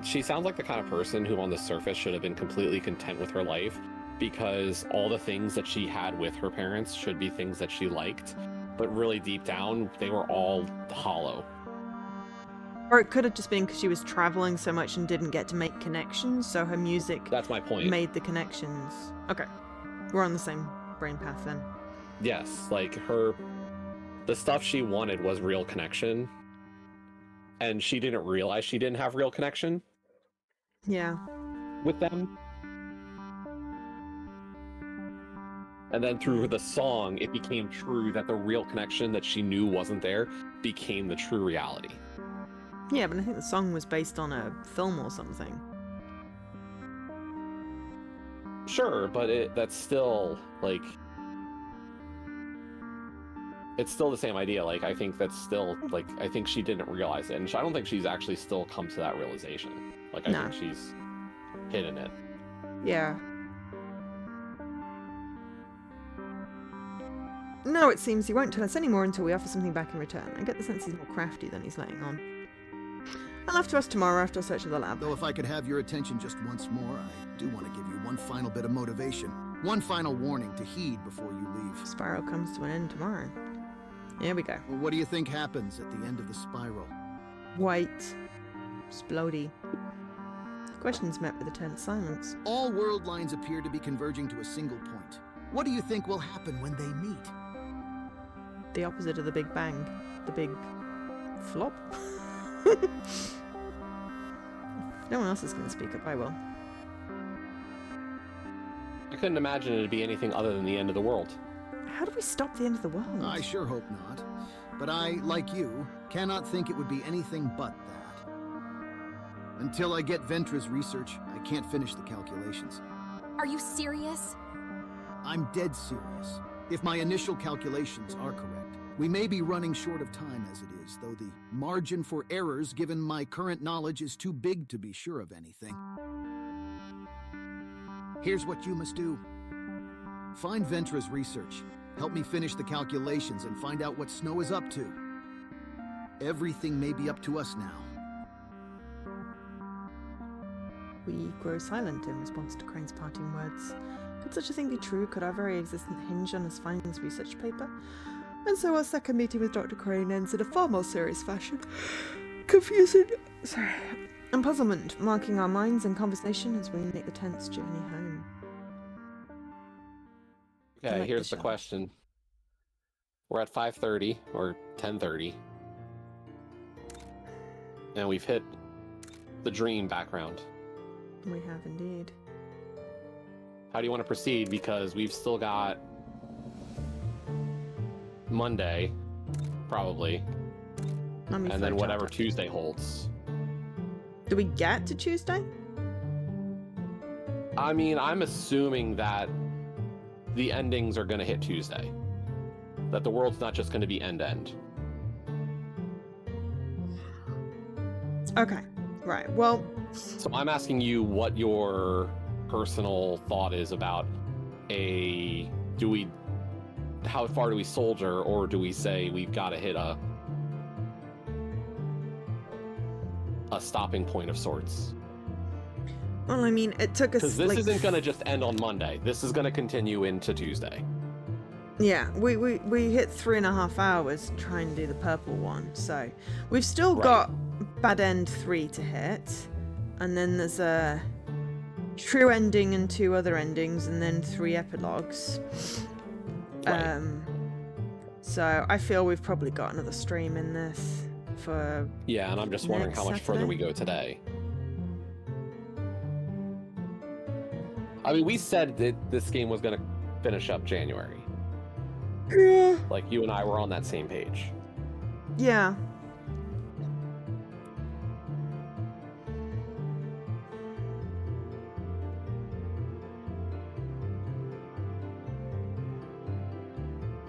she sounds like the kind of person who on the surface should have been completely content with her life, because all the things that she had with her parents should be things that she liked, but really deep down, they were all hollow. Or it could have just been because she was traveling so much and didn't get to make connections, so her music That's my point. made the connections. Okay. We're on the same brain path then. Yes, like the stuff she wanted was real connection, and she didn't realize she didn't have real connection. Yeah. With them. And then through the song, it became true that the real connection that she knew wasn't there became the true reality. Yeah, but I think the song was based on a film or something. Sure, but that's still, like... It's still the same idea. Like, I think that's still, like, I think she didn't realize it. And I don't think she's actually still come to that realization. Like, I think she's hidden it. Yeah. No, it seems he won't tell us any more until we offer something back in return. I get the sense he's more crafty than he's letting on. I'll have to us tomorrow after a search of the lab. Though if I could have your attention just once more, I do want to give you one final bit of motivation. One final warning to heed before you leave. Spiral comes to an end tomorrow. Here we go. Well, what do you think happens at the end of the spiral? White. Splody. Questions met with a tense silence. All world lines appear to be converging to a single point. What do you think will happen when they meet? The opposite of the Big Bang. The big flop? If no one else is going to speak up, I will. I couldn't imagine it'd be anything other than the end of the world. How do we stop the end of the world? I sure hope not. But I, like you, cannot think it would be anything but that. Until I get Ventra's research, I can't finish the calculations. Are you serious? I'm dead serious. If my initial calculations are correct, we may be running short of time as it is, though the margin for errors given my current knowledge is too big to be sure of anything. Here's what you must do. Find Ventra's research. Help me finish the calculations and find out what Snow is up to. Everything may be up to us now. We grow silent in response to Crane's parting words. Could such a thing be true? Could our very existence hinge on us finding this research paper? And so our second meeting with Dr. Crane ends in a far more serious fashion. Confusion, and puzzlement marking our minds and conversation as we make the tense journey home. Okay, here's the question. We're at 5:30 or 10:30. And we've hit the dream background. We have indeed. How do you want to proceed? Because we've still got Monday, probably. And then whatever Tuesday holds. Do we get to Tuesday? I mean, I'm assuming that the endings are going to hit Tuesday. That the world's not just going to be end-end. Okay, right, well... So I'm asking you what your personal thought is about how far do we soldier, or do we say we've got to hit a stopping point of sorts? Well, I mean, it took us... Because this isn't going to just end on Monday. This is going to continue into Tuesday. Yeah, we hit 3.5 hours trying to do the purple one, so we've still got Bad End 3 to hit, and then there's a true ending and 2 other endings, and then 3 epilogues. Right. So I feel we've probably got another stream in this for... Yeah, and I'm just wondering how much further we go today. I mean, we said that this game was going to finish up January. Yeah. Like, you and I were on that same page. Yeah.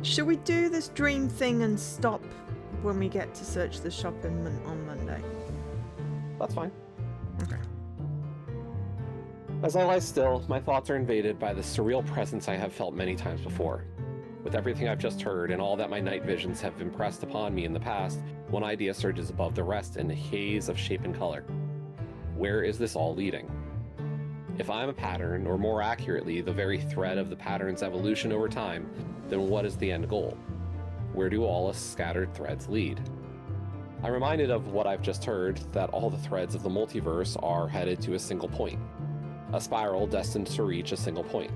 Should we do this dream thing and stop when we get to search the shop on Monday? That's fine. Okay. As I lie still, my thoughts are invaded by the surreal presence I have felt many times before. With everything I've just heard and all that my night visions have impressed upon me in the past, one idea surges above the rest in a haze of shape and color. Where is this all leading? If I'm a pattern, or more accurately, the very thread of the pattern's evolution over time, then what is the end goal? Where do all the scattered threads lead? I'm reminded of what I've just heard, that all the threads of the multiverse are headed to a single point. A spiral destined to reach a single point.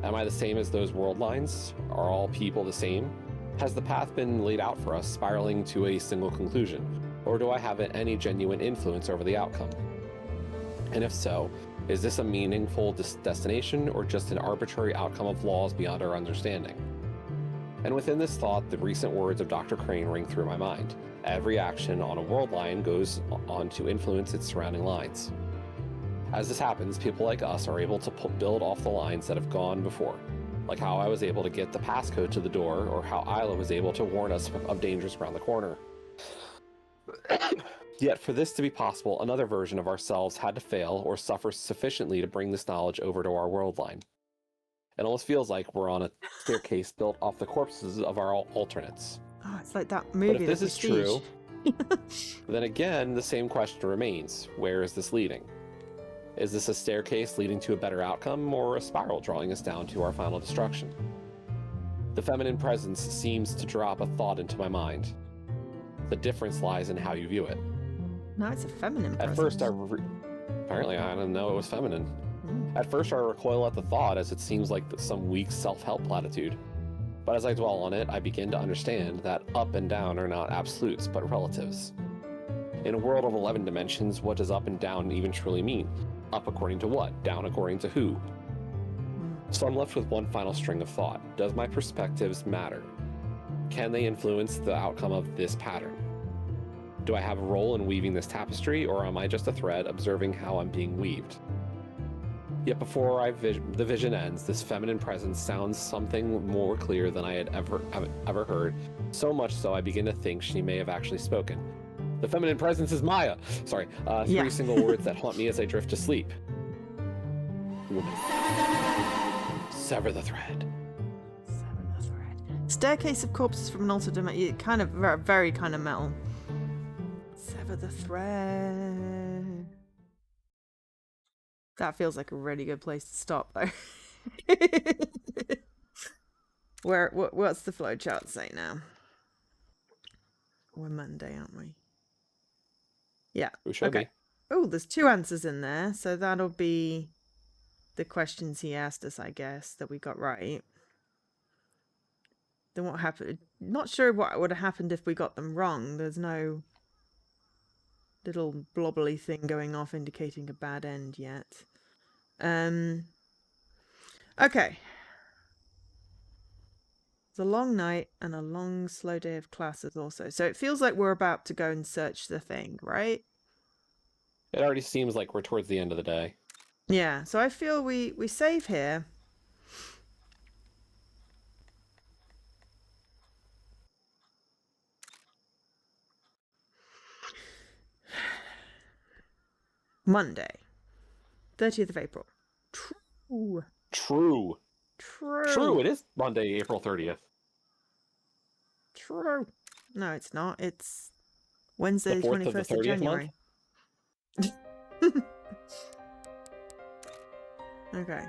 Am I the same as those world lines? Are all people the same? Has the path been laid out for us, spiraling to a single conclusion? Or do I have any genuine influence over the outcome? And if so, is this a meaningful destination or just an arbitrary outcome of laws beyond our understanding? And within this thought, the recent words of Dr. Crane ring through my mind. Every action on a world line goes on to influence its surrounding lines. As this happens, people like us are able to build off the lines that have gone before, like how I was able to get the passcode to the door, or how Isla was able to warn us of dangers around the corner. Yet for this to be possible, another version of ourselves had to fail or suffer sufficiently to bring this knowledge over to our world line. It almost feels like we're on a staircase built off the corpses of our alternates. Oh, it's like that movie. But if this is true, Prestige. then again, the same question remains. Where is this leading? Is this a staircase leading to a better outcome, or a spiral drawing us down to our final destruction? The feminine presence seems to drop a thought into my mind. The difference lies in how you view it. No, it's a feminine At presence. first, apparently I didn't know it was feminine. At first, I recoil at the thought, as it seems like some weak self-help platitude. But as I dwell on it, I begin to understand that up and down are not absolutes, but relatives. In a world of 11 dimensions, what does up and down even truly mean? Up according to what? Down according to who? So I'm left with one final string of thought. Does my perspectives matter? Can they influence the outcome of this pattern? Do I have a role in weaving this tapestry, or am I just a thread observing how I'm being weaved? Yet before the vision ends, this feminine presence sounds something more clear than I had ever heard, so much so I begin to think she may have actually spoken. The feminine presence is Maya! Sorry, three single words that haunt me as I drift to sleep. Woman. Sever the thread. Sever the thread. Staircase of corpses from an altered dimension. Kind of very, very kind of metal. Sever the thread. That feels like a really good place to stop, though. What's the flowchart say now? We're Monday, aren't we? Yeah. We should be. Oh, there's 2 answers in there, so that'll be the questions he asked us, I guess, that we got right. Then what happened? Not sure what would have happened if we got them wrong. There's no little blobbly thing going off indicating a bad end yet. Okay. It's a long night and a long, slow day of classes also. So it feels like we're about to go and search the thing, right? It already seems like we're towards the end of the day. Yeah, so I feel we save here. Monday, 30th of April. True. It is Monday, April 30th. True. No, it's not. It's Wednesday, The 4th 21st of the of 30th January. Okay.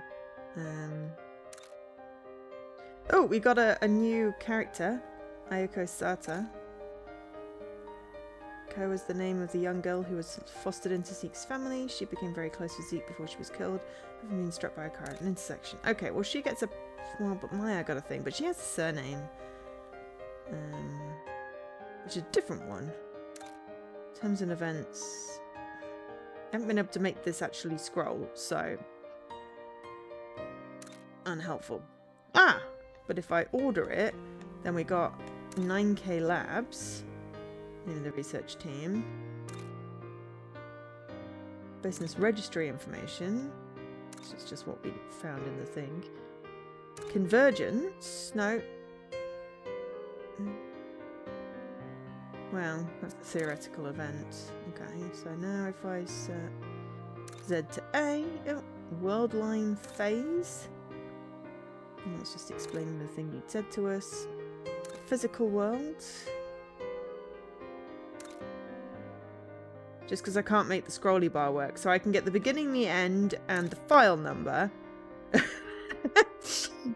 Oh, we got a new character, Ayako Sata. Ko was the name of the young girl who was fostered into Zeke's family. She became very close with Zeke before she was killed, having been struck by a car at an intersection. Okay, well she gets a... Well, but Maya got a thing, but she has a surname. Which is a different one. Terms and events. I haven't been able to make this actually scroll, so... Unhelpful. Ah! But if I order it, then we got 9K Labs in the research team. Business registry information. So it's just what we found in the thing. Convergence. No. Well, that's the theoretical event. Okay, so now if I set Z to A, oh, world line phase. And that's just explaining the thing you said to us. Physical world. Just because I can't make the scrolly bar work. So I can get the beginning, the end, and the file number.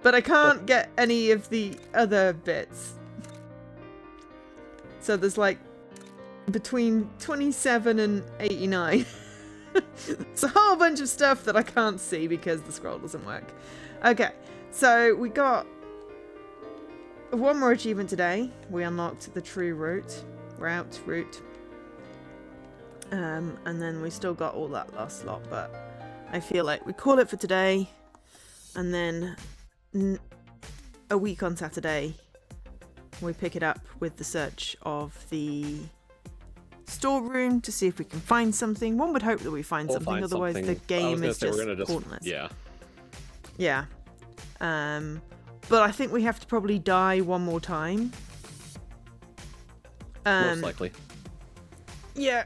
But I can't get any of the other bits. So there's like between 27 and 89. It's a whole bunch of stuff that I can't see because the scroll doesn't work. Okay, so we got one more achievement today. We unlocked the true route. And then we still got all that last lot, but I feel like we call it for today, and then a week on Saturday we pick it up with the search of the storeroom to see if we can find something. One would hope that we find We'll something, find otherwise something. the game is just we're gonna pointless. Yeah. Yeah. But I think we have to probably die one more time. Most likely. Yeah.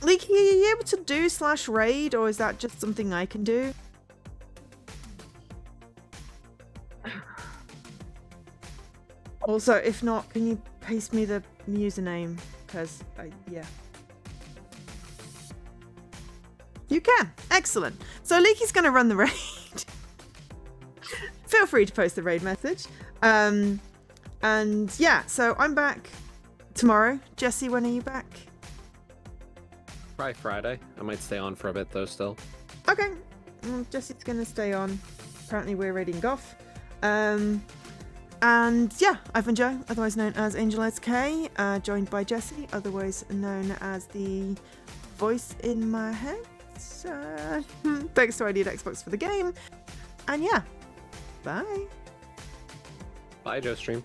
Leaky, are you able to do /raid, or is that just something I can do? Also, if not, can you paste me the username? Because, yeah. You can. Excellent. So Leaky's going to run the raid. Feel free to post the raid message. And yeah, so I'm back tomorrow. Jesse, when are you back? Probably Friday. I might stay on for a bit though still. Okay. Jesse's going to stay on. Apparently we're raiding Goth. And yeah, I've been Joe, otherwise known as Angel SK, joined by Jesse, otherwise known as the voice in my head. Thanks to I Need Xbox for the game. And yeah, bye. Bye, Joe Stream.